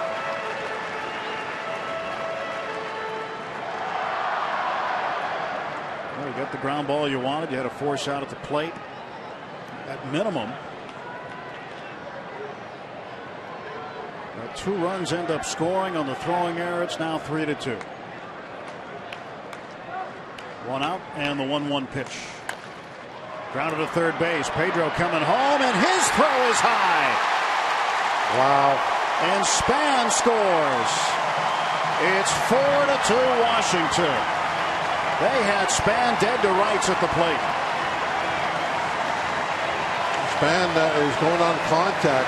Well, you got the ground ball you wanted. You had a force out at the plate. At minimum. 2 runs end up scoring on the throwing error. It's now 3-2. 1 out and the 1-1 pitch. Grounded to third base. Pedro coming home, and his throw is high. Wow. And Span scores. It's 4-2 Washington. They had Span dead to rights at the plate. Span is going on contact.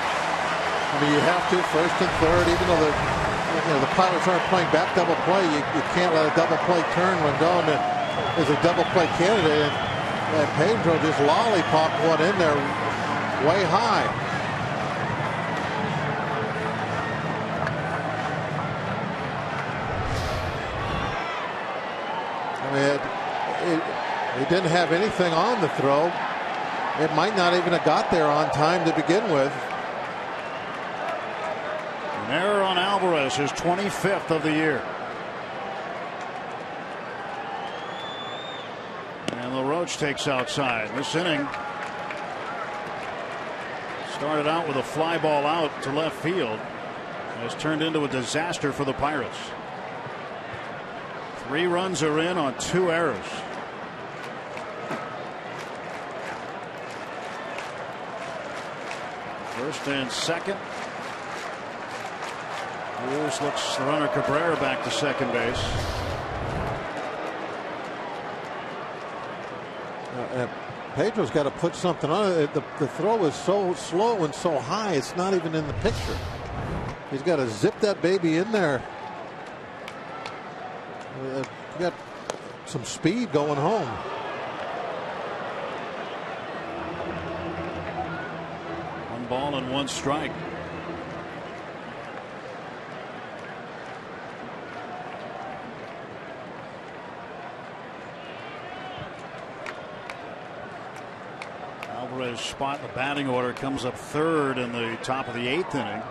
I mean, you have to first and third, even though the Pirates aren't playing back double play. You can't let a double play turn. Rendon is a double play candidate, and Pedro just lollipopped one in there way high. I mean, it didn't have anything on the throw. It might not even have got there on time to begin with. An error on Alvarez, his 25th of the year. And LaRoche takes outside. This inning started out with a fly ball out to left field. Has turned into a disaster for the Pirates. 3 runs are in on 2 errors. First and second. Brewers looks the runner Cabrera back to second base. Pedro's got to put something on it. The throw is so slow and so high, it's not even in the picture. He's got to zip that baby in there. You got some speed going home. One ball and 1 strike. Alvarez's spot in the batting order comes up 3rd in the top of the 8th inning.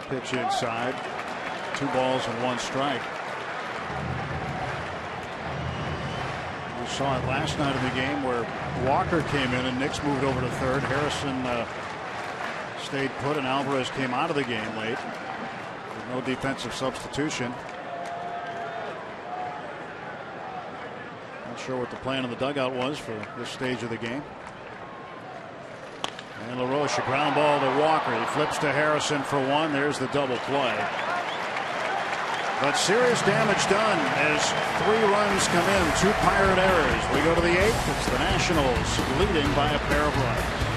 Pitch inside. 2 balls and 1 strike. We saw it last night in the game where Walker came in and Nix moved over to 3rd. Harrison stayed put and Alvarez came out of the game late. With no defensive substitution. Not sure what the plan in the dugout was for this stage of the game. And LaRoche, a ground ball to Walker. He flips to Harrison for 1. There's the double play. But serious damage done as 3 runs come in. 2 Pirate errors. We go to the 8th. It's the Nationals leading by a pair of runs.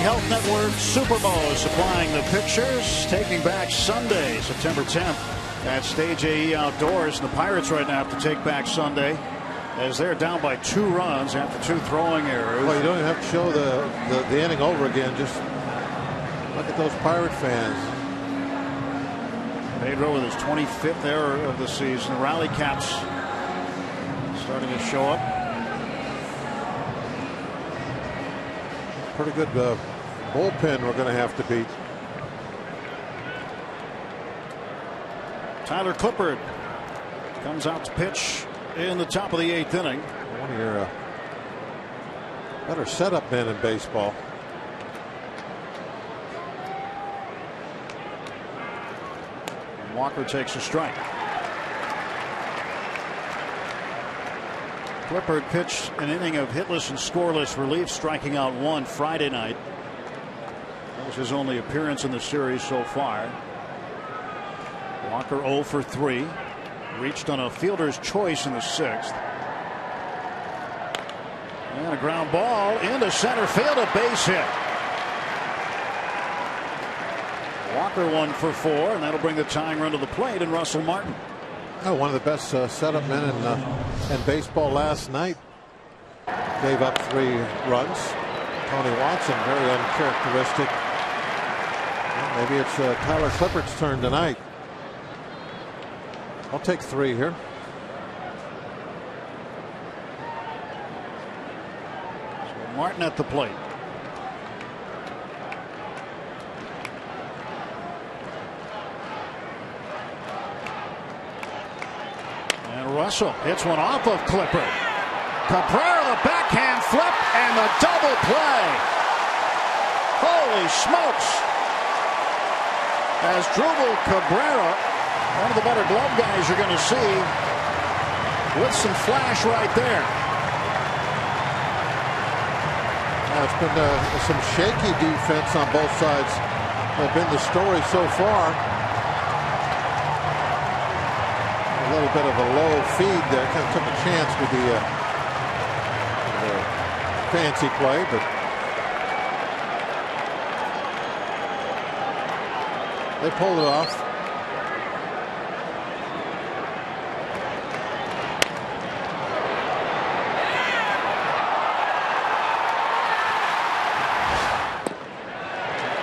Health Network Super Bowl supplying the pictures. Taking back Sunday, September 10th at Stage AE Outdoors. The Pirates right now have to take back Sunday as they're down by 2 runs after 2 throwing errors. Well, you don't even have to show the inning over again. Just look at those Pirate fans. Pedro with his 25th error of the season. The rally caps starting to show up. Pretty good bullpen we're going to have to beat. Tyler Clippard comes out to pitch in the top of the 8th inning. One of your better setup men in baseball. Walker takes a strike. Clippard pitched an inning of hitless and scoreless relief, striking out 1 Friday night. That was his only appearance in the series so far. Walker 0 for 3. Reached on a fielder's choice in the 6th. And a ground ball into center field, a base hit. Walker 1 for 4, and that'll bring the tying run to the plate, and Russell Martin. Oh, one of the best setup men in baseball last night. Gave up 3 runs. Tony Watson, very uncharacteristic. Well, maybe it's Tyler Clippard's turn tonight. I'll take 3 here. So Martin at the plate. Russell hits one off of Clippard. Cabrera, the backhand flip, and the double play. Holy smokes. As Drupal Cabrera, one of the better glove guys you're going to see, with some flash right there. It's been some shaky defense on both sides. Have been the story so far. A little bit of a low feed there. Kind of took a chance with the fancy play, but they pulled it off.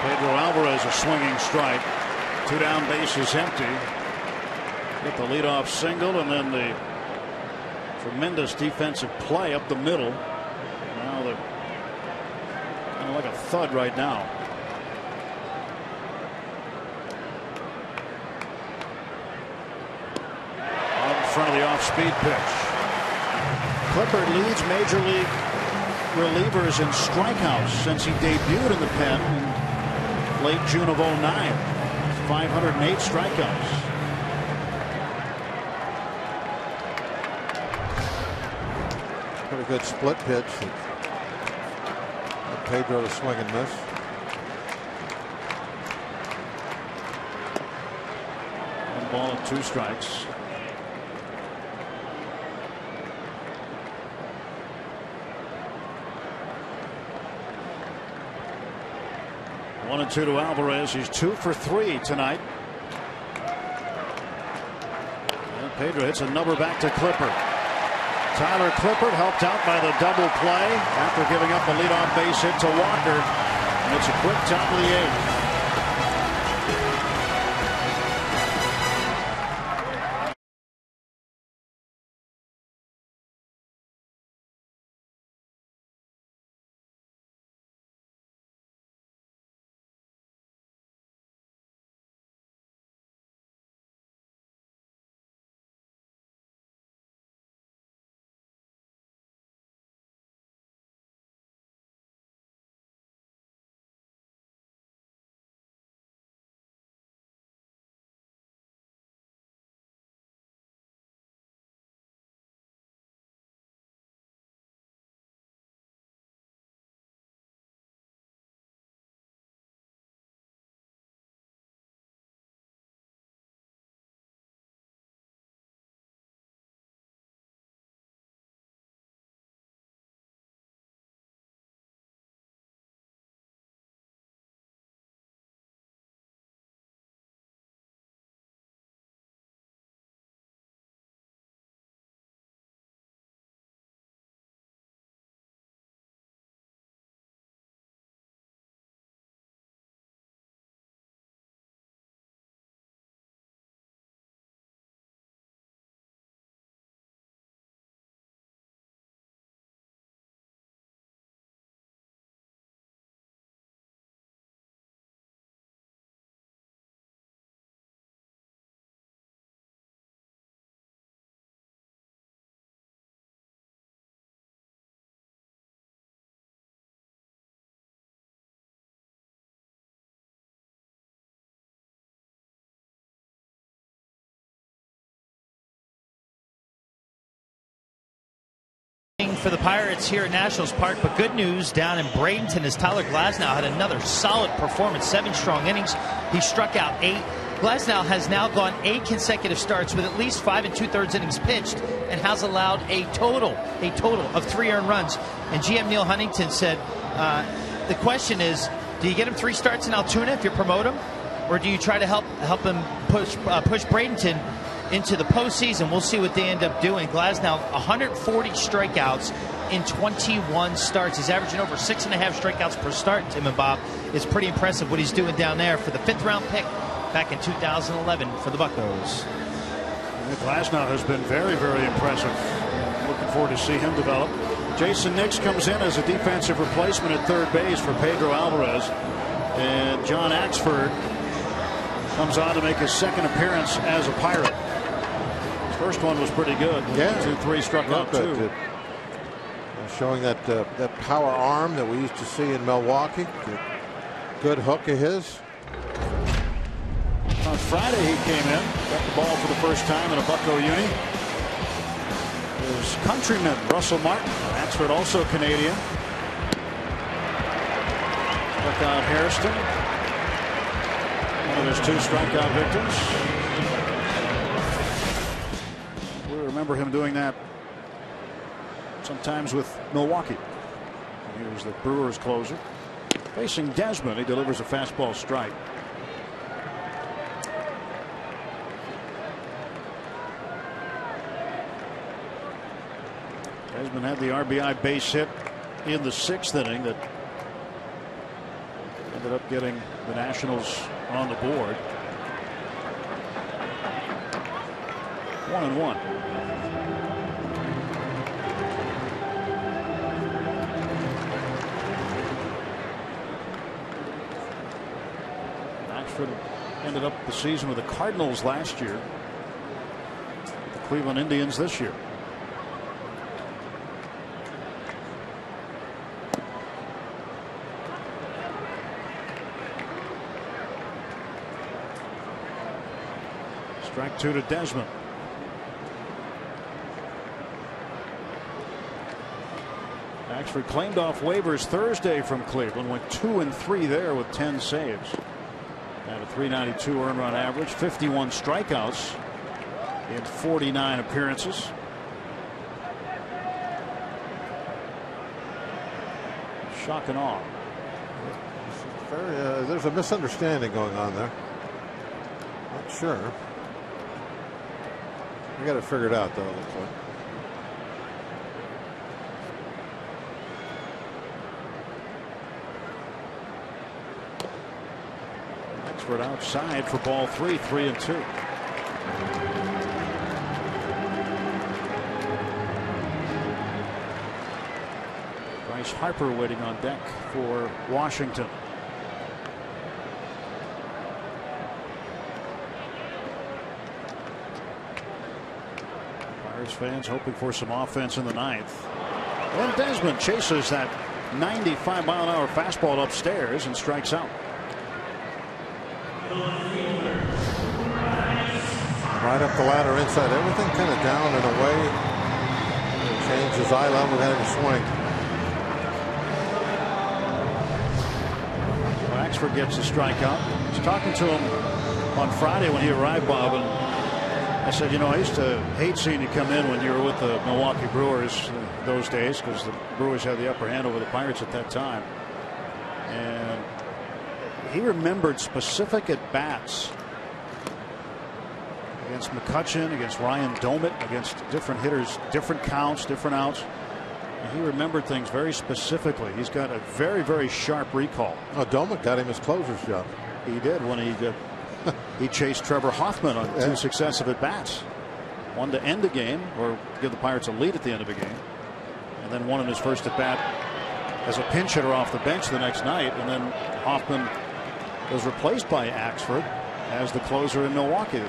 Pedro Alvarez, a swinging strike. 2 down, bases empty. Get the leadoff single, and then the tremendous defensive play up the middle. Now they're kind of like a thud right now. Out in front of the off-speed pitch. Clippard leads major league relievers in strikeouts since he debuted in the pen in late June of 09. 508 strikeouts. Pretty good split pitch. Pedro to swing and miss. One ball and 2 strikes. One and 2 to Alvarez. He's 2 for 3 tonight. And Pedro hits a number back to Clippard. Tyler Clippard helped out by the double play after giving up a leadoff base hit to Walker. And it's a quick top of the 8th. for the Pirates here at Nationals Park, but good news down in Bradenton as Tyler Glasnow had another solid performance, 7 strong innings. He struck out 8. Glasnow has now gone 8 consecutive starts with at least 5 2/3 innings pitched and has allowed a total of 3 earned runs. And GM Neil Huntington said the question is, do you get him 3 starts in Altoona if you promote him, or do you try to help him push Bradenton into the postseason? We'll see what they end up doing. Glasnow, 140 strikeouts in 21 starts. He's averaging over 6.5 strikeouts per start. Tim and Bob, it's pretty impressive what he's doing down there for the 5th round pick back in 2011 for the Buccos. Glasnow has been very, very impressive. Looking forward to see him develop. Jason Nix comes in as a defensive replacement at third base for Pedro Alvarez, and John Axford comes on to make his 2nd appearance as a Pirate. His first one was pretty good. Yeah, 2-3 struck out 2. Showing that that power arm that we used to see in Milwaukee. Good hook of his. On Friday he came in, got the ball for the first time in a Bucco uni. His countryman Russell Martin, Axford also Canadian. Struck out Hairston, one of his 2 strikeout victims. We remember him doing that sometimes with Milwaukee. He was the Brewers closer. Facing Desmond, he delivers a fastball strike. Desmond had the RBI base hit in the 6th inning that ended up getting the Nationals on the board. 1-1. Axford ended up the season with the Cardinals last year. The Cleveland Indians this year. Strike 2 to Desmond. Axford claimed off waivers Thursday from Cleveland, went 2-3 there with 10 saves. Had a .392 earned run average, 51 strikeouts in 49 appearances. Shock and awe. There's a misunderstanding going on there. Not sure. We got it figured out, though. It looks like. Axford outside for ball 3, 3-2. Bryce Harper waiting on deck for Washington. Fans hoping for some offense in the 9th. And Desmond chases that 95-mile-an-hour fastball upstairs and strikes out. Right up the ladder inside. Everything kind of down and away. Change his eye level, had him swing. Well, Axford gets the strikeout. I was talking to him on Friday when he arrived, Bob, and I said, you know, I used to hate seeing you come in when you were with the Milwaukee Brewers those days, because the Brewers had the upper hand over the Pirates at that time. And he remembered specific at-bats against McCutchen, against Ryan Domit, against different hitters, different counts, different outs. And he remembered things very specifically. He's got a very, very sharp recall. Oh, Domit got him his closer's job. He did when he chased Trevor Hoffman on 2 successive at-bats. One to end the game or give the Pirates a lead at the end of the game, and then one in his first at-bat as a pinch hitter off the bench the next night. And then Hoffman was replaced by Axford as the closer in Milwaukee.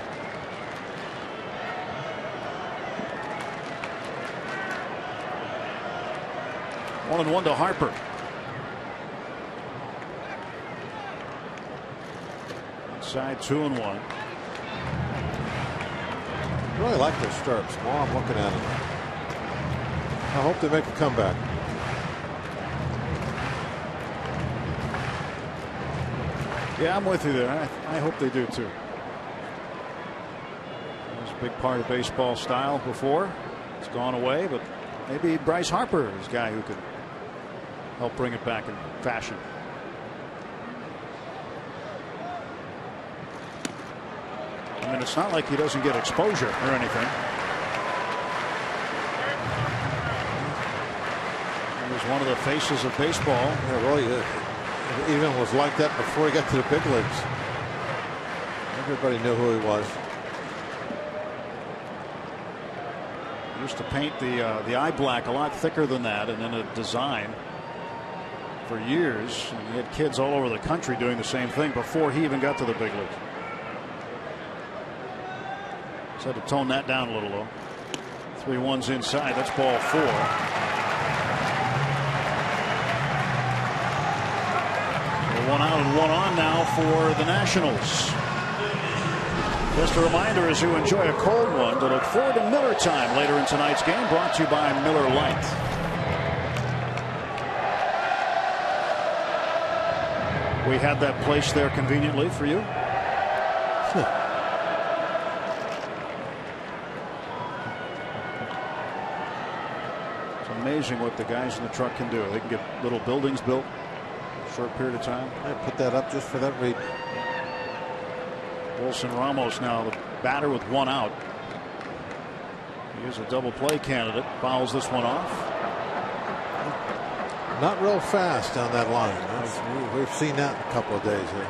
1-1 to Harper. Inside 2-1. Really like their stirrups. While I'm looking at them, I hope they make a comeback. Yeah, I'm with you there. I hope they do too. It was a big part of baseball style before. It's gone away, but maybe Bryce Harper is a guy who could help bring it back in fashion. I mean, it's not like he doesn't get exposure or anything. He was one of the faces of baseball. Yeah, well, it even was like that before he got to the big leagues. Everybody knew who he was. He used to paint the eye black a lot thicker than that, and in a design for years. And he had kids all over the country doing the same thing before he even got to the big leagues. So had to tone that down a little, though. 3-1's inside. That's ball 4. So 1 out and 1 on now for the Nationals. Just a reminder, as you enjoy a cold one, to look forward to Miller time later in tonight's game, brought to you by Miller Lite. We had that place there conveniently for you. Amazing what the guys in the truck can do. They can get little buildings built in a short period of time. I put that up just for that reason. Wilson Ramos now the batter with 1 out. He is a double play candidate. Fouls this one off. Not real fast down that line. We've seen that in a couple of days here.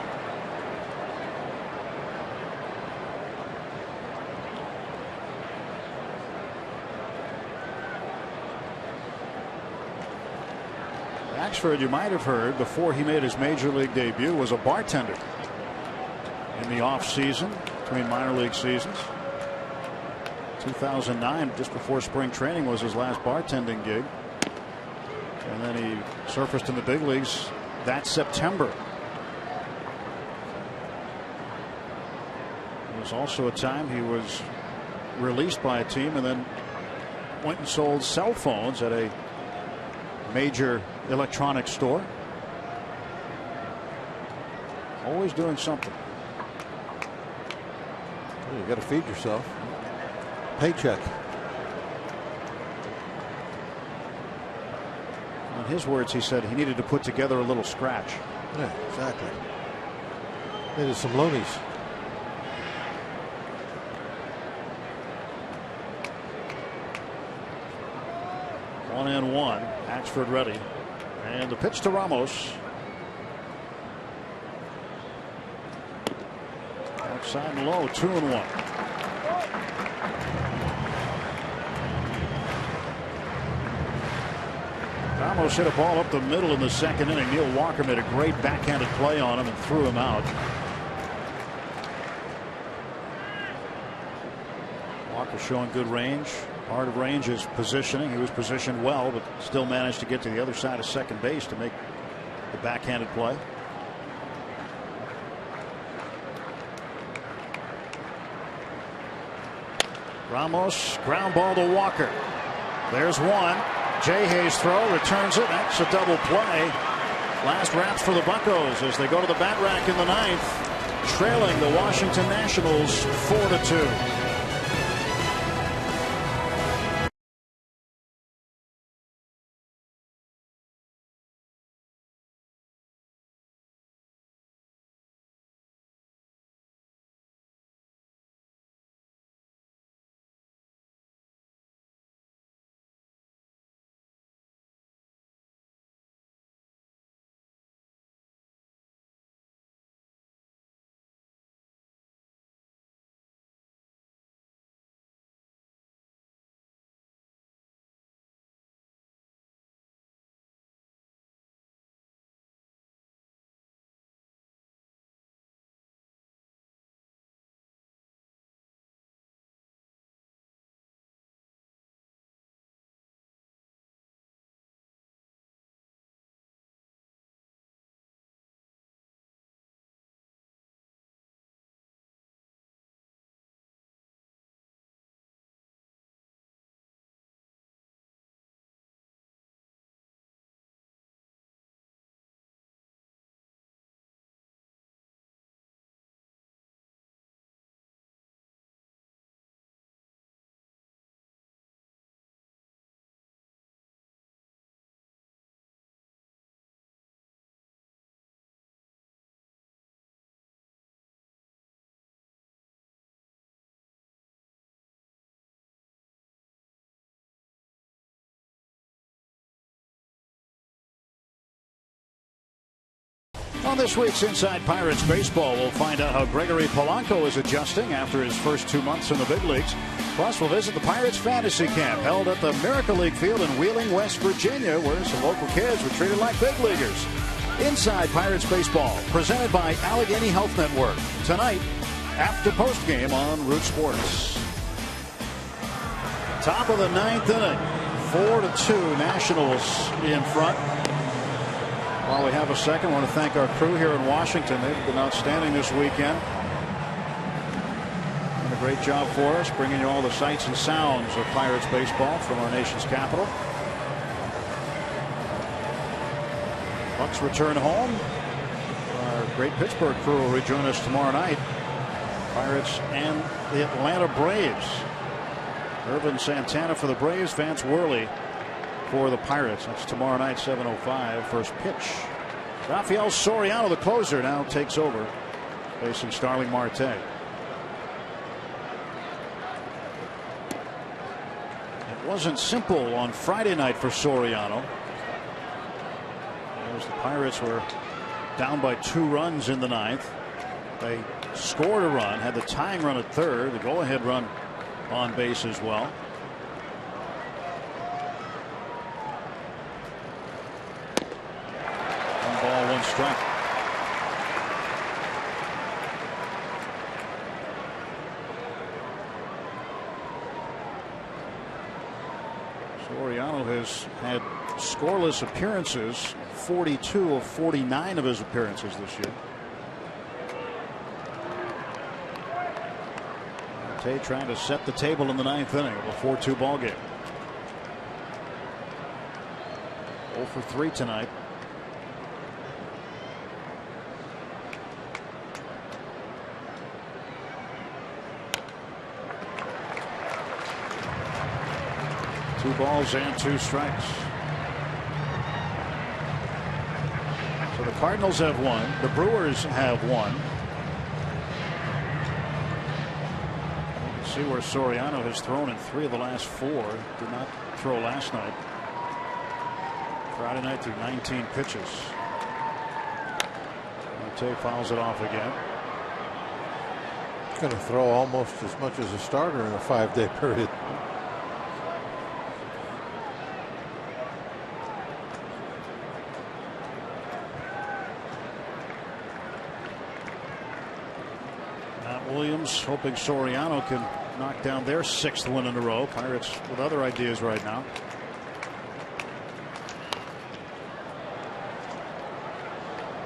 Axford, you might have heard, before he made his major league debut, was a bartender in the off season between minor league seasons. 2009, just before spring training, was his last bartending gig, and then he surfaced in the big leagues that September. It was also a time he was released by a team and then went and sold cell phones at a major electronics store. Always doing something. Well, you got to feed yourself. Paycheck. In his words, he said he needed to put together a little scratch. Yeah, exactly. Needed some loonies. One and one. Axford ready. And the pitch to Ramos. Outside and low. 2-1. Ramos hit a ball up the middle in the second inning. Neil Walker made a great backhanded play on him and threw him out. Walker showing good range. Part of range is positioning. He was positioned well, but still managed to get to the other side of second base to make the backhanded play. Ramos, ground ball to Walker. There's one. Jay Hayes throw, returns it. That's a double play. Last wraps for the Buccos as they go to the bat rack in the ninth, trailing the Washington Nationals 4-2. On this week's Inside Pirates Baseball, we'll find out how Gregory Polanco is adjusting after his first 2 months in the big leagues. Plus, we'll visit the Pirates Fantasy Camp held at the Miracle League Field in Wheeling, West Virginia, where some local kids were treated like big leaguers. Inside Pirates Baseball, presented by Allegheny Health Network. Tonight, after postgame on Root Sports. Top of the ninth inning. 4-2, Nationals in front. While we have a second, I want to thank our crew here in Washington. They've been outstanding this weekend. Done a great job for us, bringing you all the sights and sounds of Pirates baseball from our nation's capital. Bucks return home. Our great Pittsburgh crew will rejoin us tomorrow night. Pirates and the Atlanta Braves. Irvin Santana for the Braves, Vance Worley for the Pirates. That's tomorrow night, 7:05. First pitch. Rafael Soriano, the closer, now takes over, facing Starling Marte. It wasn't simple on Friday night for Soriano, as the Pirates were down by 2 runs in the ninth. They scored a run, had the tying run at third, the go-ahead run on base as well. One ball, 1 strike. Soriano has had scoreless appearances, 42 of 49 of his appearances this year. Trying to set the table in the ninth inning of a 4-2 ball game. 0 for 3 tonight. Two balls and 2 strikes. So the Cardinals have won. The Brewers have won. See where Soriano has thrown in 3 of the last 4. Did not throw last night. Friday night through 19 pitches. Marte fouls it off again. He's going to throw almost as much as a starter in a 5-day period. Williams hoping Soriano can knock down their 6th win in a row. Pirates with other ideas right now.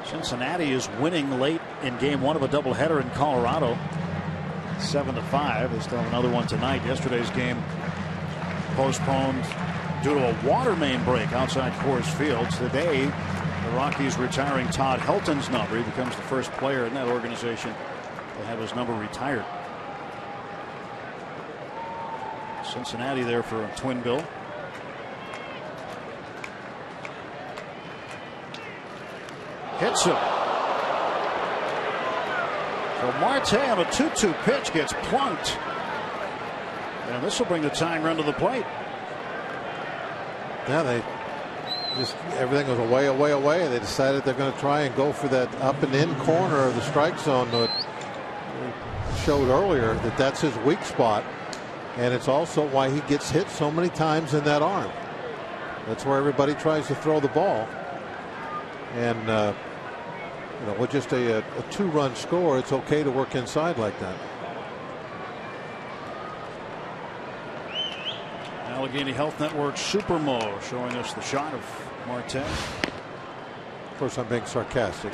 Cincinnati is winning late in game 1 of a doubleheader in Colorado. 7-5. They still have another one tonight. Yesterday's game postponed due to a water main break outside Coors Field. Today, the Rockies retiring Todd Helton's number. He becomes the first player in that organization to have his number retired. Cincinnati there for a twin bill. Hits him. So Marte on a 2-2 pitch gets plunked. And this will bring the tying run to the plate. Yeah, they just everything was away, away, away. They decided they're going to try and go for that up and in corner of the strike zone. That showed earlier that's his weak spot, and it's also why he gets hit so many times in that arm. That's where everybody tries to throw the ball, and with just a 2-run score, it's okay to work inside like that. Allegheny Health Network Supermo showing us the shot of Marte. Of course, I'm being sarcastic.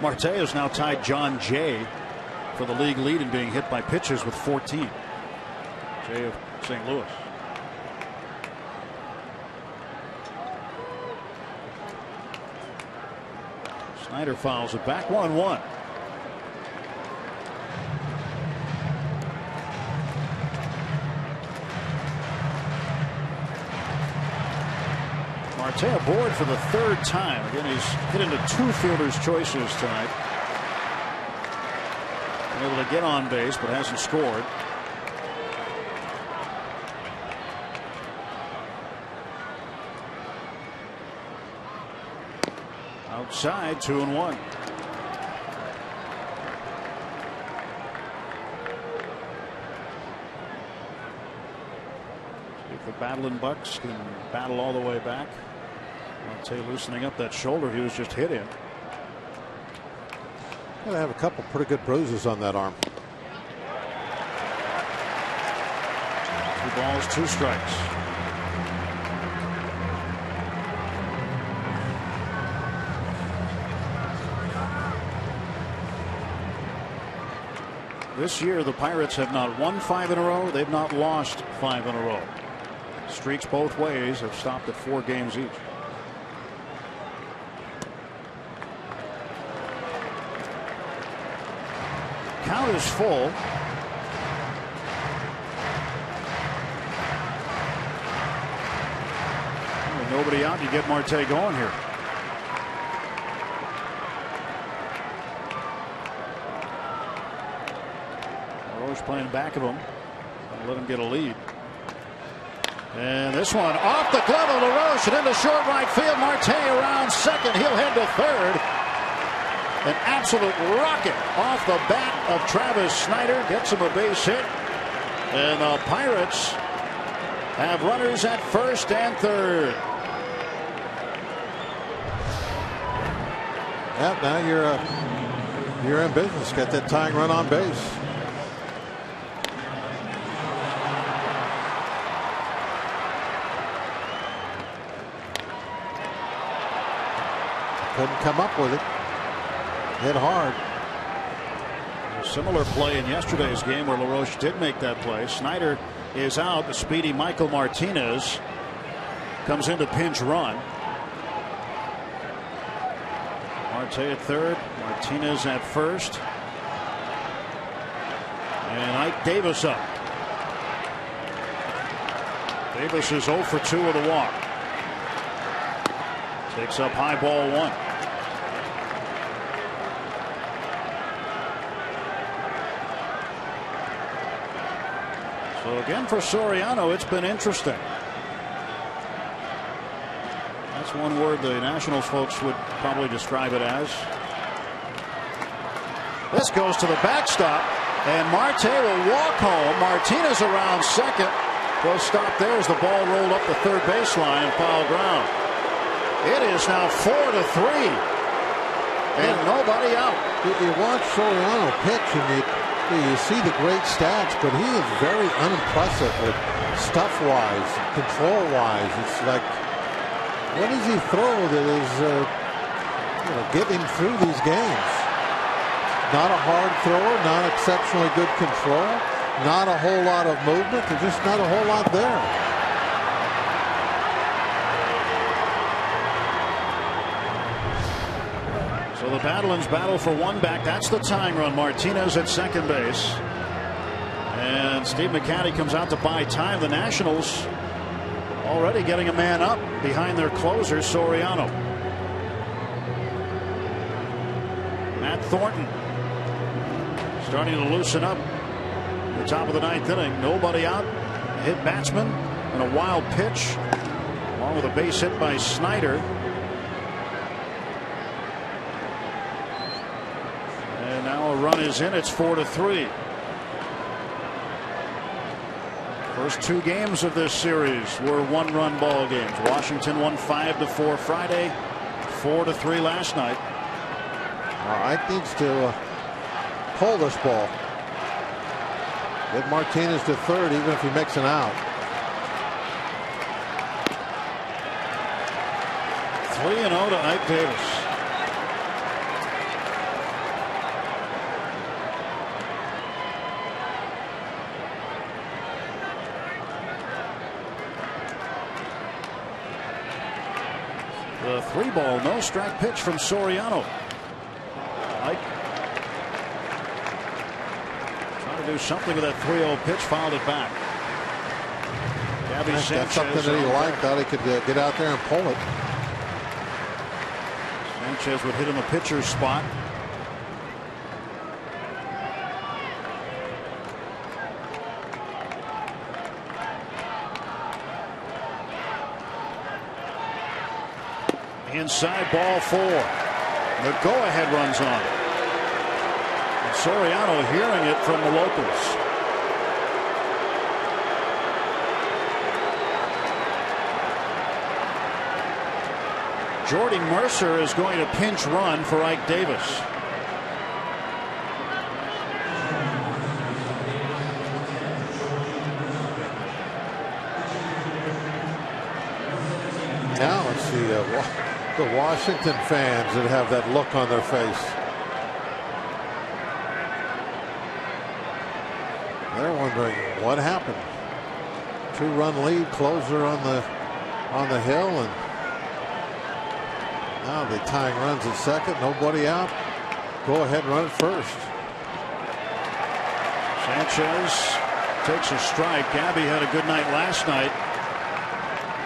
Marte has now tied John Jay for the league lead in being hit by pitches with 14. Jay of St. Louis. Snyder fouls it back, 1-1. Marte aboard for the 3rd time. Again, he's hit into 2 fielders' choices tonight. Been able to get on base, but hasn't scored. Outside, 2-1. If the battling Bucks can battle all the way back. Marte loosening up that shoulder he was just hit in. They have a couple pretty good bruises on that arm. 2 balls, 2 strikes. This year, the Pirates have not won 5 in a row. They've not lost 5 in a row. Streaks both ways have stopped at 4 games each. Count is full. With nobody out, you get Marte going here. Roche playing back of him. Gonna let him get a lead. And this one off the glove of LaRoche and into short right field. Marte around second. He'll head to third. An absolute rocket off the bat of Travis Snider. Gets him a base hit. And the Pirates have runners at first and third. Yeah, now you're in business. Get that tying run on base. Couldn't come up with it. Hit hard. A similar play in yesterday's game where LaRoche did make that play. Snider is out. The speedy Michael Martinez comes in to pinch run. Marte at third. Martinez at first. And Ike Davis up. Davis is 0 for 2 with a walk. Takes up high, ball 1. So again for Soriano, it's been interesting. That's one word the Nationals folks would probably describe it as. This goes to the backstop, and Marte will walk home. Martinez around second. Will stop there as the ball rolled up the third baseline and foul ground. It is now 4-3, and nobody out. You watch Soriano pitch, and you see the great stats, but he is very unimpressive with stuff-wise, control-wise. It's like, what does he throw that is, get him through these games? Not a hard thrower, not exceptionally good control, not a whole lot of movement. There's just not a whole lot there. So the Badlands battle for one back. That's the tying run. Martinez at second base. And Steve McCatty comes out to buy time. The Nationals already getting a man up behind their closer, Soriano. Matt Thornton starting to loosen up. The top of the 9th inning. Nobody out. Hit batsman and a wild pitch along with a base hit by Snider. Now a run is in. It's 4-3. First 2 games of this series were 1-run ball games. Washington won 5-4 Friday, 4-3 last night. Ike needs to pull this ball. Get Martinez to third, even if he makes an out. 3-0 to Ike Davis. The 3-ball, no strike pitch from Soriano. Ike trying to do something with that 3-0 pitch, fouled it back. Gabby Sanchez. That's something that he liked. Thought he could get out there and pull it. Sanchez would hit him a pitcher's spot. Inside, ball 4. The go-ahead runs on. And Soriano hearing it from the locals. Jordy Mercer is going to pinch run for Ike Davis. Now let's see the Washington fans that have that look on their face. They're wondering what happened. 2-run lead, closer on the hill, and now the tying runs at second, nobody out. Go ahead, run at first. Sanchez takes a strike. Gabby had a good night last night.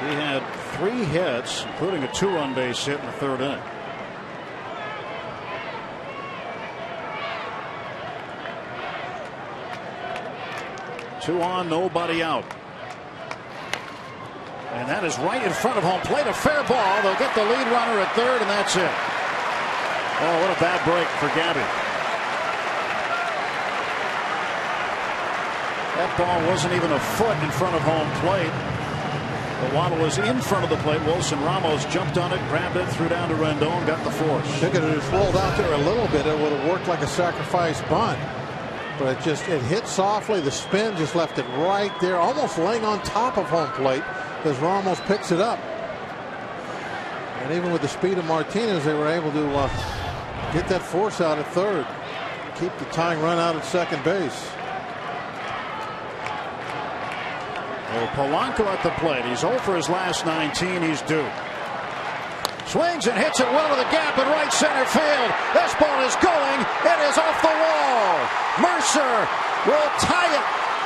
He had 3 hits, including a 2-run base hit in the 3rd inning. Two on, nobody out. And that is right in front of home plate. A fair ball. They'll get the lead runner at 3rd, and that's it. Oh, what a bad break for Gabby. That ball wasn't even a foot in front of home plate. But while it was in front of the plate, Wilson Ramos jumped on it, grabbed it, threw down to Rendon, got the force. I think it just rolled out there a little bit. It would have worked like a sacrifice bunt. But it hit softly. The spin just left it right there, almost laying on top of home plate as Ramos picks it up. And even with the speed of Martinez, they were able to get that force out at 3rd. Keep the tying run out at second base. Well, Polanco at the plate. He's 0 for his last 19. He's due. Swings and hits it well to the gap in right center field. This ball is going. It is off the wall. Mercer will tie it.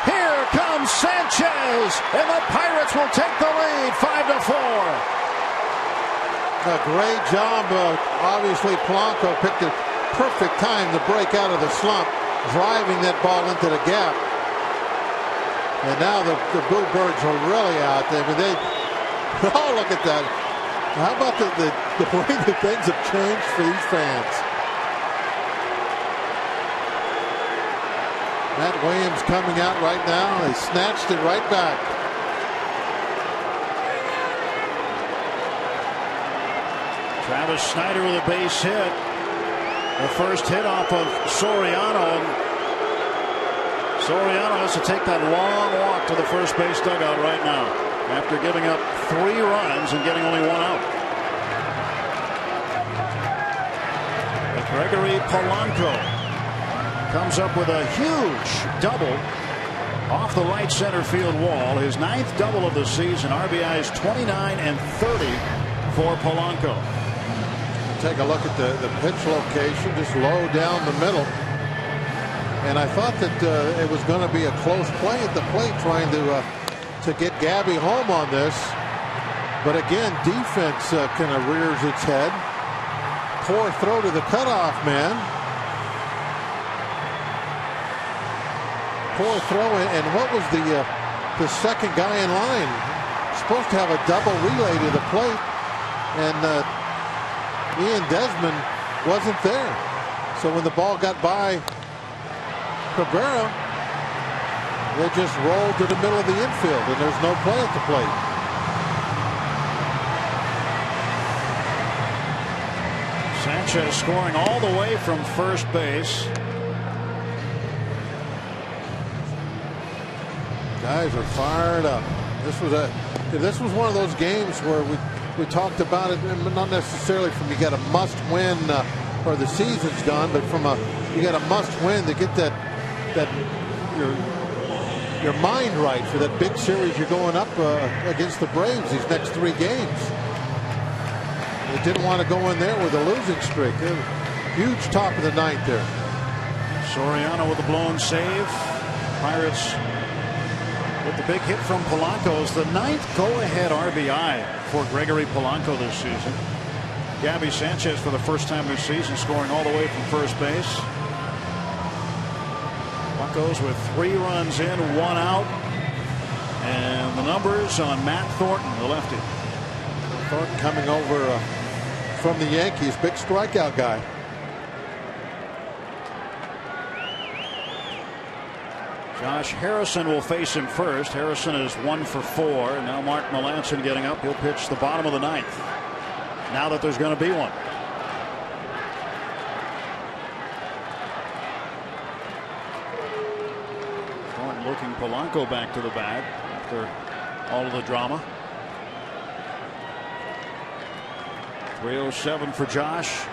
Here comes Sanchez, and the Pirates will take the lead 5-4. A great job. Obviously, Polanco picked the perfect time to break out of the slump, driving that ball into the gap. And now the Bluebirds are really out there. I mean, oh, look at that. How about the way that things have changed for these fans? Matt Williams coming out right now. They snatched it right back. Travis Snyder with a base hit. The first hit off of Soriano. Soriano has to take that long walk to the first base dugout right now after giving up 3 runs and getting only 1 out. But Gregory Polanco comes up with a huge double off the right center field wall. His 9th double of the season. RBIs 29 and 30 for Polanco. Take a look at the pitch location, just low down the middle. And I thought that it was going to be a close play at the plate, trying to get Gabby home on this. But again, defense kind of rears its head. Poor throw to the cutoff man. Poor throw, and what was the second guy in line? Supposed to have a double relay to the plate, and Ian Desmond wasn't there. So when the ball got by Cabrera, it just rolled to the middle of the infield, and there's no play at the plate. Sanchez scoring all the way from first base. Guys are fired up. This was one of those games where we talked about it, not necessarily from you got a must win or the season's done, but from you got a must win to get that your mind right for that big series you're going up against the Braves these next 3 games. They didn't want to go in there with a losing streak. Huge top of the 9th there. Soriano with a blown save. Pirates with the big hit from Polanco. Is the 9th go-ahead RBI for Gregory Polanco this season. Gabby Sanchez for the first time this season scoring all the way from first base. Buccos with 3 runs in, 1 out. And the numbers on Matt Thornton, the lefty. Thornton coming over from the Yankees. Big strikeout guy. Josh Harrison will face him first. Harrison is 1 for 4. And now Mark Melancon getting up. He'll pitch the bottom of the 9th. Now that there's going to be one. Looking Polanco back to the bag after all of the drama. 3:07 for Josh.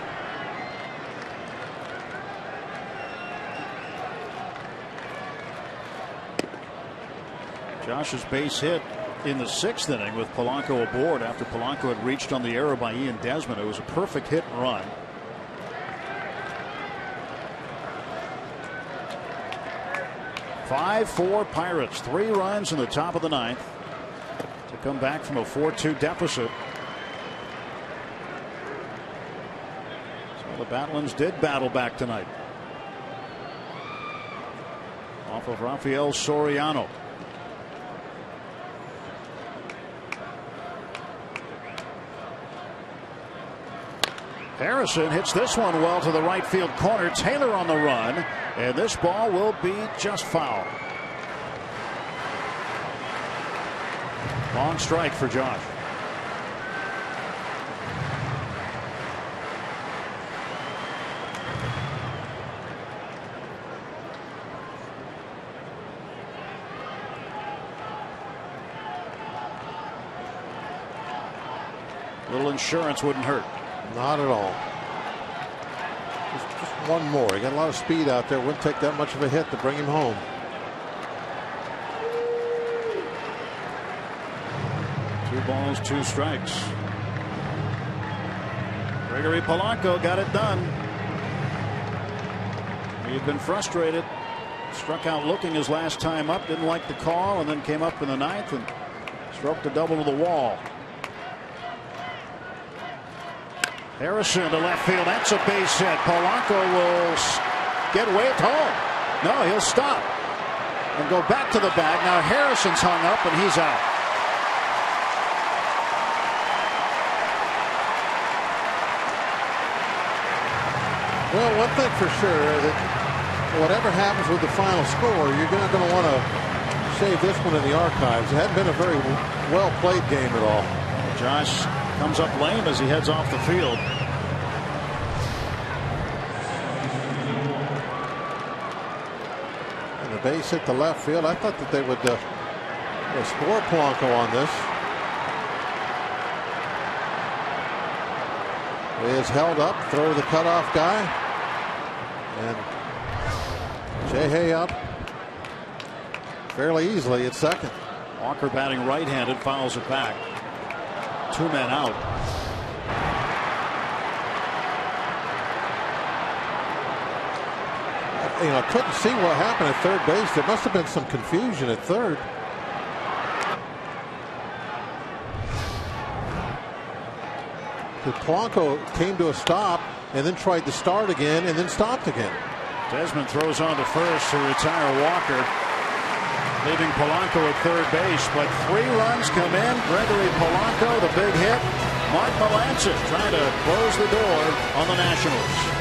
Josh's base hit in the 6th inning with Polanco aboard after Polanco had reached on the error by Ian Desmond. It was a perfect hit and run. 5-4 Pirates. 3 runs in the top of the 9th to come back from a 4-2 deficit. So the Battlins did battle back tonight. Off of Rafael Soriano. Harrison hits this one well to the right field corner. Taylor on the run, and this ball will be just foul. Long strike for Josh. Little insurance wouldn't hurt. Not at all. Just one more. He got a lot of speed out there. Wouldn't take that much of a hit to bring him home. Two balls, 2 strikes. Gregory Polanco got it done. He had been frustrated. Struck out looking his last time up. Didn't like the call, and then came up in the 9th and stroked a double to the wall. Harrison to left field. That's a base hit. Polanco will get away at home. No, he'll stop and go back to the bag. Now Harrison's hung up and he's out. Well, one thing for sure, that whatever happens with the final score, you're not going to want to save this one in the archives. It hadn't been a very well played game at all. Josh comes up lame as he heads off the field. And the base hit the left field. I thought that they would score Polanco on this. He is held up, throw to the cutoff guy. And Jay up fairly easily at second. Walker batting right-handed, fouls it back. 2 men out. I couldn't see what happened at third base. There must have been some confusion at third. Polanco came to a stop and then tried to start again and then stopped again. Desmond throws on to first to retire Walker, leaving Polanco at third base. But 3 runs come in. Gregory Polanco, the big hit. Mark Melancon trying to close the door on the Nationals.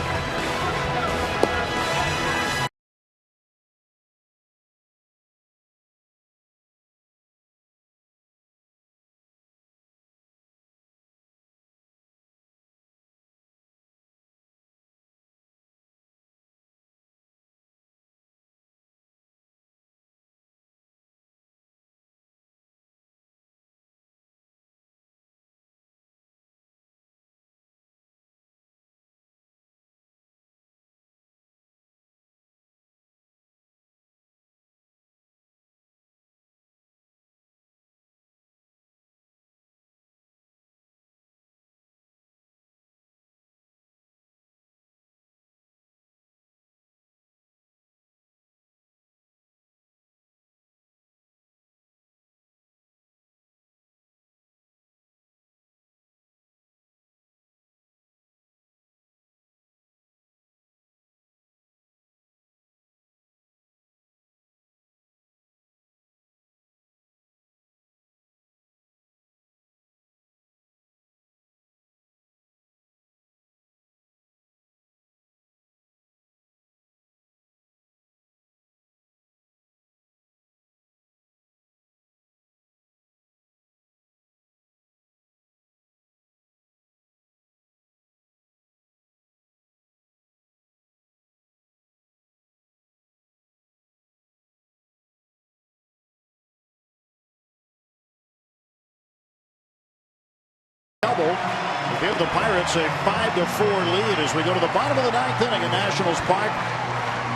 Double to give the Pirates a 5-4 lead as we go to the bottom of the ninth inning at Nationals Park.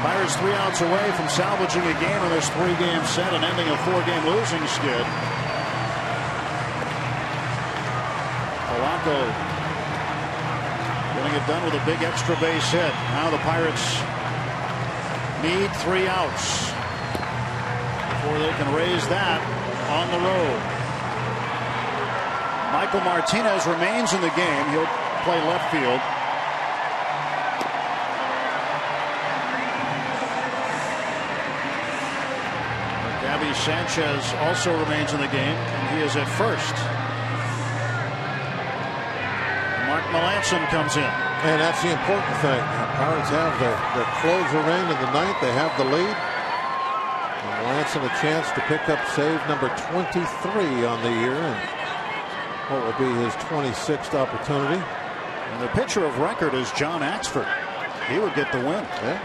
Pirates 3 outs away from salvaging a game in this 3-game set and ending a 4-game losing skid. Polanco getting it done with a big extra base hit. Now the Pirates need 3 outs before they can raise that on the road. Michael Martinez remains in the game. He'll play left field. Gabby Sanchez also remains in the game, and he is at first. Mark Melancon comes in. And that's the important thing. The Pirates have their closer in the ninth. They have the lead. And Melancon a chance to pick up save number 23 on the year. And what will be his 26th opportunity. And the pitcher of record is John Axford. He would get the win. Yeah.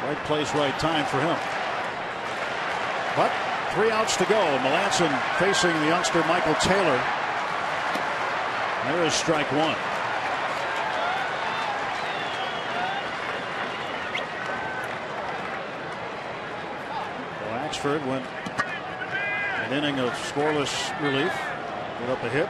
Right place, right time for him. But 3 outs to go. Melancon facing the youngster Michael Taylor. There is strike 1. Well, Axford went an inning of scoreless relief. Put up a hit.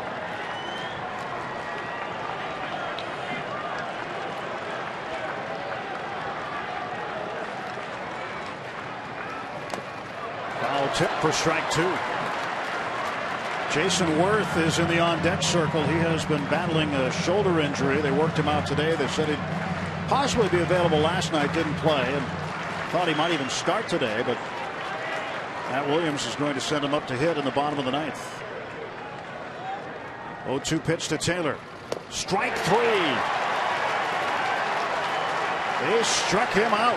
Foul tip for strike 2. Jason Worth is in the on-deck circle. He has been battling a shoulder injury. They worked him out today. They said he'd possibly be available last night. Didn't play, and thought he might even start today, but Matt Williams is going to send him up to hit in the bottom of the ninth. 0-2 pitch to Taylor. Strike 3. They struck him out.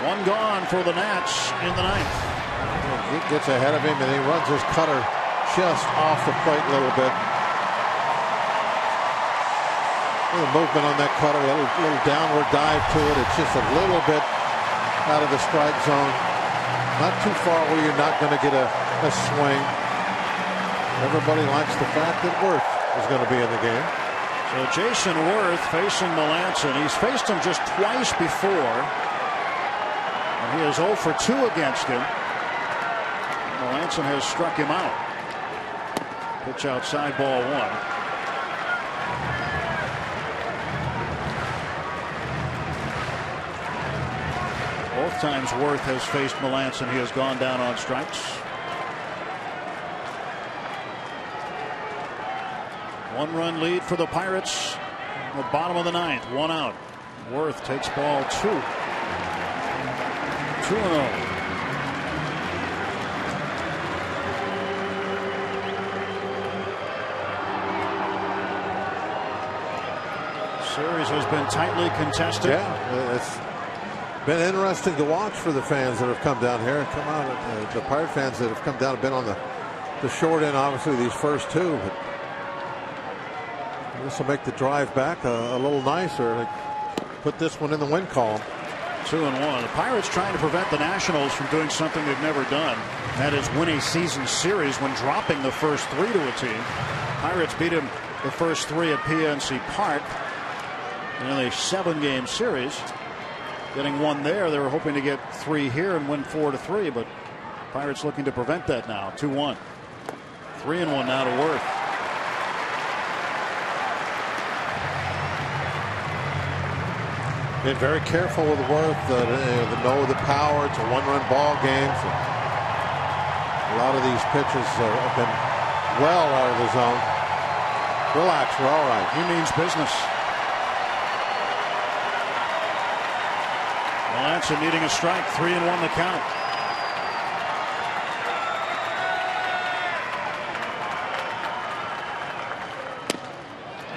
1 gone for the Nats in the ninth. He gets ahead of him and he runs his cutter just off the plate a little bit. A little movement on that cutter, a little downward dive to it. It's just a little bit out of the strike zone. Not too far where you're not going to get a swing. Everybody likes the fact that Worth is going to be in the game. So Jason Worth facing Melancon. He's faced him just twice before. And he is 0 for 2 against him. Melancon has struck him out. Pitch outside, ball 1. Both times Worth has faced Melancon, he has gone down on strikes. 1-run lead for the Pirates. The bottom of the ninth, 1 out. Worth takes ball 2. 2-0. Series has been tightly contested. Yeah, it's been interesting to watch for the fans that have come down here. Come out, the Pirate fans that have come down have been on the short end, obviously, these first 2. But this will make the drive back a little nicer. They put this one in the win column. 2-1. The Pirates trying to prevent the Nationals from doing something they've never done. That is win a season series when dropping the first 3 to a team. Pirates beat him the first 3 at PNC Park in a 7-game series. Getting 1 there, they were hoping to get 3 here and win 4-3, but Pirates looking to prevent that now. 2-1. 3-1 now to Worth. Been very careful with Worth. The know the power. It's a 1-run ball game. So a lot of these pitches have been well out of the zone. Relax, we're all right. He means business. Melancon needing a strike. 3-1 the count.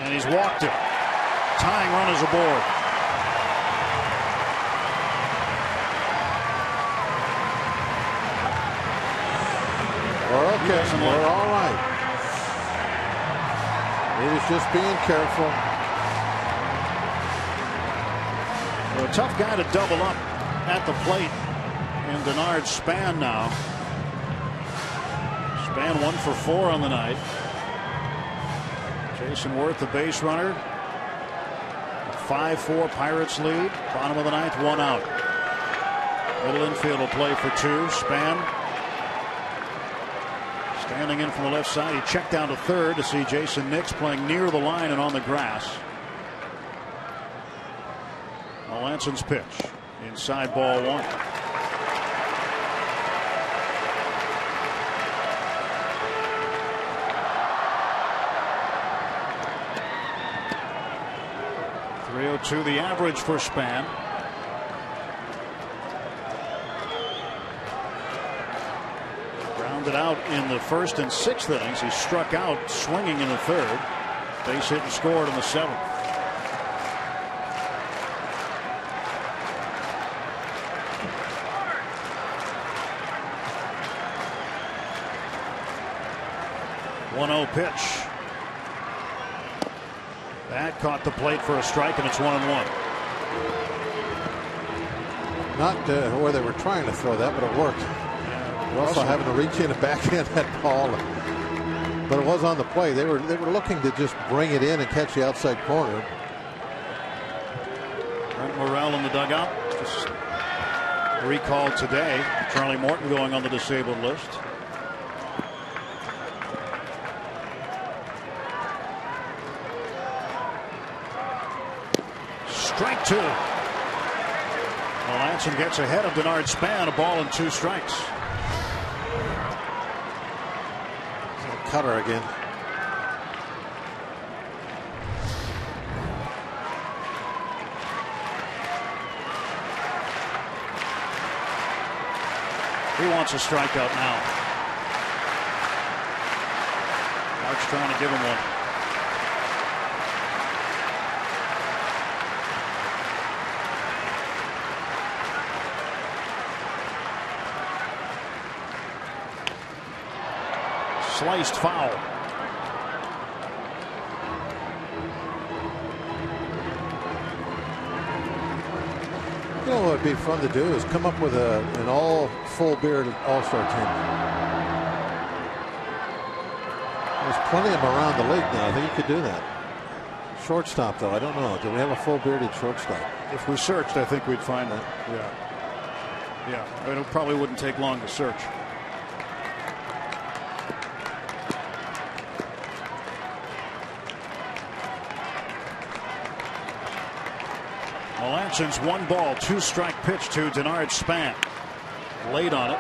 And he's walked it. Tying run is aboard. We're okay. We're all right. He was just being careful. Well, a tough guy to double up at the plate in Denard Span now. Span 1 for 4 on the night. Jason Worth, the base runner. 5-4 Pirates lead. Bottom of the ninth, 1 out. Middle infield will play for 2. Span standing in from the left side. He checked down to third to see Jason Nix playing near the line and on the grass. Melanson's pitch. Inside, ball 1. .302 the average for Span. Grounded out in the first and sixth innings. He struck out swinging in the third. Base hit and scored in the seventh. .1-0 pitch. That caught the plate for a strike, and it's 1-1. Not where they were trying to throw that, but it worked. Yeah, also having to reach in and backhand that ball, but it was on the play. They were looking to just bring it in and catch the outside corner. Brent Morrell in the dugout. Just recalled today. Charlie Morton going on the disabled list. Strike 2. Melanson gets ahead of Denard Span. A ball and 2 strikes. Cutter again. He wants a strikeout now. Mark's trying to give him one. Sliced foul. You know what would be fun to do is come up with an all full beard all-star team. There's plenty of them around the league now. I think you could do that. Shortstop, though, I don't know. Do we have a full bearded shortstop? If we searched, I think we'd find that. Yeah. It probably wouldn't take long to search. Melanson's 1 ball, 2 strike pitch to Denard Span. Late on it.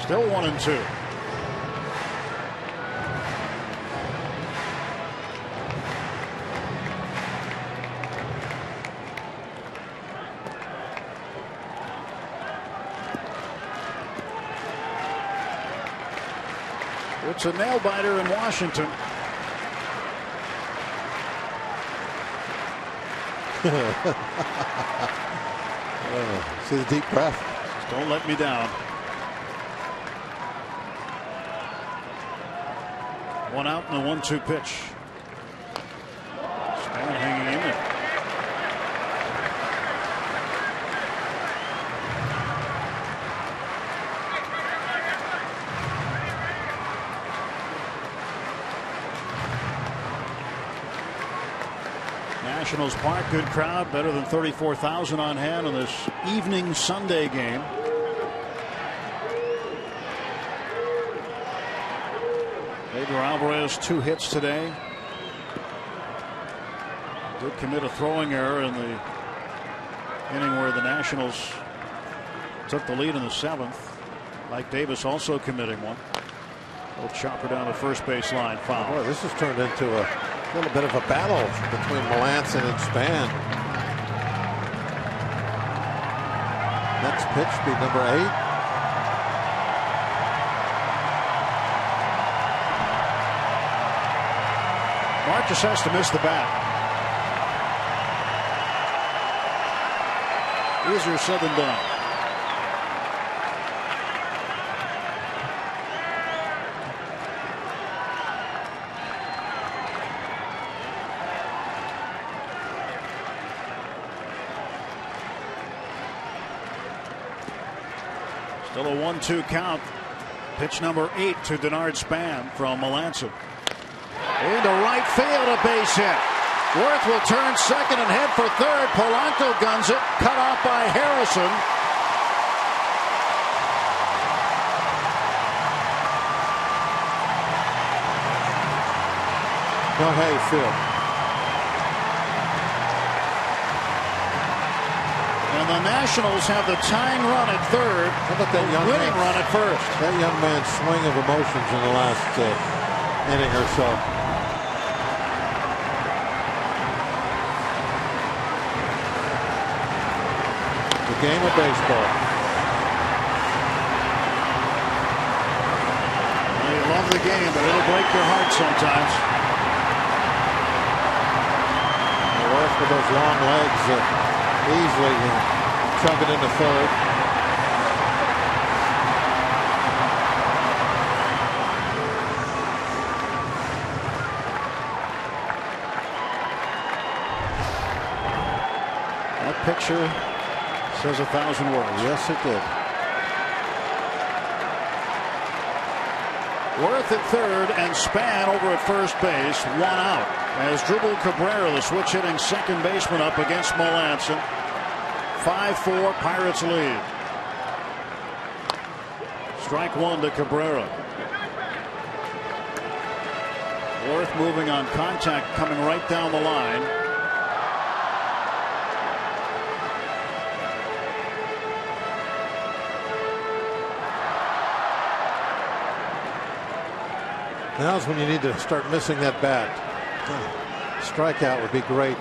Still 1-2. It's a nail biter in Washington. See the deep breath. Just don't let me down. 1 out and a 1-2 pitch. Span hanging in there. Nationals Park, good crowd, better than 34,000 on hand on this evening Sunday game. Pedro Alvarez 2 hits today. Did commit a throwing error in the inning where the Nationals took the lead in the 7th. Mike Davis also committing one. Little chopper down the first base line. Foul. Boy, this has turned into a little bit of a battle between Melanson and Span. Next pitch be number 8. Mark just has to miss the bat. Easier said than done. Still a 1-2 count. Pitch number 8 to Denard Span from Melanson. Into right field, a base hit. Worth will turn second and head for third. Polanco guns it. Cut off by Harrison. Well, how you feel? And the Nationals have the tying run at third. How about that young winning run at first? That young man's swing of emotions in the last inning or so. The game of baseball. Well, you love the game, but it'll break your heart sometimes. Worth with those long legs easily chug it into third. That picture says 1,000 words. Yes, it did. Worth at third and Span over at first base. 1 out. As Dribble Cabrera, the switch hitting second baseman, up against Melanson. 5-4 Pirates lead. Strike 1 to Cabrera. Worth moving on contact, coming right down the line. Now's when you need to start missing that bat. Strikeout would be great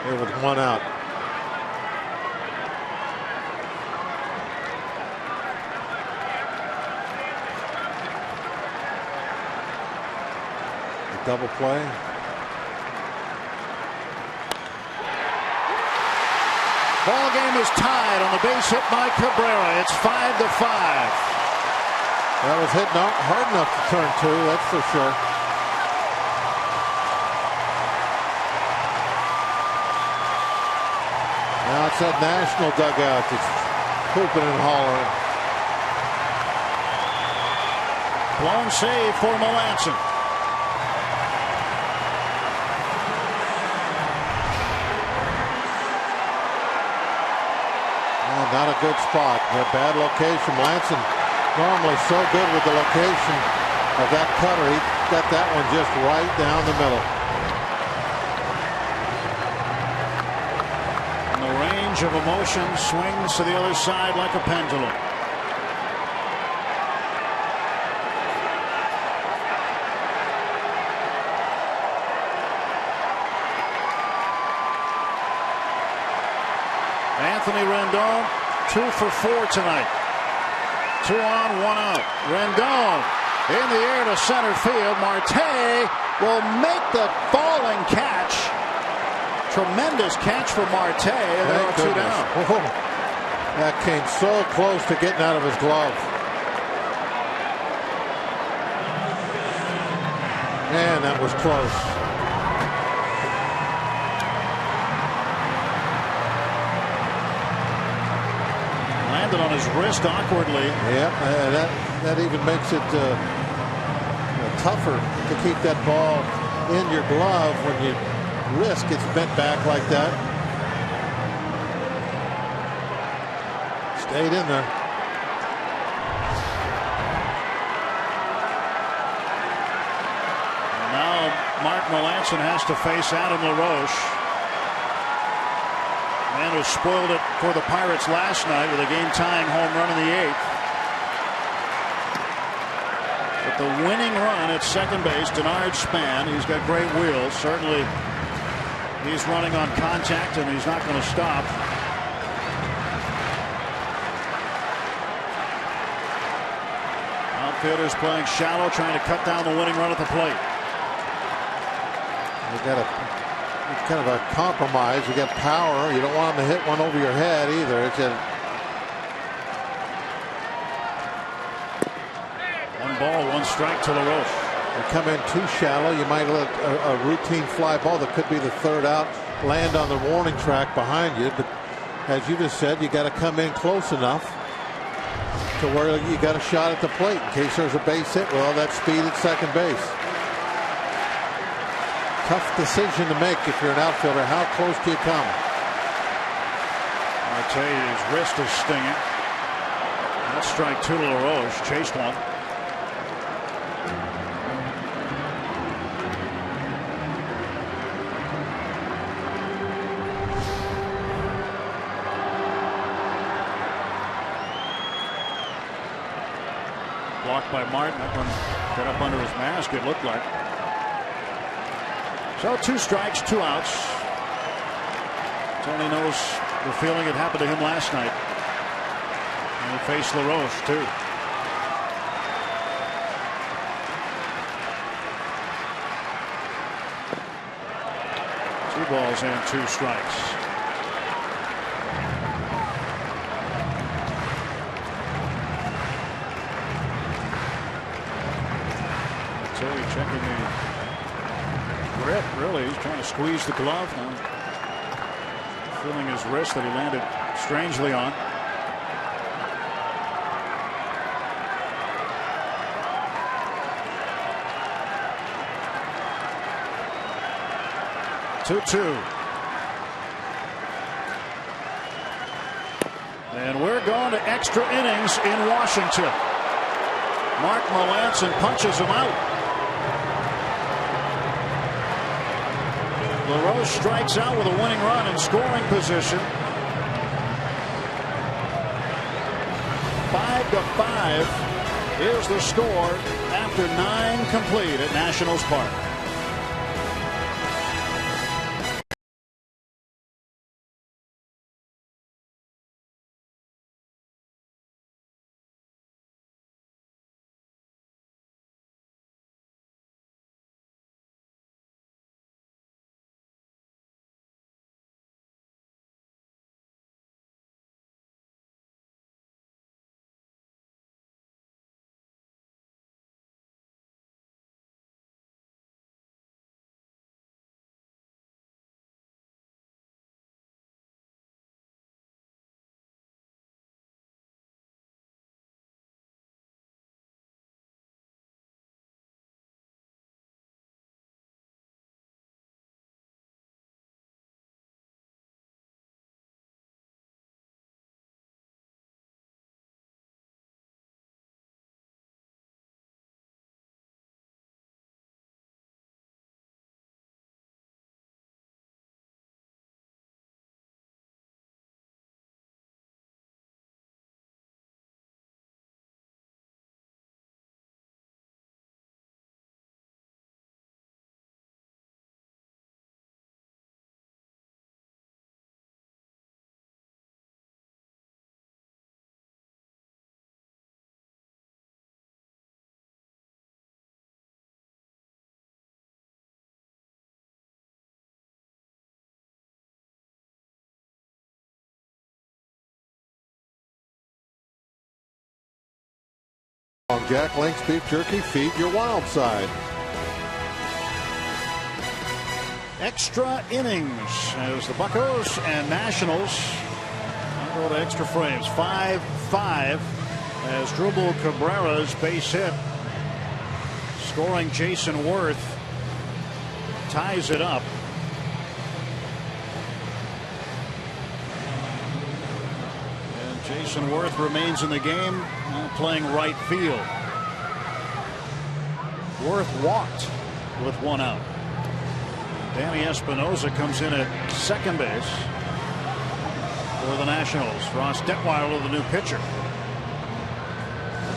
there with 1 out. The double play. Ball game is tied on the base hit by Cabrera. It's 5-5. That was hitting hard enough to turn 2, that's for sure. Now it's that National dugout that's hooping and hollering. Blown save for Melanson. Oh, not a good spot. A bad location. Melanson normally so good with the location of that cutter. He got that one just right down the middle. Of emotion, swings to the other side like a pendulum. Anthony Rendon, 2 for 4 tonight. 2 on, 1 out. Rendon in the air to center field. Marte will make the falling catch. Tremendous catch for Marte, and there are 2 down. Oh, that came so close to getting out of his glove. Man, that was close. Landed on his wrist awkwardly. Yep, that even makes it tougher to keep that ball in your glove when you wrist gets bent back like that. Stayed in there. And now Mark Melanson has to face Adam LaRoche. Man who spoiled it for the Pirates last night with a game-tying home run in the 8th. But the winning run at second base, Denard Span, he's got great wheels. Certainly he's running on contact, and he's not going to stop. Outfielders playing shallow, trying to cut down the winning run at the plate. You got it's kind of a compromise. You got power. You don't want them to hit one over your head either. It's a 1 ball, 1 strike to LaRoche. You come in too shallow, you might let a routine fly ball that could be the 3rd out land on the warning track behind you. But as you just said, you got to come in close enough to where you got a shot at the plate in case there's a base hit with all that speed at second base. Tough decision to make if you're an outfielder. How close do you come? I tell you, his wrist is stinging. That's strike 2 to LaRoche. Chased one. Blocked by Martin. That one got up under his mask, it looked like. So 2 strikes, 2 outs. Tony knows the feeling it happened to him last night. And he faced LaRoche, too. Two balls and 2 strikes. Checking the grip, really. He's trying to squeeze the glove now. Feeling his wrist that he landed strangely on. Two. And we're going to extra innings in Washington. Mark Melancon punches him out. LaRoche strikes out with a winning run in scoring position. 5-5 is the score after 9 complete at Nationals Park. Jack Link's Beef Jerky, feed your wild side. Extra innings as the Buccos and Nationals go to extra frames. 5-5 as Drupal Cabrera's base hit, scoring Jason Worth, ties it up. And Jason Worth remains in the game, playing right field. Worth walked with 1 out. Danny Espinosa comes in at second base for the Nationals. Ross Detweiler, the new pitcher.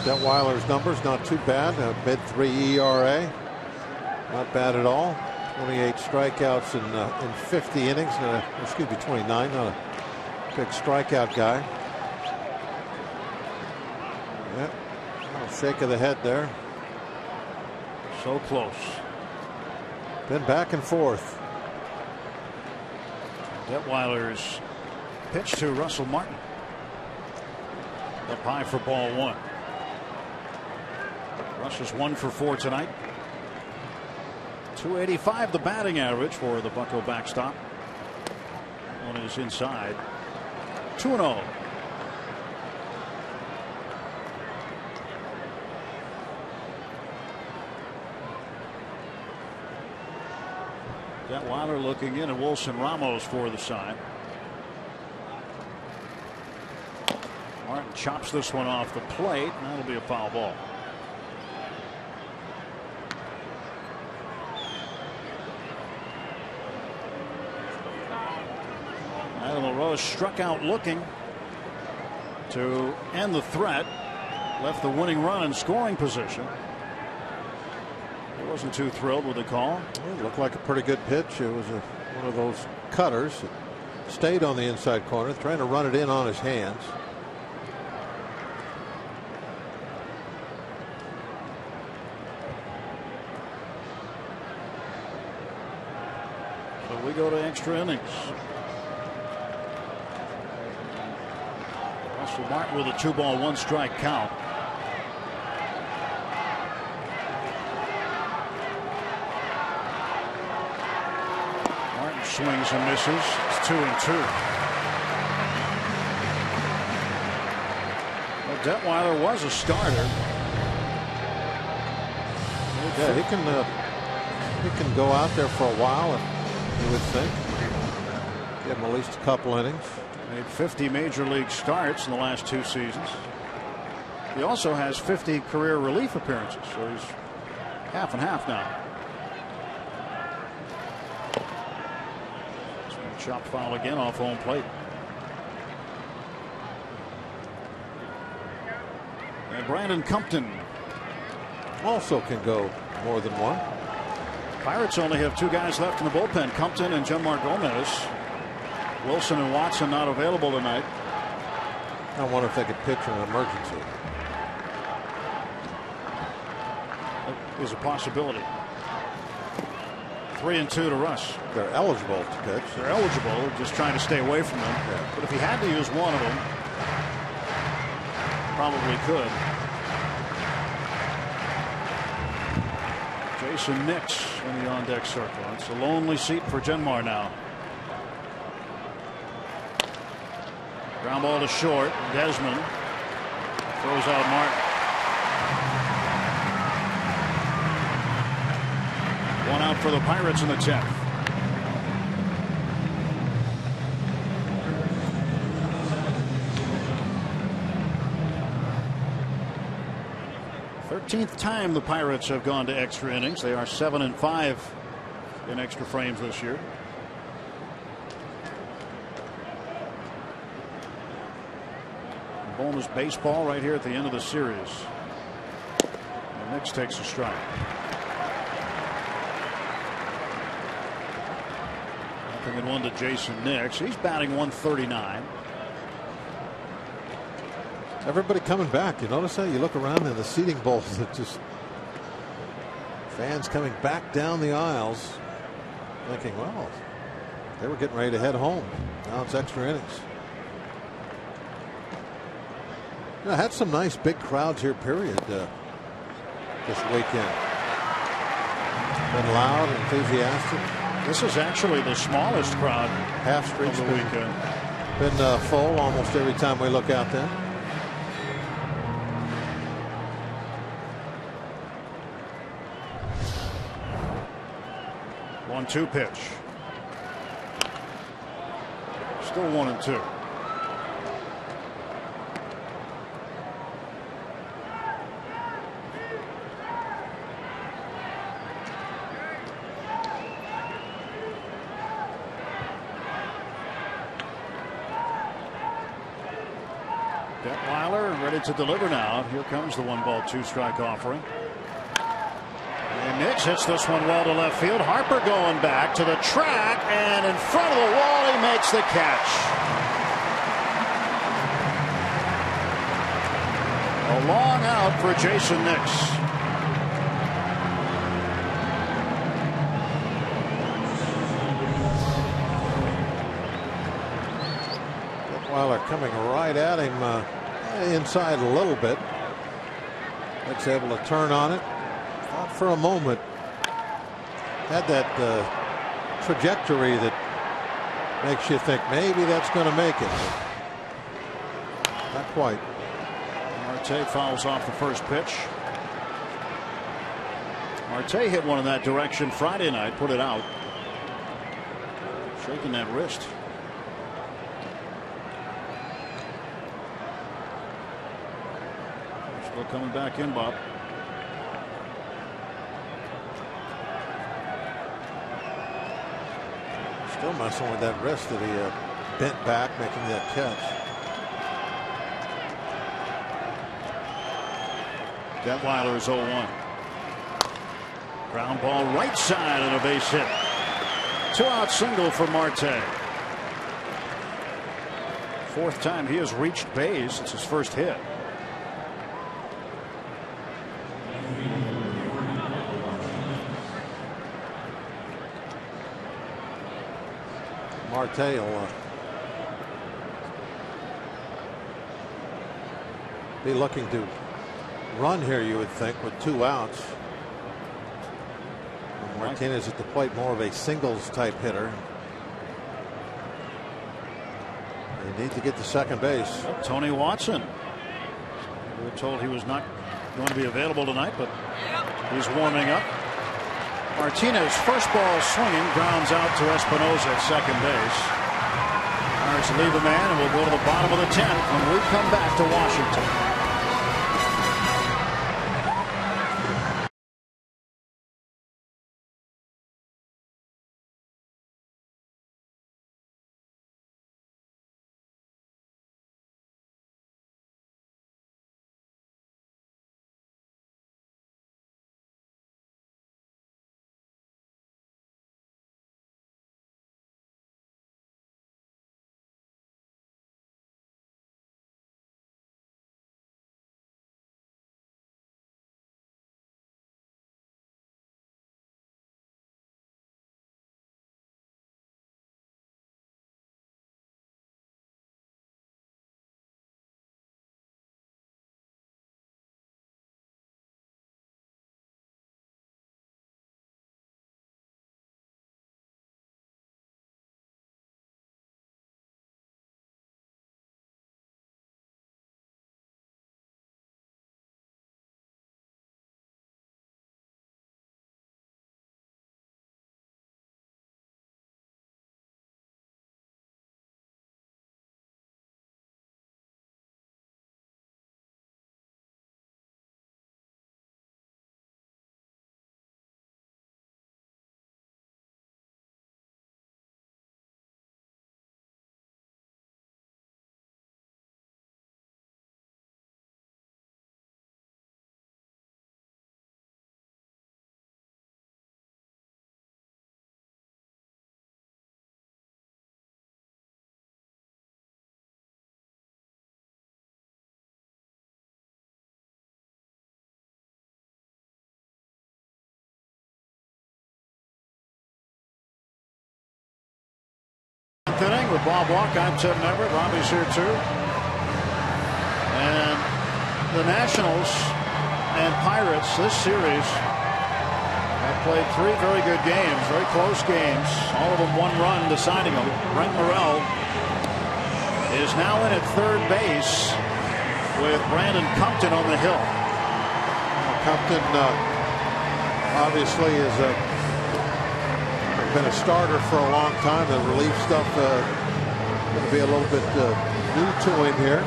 Detweiler's numbers not too bad. Mid-3 ERA. Not bad at all. 28 strikeouts in 50 innings. Excuse me, 29. Not a big strikeout guy. Yep. A shake of the head there. So close. Been back and forth. Detweiler's pitch to Russell Martin. Up high for ball 1. Russ is 1 for 4 tonight. 285 the batting average for the Bucco backstop. One is inside. 2-0. Detweiler looking in, and Wilson Ramos for the sign. Martin chops this one off the plate, and that'll be a foul ball. Adam LaRose struck out looking to end the threat, left the winning run in scoring position. He wasn't too thrilled with the call. It looked like a pretty good pitch. It was one of those cutters. It stayed on the inside corner, trying to run it in on his hands. So we go to extra innings. Russell Martin with a 2-ball, 1-strike count. Martin swings and misses. It's 2-2. Well, Detweiler was a starter. Yeah, he can go out there for a while, you would think. Give him at least a couple innings. Made 50 major league starts in the last 2 seasons. He also has 50 career relief appearances, so he's half and half now. Chop foul again off home plate. And Brandon Compton also can go more than one. Pirates only have 2 guys left in the bullpen, Compton and Janmar Gomez. Wilson and Watson not available tonight. I wonder if they could pitch an emergency. That is a possibility. 3-2 to Russ. They're eligible to pitch. They're eligible, just trying to stay away from them. Yeah. But if he had to use one of them, probably could. Jason Nix in the on-deck circle. It's a lonely seat for Janmar now. Ground ball to short. Desmond throws out Martin. 1 out for the Pirates in the 10th. Thirteenth time the Pirates have gone to extra innings. They are 7-5 in extra frames this year. Bonus baseball right here at the end of the series. And Nix takes a strike. Nothing in 1 to Jason Nix. He's batting 139. Everybody coming back. You notice that? You look around in the seating bowls, that just fans coming back down the aisles, thinking, well, they were getting ready to head home. Now it's extra innings. I had some nice big crowds here, period, this weekend. Been loud, enthusiastic. This is actually the smallest crowd half street of the weekend. Been full almost every time we look out there. 1-2 pitch. Still 1-2. Detweiler ready to deliver now. Here comes the 1-ball, 2-strike offering. And Nix hits this one well to left field. Harper going back to the track, and in front of the wall he makes the catch. A long out for Jason Nix. Detweiler coming right at him inside a little bit. Nick's able to turn on it. Thought for a moment had that trajectory that makes you think maybe that's going to make it. Not quite. Marte fouls off the first pitch. Marte hit one in that direction Friday night, put it out. Shaking that wrist. Still coming back in, Bob. Still messing with that wrist that he bent back making that catch. Detweiler's 0-1. Ground ball right side and a base hit. 2-out single for Marte. Fourth time he has reached base. It's his first hit. Marte will be looking to run here, you would think, with 2 outs. Martinez at the plate, more of a singles type hitter. They need to get to second base. Tony Watson. We were told he was not going to be available tonight, but he's warming up. Martinez, first ball swinging, grounds out to Espinosa at second base. Pirates leave the man, and we'll go to the bottom of the 10th when we come back to Washington. Inning with Bob Walk. I'm Tim Everett. Robbie's here too. And the Nationals and Pirates this series have played 3 very good games, very close games, all of them 1 run deciding them. Brent Morel is now in at third base with Brandon Compton on the hill. Compton obviously is been a starter for a long time. The relief stuff going to be a little bit new to him here,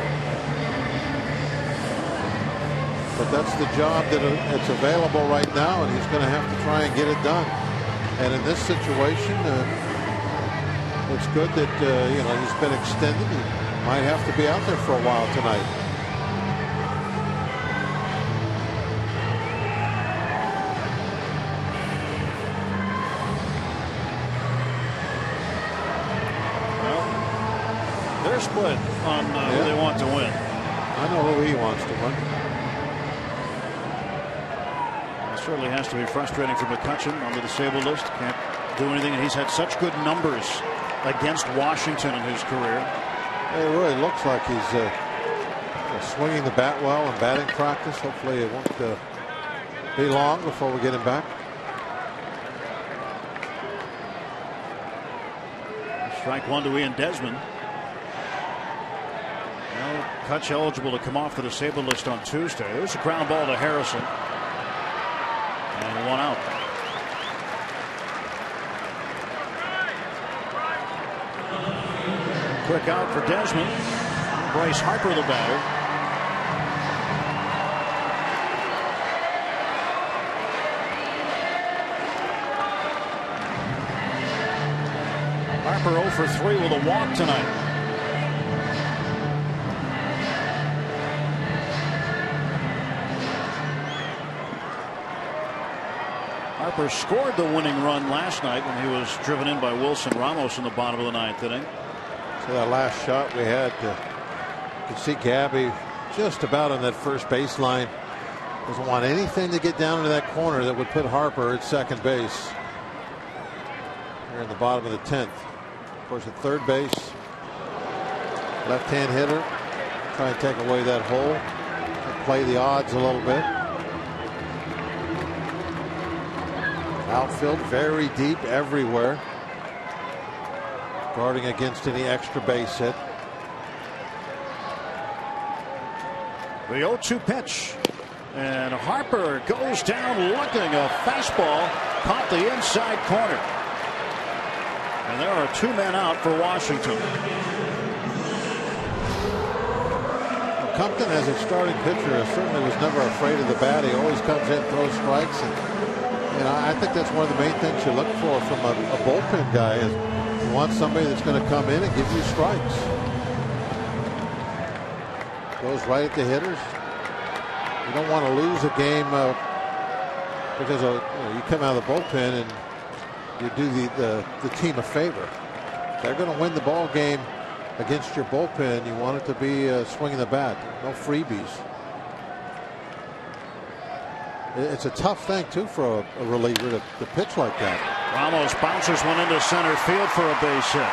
but that's the job that's available right now, and he's going to have to try and get it done. And in this situation, it's good that he's been extended. He might have to be out there for a while tonight. Split on who they want to win. I know who he wants to win. It certainly has to be frustrating for McCutchen on the disabled list. Can't do anything, and he's had such good numbers against Washington in his career. It really looks like he's swinging the bat well in batting practice. Hopefully it won't be long before we get him back. Strike 1 to Ian Desmond. Kutch eligible to come off the disabled list on Tuesday. There's a ground ball to Harrison. And 1 out. Quick out for Desmond. Bryce Harper the batter. Harper 0 for 3 with a walk tonight. Harper scored the winning run last night when he was driven in by Wilson Ramos in the bottom of the ninth inning. So that last shot we had, you could see Gabby just about on that first baseline. Doesn't want anything to get down into that corner that would put Harper at second base. Here in the bottom of the 10th. Of course, at third base, left-hand hitter, try and take away that hole, play the odds a little bit. Outfield very deep everywhere, guarding against any extra base hit. The 0-2 pitch, and Harper goes down looking. A fastball caught the inside corner. And there are 2 men out for Washington. Well, Compton, as a starting pitcher, certainly was never afraid of the bat. He always comes in, throws strikes, and I think that's one of the main things you look for from a bullpen guy. Is you want somebody that's going to come in and give you strikes. Goes right at the hitters. You don't want to lose a game because you come out of the bullpen and you do the team a favor. They're going to win the ball game against your bullpen. You want it to be swinging the bat, no freebies. It's a tough thing too for a reliever to pitch like that. Ramos bounces one into center field for a base hit.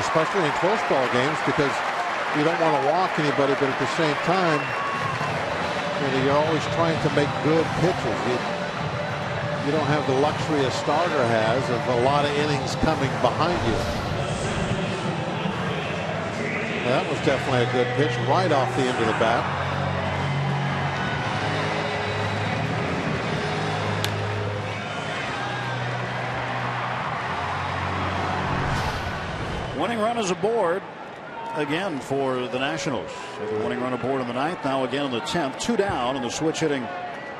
Especially in close ball games, because you don't want to walk anybody, but at the same time, you're always trying to make good pitches. You don't have the luxury a starter has of a lot of innings coming behind you. Well, that was definitely a good pitch right off the end of the bat. Winning run is aboard again for the Nationals. The winning run aboard in the ninth, now again in the 10th. 2 down, and the switch hitting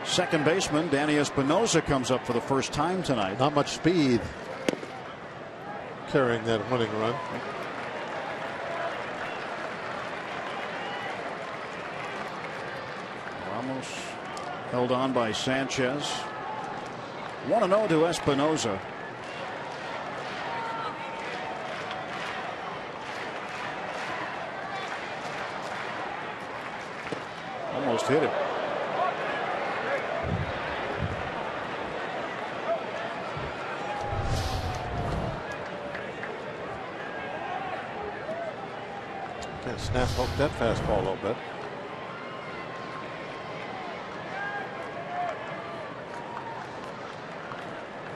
second baseman Danny Espinosa comes up for the first time tonight. Not much speed carrying that winning run. Ramos held on by Sanchez. 1-0 to Espinosa. Almost hit it. Kind of snap poked that fastball a little bit.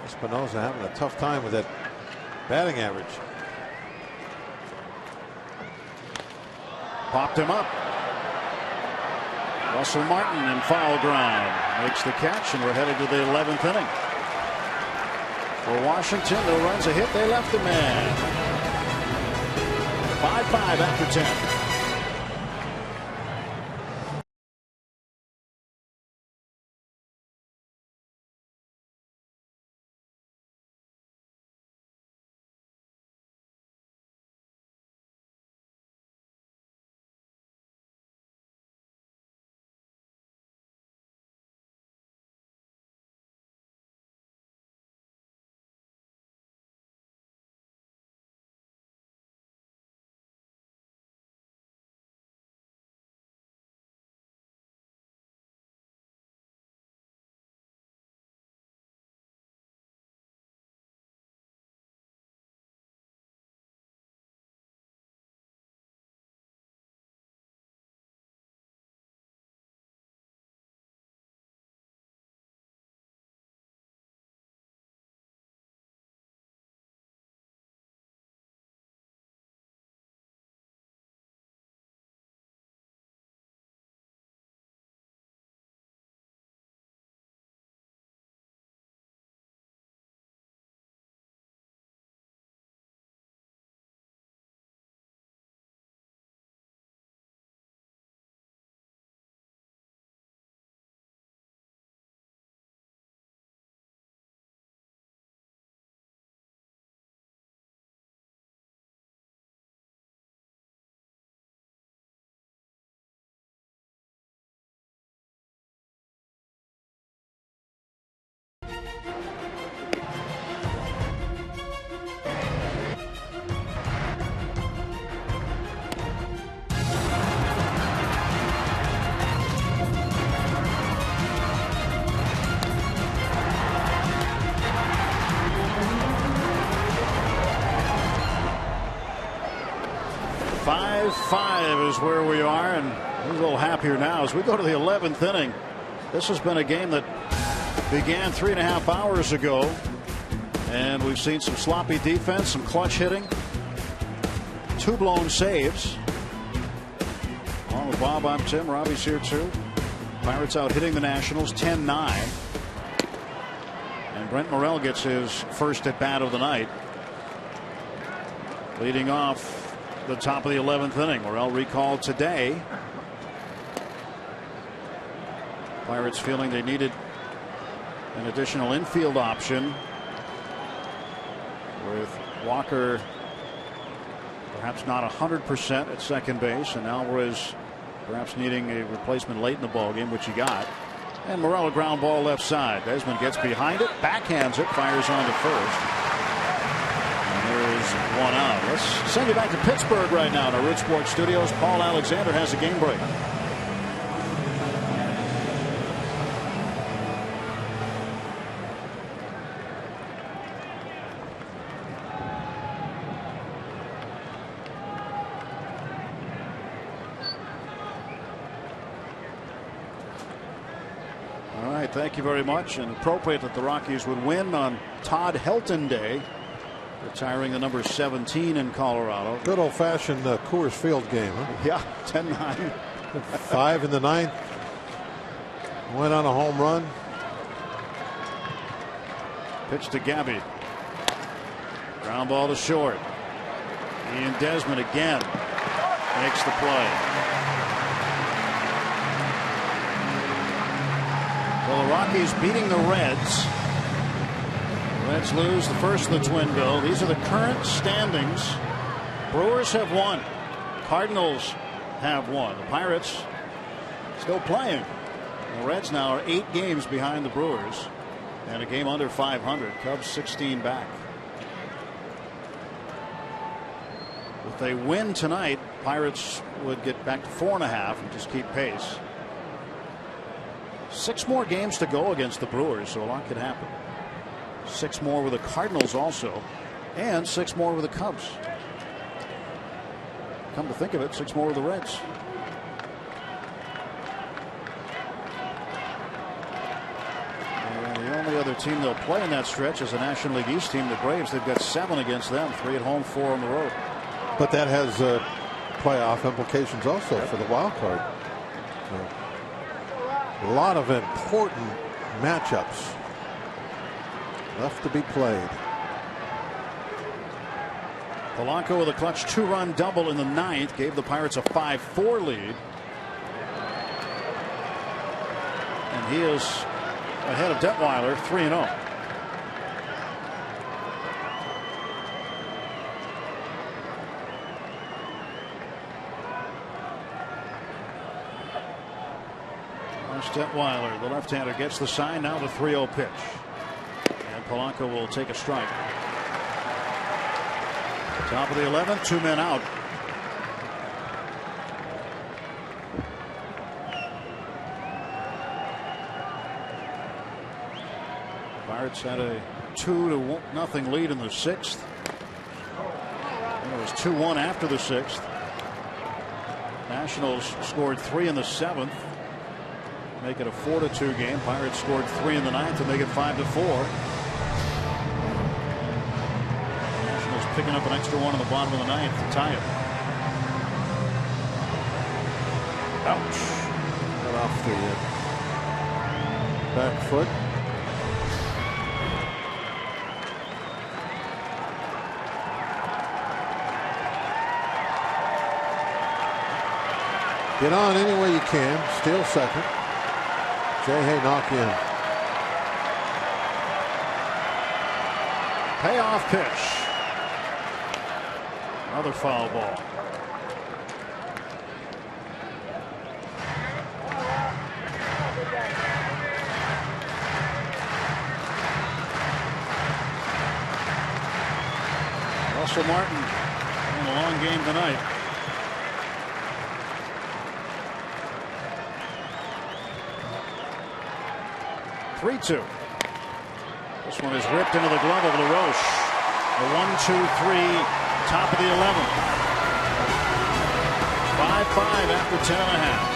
Espinosa having a tough time with that batting average. Popped him up. Russell Martin in foul ground makes the catch, and we're headed to the 11th inning. For Washington, no runs, a hit, they left the man. 5-5 after 10. 5-5 is where we are, and we're a little happier now as we go to the 11th inning. This has been a game that began 3.5 hours ago, and we've seen some sloppy defense, some clutch hitting, 2 blown saves. Along with Bob, I'm Tim. Robbie's here too. Pirates out hitting the Nationals 10-9, and Brent Morel gets his first at bat of the night, leading off the top of the 11th inning. Morel recalled today. Pirates feeling they needed an additional infield option, with Walker perhaps not 100% at second base, and Alvarez perhaps needing a replacement late in the ballgame, which he got. And Morel, a ground ball left side. Desmond gets behind it, backhands it, fires on to first. One out. Let's send you back to Pittsburgh right now in our Root Sports studios. Paul Alexander has a game break. All right, thank you very much. And appropriate that the Rockies would win on Todd Helton Day, retiring the number 17 in Colorado. Good old-fashioned Coors Field game, huh? Yeah, 10-9. 5 in the 9th. Went on a home run. Pitch to Gabby. Ground ball to short. Ian Desmond again makes the play. Well, the Rockies beating the Reds. Reds lose the first of the twin bill. These are the current standings. Brewers have won. Cardinals have won. The Pirates still playing. The Reds now are 8 games behind the Brewers and a game under 500. Cubs 16 back. If they win tonight, Pirates would get back to 4.5 and just keep pace. 6 more games to go against the Brewers, so a lot could happen. 6 more with the Cardinals also, and 6 more with the Cubs. Come to think of it, 6 more with the Reds. And the only other team they'll play in that stretch is the National League East team, the Braves. They've got 7 against them, 3 at home, 4 on the road. But that has playoff implications also for the wild card. So, a lot of important matchups left to be played. Polanco with a clutch 2-run double in the 9th gave the Pirates a 5-4 lead. And he is ahead of Detweiler 3-0. Detweiler, the left-hander, gets the sign. Now the 3-0 pitch. And Polanco will take a strike. Top of the 11th, 2 men out. Pirates had a 2-0 lead in the 6th. And it was 2-1 after the 6th. Nationals scored 3 in the 7th. Make it a 4-2 game. Pirates scored 3 in the 9th to make it 5-4. Nationals picking up an extra 1 in the bottom of the 9th to tie it. Ouch. Got off the back foot. Get on any way you can. Steal second. Jay knock in. Payoff pitch. Another foul ball. Russell Martin in a long game tonight. Three-two. This one is ripped into the glove of LaRoche. A 1-2-3, top of the 11th. 5-5 after 10.5.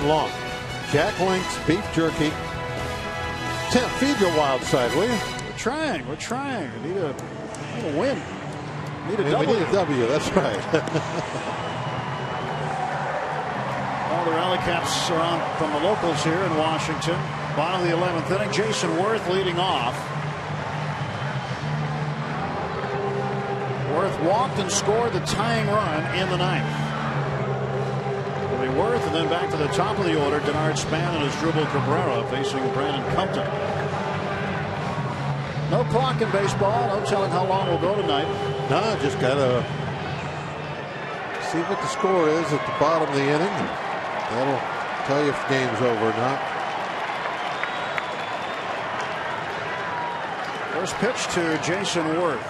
Long. Jack Link's beef jerky. Tim, feed your wild side, will you? We're trying. We need a win. We need a W. That's right. All the rally caps are on from the locals here in Washington. Bottom of the 11th inning. Jason Worth leading off. Worth walked and scored the tying run in the ninth. Worth, and then back to the top of the order. Denard Span and Asdrubal Cabrera facing Brandon Compton. No clock in baseball. No telling how long we'll go tonight. No, just gotta see what the score is at the bottom of the inning. That'll tell you if the game's over or not. First pitch to Jason Worth.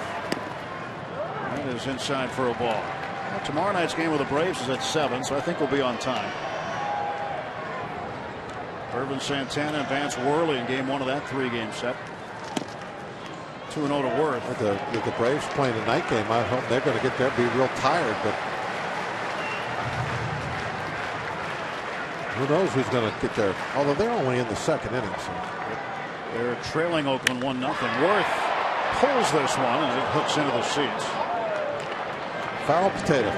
That is inside for a ball. Well, tomorrow night's game with the Braves is at 7, so I think we'll be on time. Irvin Santana and Vance Worley in game 1 of that 3-game set. 2-0 to Worth. With the Braves playing a night game, I hope they're going to get there, be real tired, but who knows who's going to get there. Although they're only in the second inning. So. They're trailing Oakland 1-0. Worth pulls this one as it hooks into the seats. Foul potato.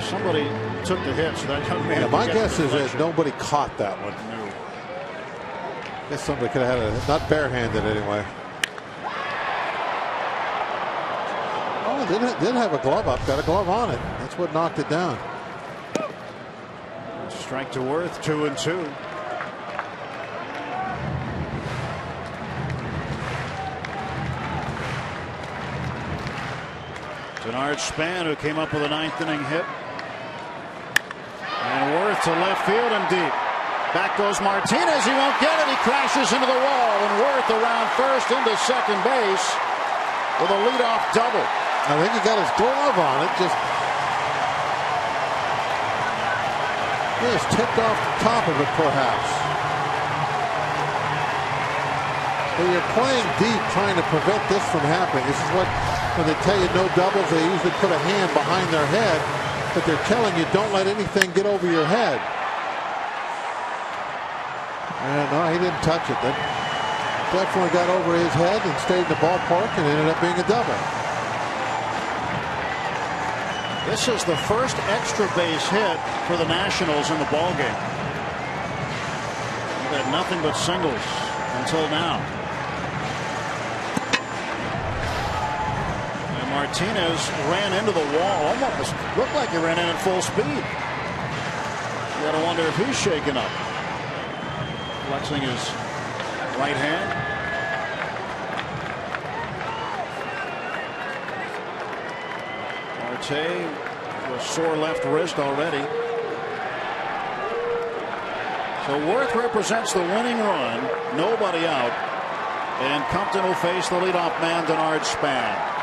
Somebody took the hit, so that young man. Yeah, my guess is that nobody caught that one. No. I guess somebody could have had it, not barehanded anyway. Oh, did have a glove up, got a glove on it. That's what knocked it down. Strike to Worth, 2-2. Denard Span, who came up with a 9th inning hit. And Worth to left field and deep. Back goes Martinez. He won't get it. He crashes into the wall. And Worth around first into second base with a leadoff double. I think he got his glove on it. Just tipped off the top of it, perhaps. But you're playing deep, trying to prevent this from happening. This is what, when they tell you no doubles, they usually put a hand behind their head. But they're telling you don't let anything get over your head. And no, he didn't touch it. That definitely got over his head and stayed in the ballpark and ended up being a double. This is the first extra base hit for the Nationals in the ballgame. They've had nothing but singles until now. And Martinez ran into the wall. Almost looked like he ran in at full speed. You got to wonder if he's shaken up. Flexing his right hand. Marte with a sore left wrist already. So Worth represents the winning run. Nobody out. And Compton will face the leadoff man, Denard Span.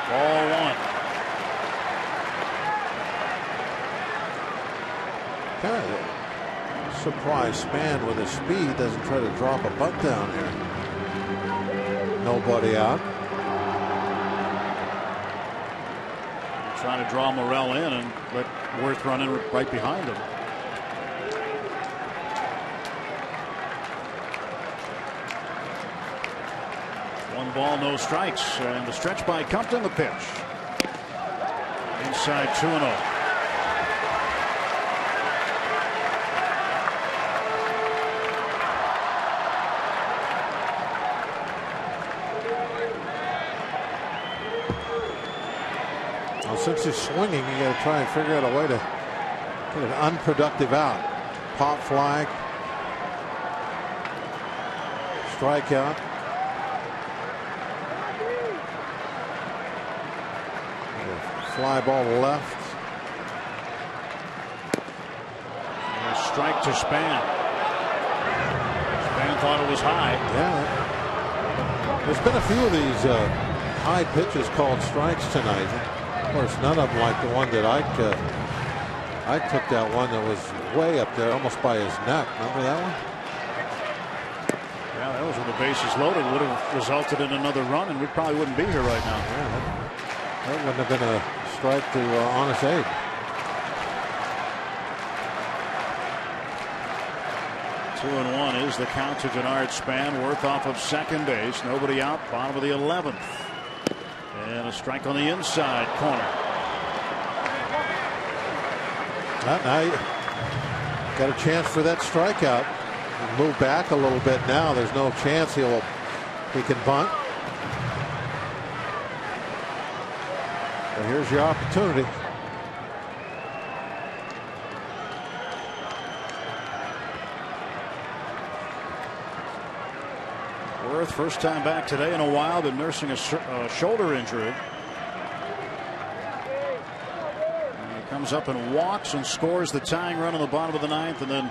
Ball one. Surprise Span with his speed doesn't try to drop a bunt down here. Nobody out. Trying to draw Morel in and let Worth run in right behind him. One ball, no strikes, and the stretch by Compton. The pitch inside 2-0. Since he's swinging, you got to try and figure out a way to get an unproductive out. Pop fly, strikeout. Fly ball left. And a strike to Span. Span thought it was high. Yeah. There's been a few of these high pitches called strikes tonight. Of course, none of them like the one that I took, that one that was way up there, almost by his neck. Remember that one? Yeah, that was with the bases loaded. Would have resulted in another run, and we probably wouldn't be here right now. Yeah, that wouldn't have been a strike to Honest Abe. Two and one is the count to Denard Span. Worth off of second base. Nobody out. Bottom of the 11th. And a strike on the inside corner. Now you got a chance for that strikeout. Move back a little bit now. There's no chance he can bunt. But here's your opportunity. Worth, first time back today in a while, been nursing a shoulder injury. And he comes up and walks and scores the tying run in the bottom of the 9th, and then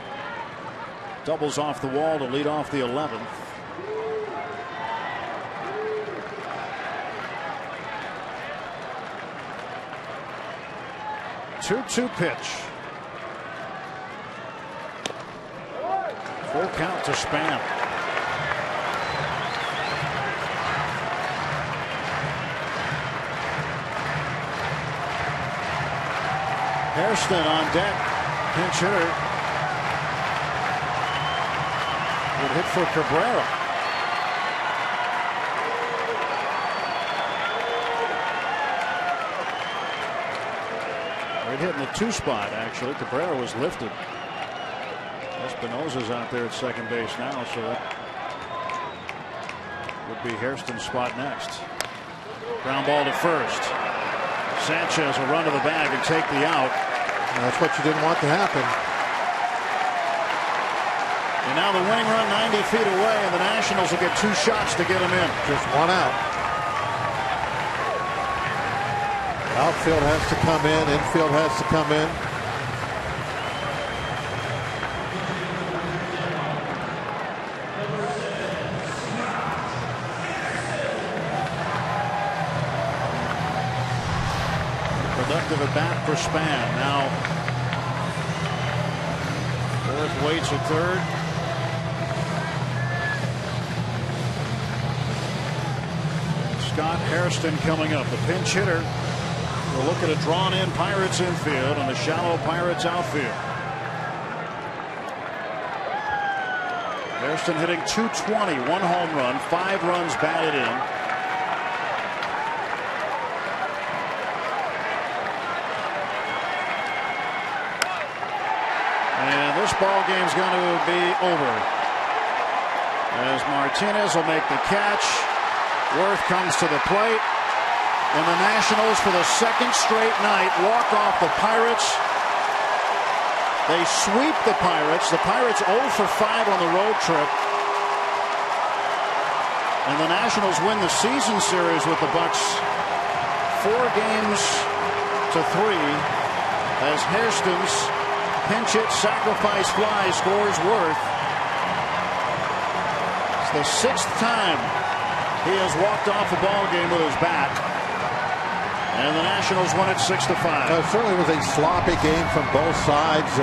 doubles off the wall to lead off the 11th. Two pitch. Full count to Span. Hairston on deck. Pinch hitter. Good hit for Cabrera. Right hit in the 2 spot, actually. Cabrera was lifted. Espinosa's out there at second base now, so that would be Hairston's spot next. Ground ball to first. Sanchez will run to the bag and take the out. And that's what you didn't want to happen. And now the winning run 90 feet away, and the Nationals will get 2 shots to get him in. Just one out. Outfield has to come in. Infield has to come in. Productive at bat for Span. Now Worth waits at third. And Scott Hairston coming up. The pinch hitter will look at a drawn in Pirates infield and the shallow Pirates outfield. Hairston hitting .220, 1 home run, 5 runs batted in. ball game's going to be over. As Martinez will make the catch. Worth comes to the plate. And the Nationals, for the second straight night, walk off the Pirates. They sweep the Pirates. The Pirates 0 for 5 on the road trip. And the Nationals win the season series with the Bucks 4 games to 3 as Hairston's pinch hit sacrifice fly scores Worth. It's the 6th time he has walked off a ball game with his bat. And the Nationals won it 6-5. It certainly was a sloppy game from both sides.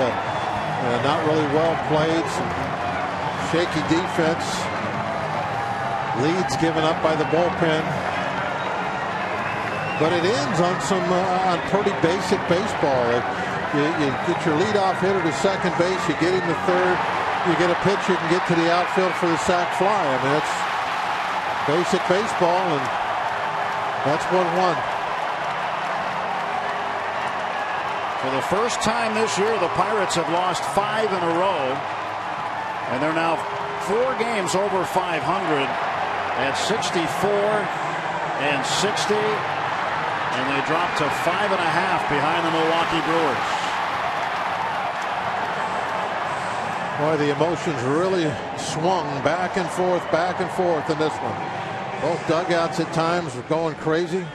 Not really well played. Some shaky defense. Leads given up by the bullpen. But it ends on some on pretty basic baseball. You get your leadoff hitter to second base. You get him to third. You get a pitch. You can get to the outfield for the sac fly. I mean, it's basic baseball, and that's what won. For the first time this year, the Pirates have lost 5 in a row, and they're now 4 games over 500 at 64 and 60, and they drop to 5.5 behind the Milwaukee Brewers. Boy, the emotions really swung back and forth in this one. Both dugouts at times were going crazy,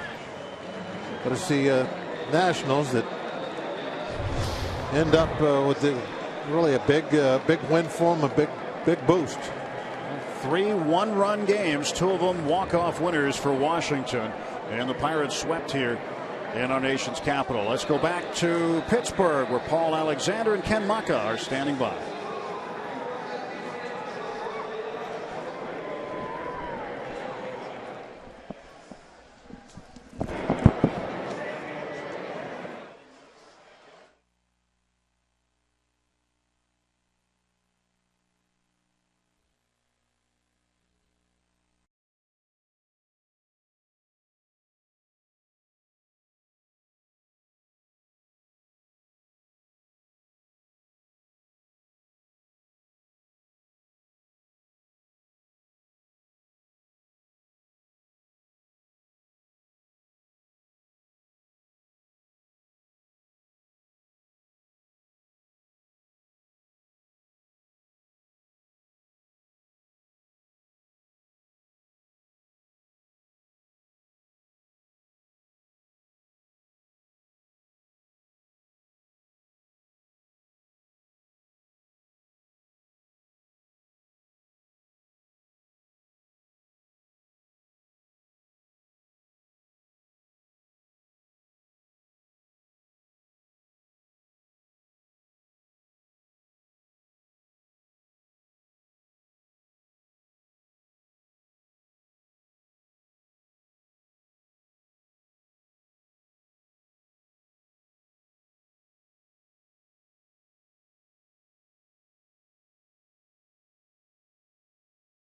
but it's the Nationals that end up with really a big win for them, a big boost. 3 one-run games, 2 of them walk-off winners for Washington, and the Pirates swept here in our nation's capital. Let's go back to Pittsburgh, where Paul Alexander and Ken Maka are standing by.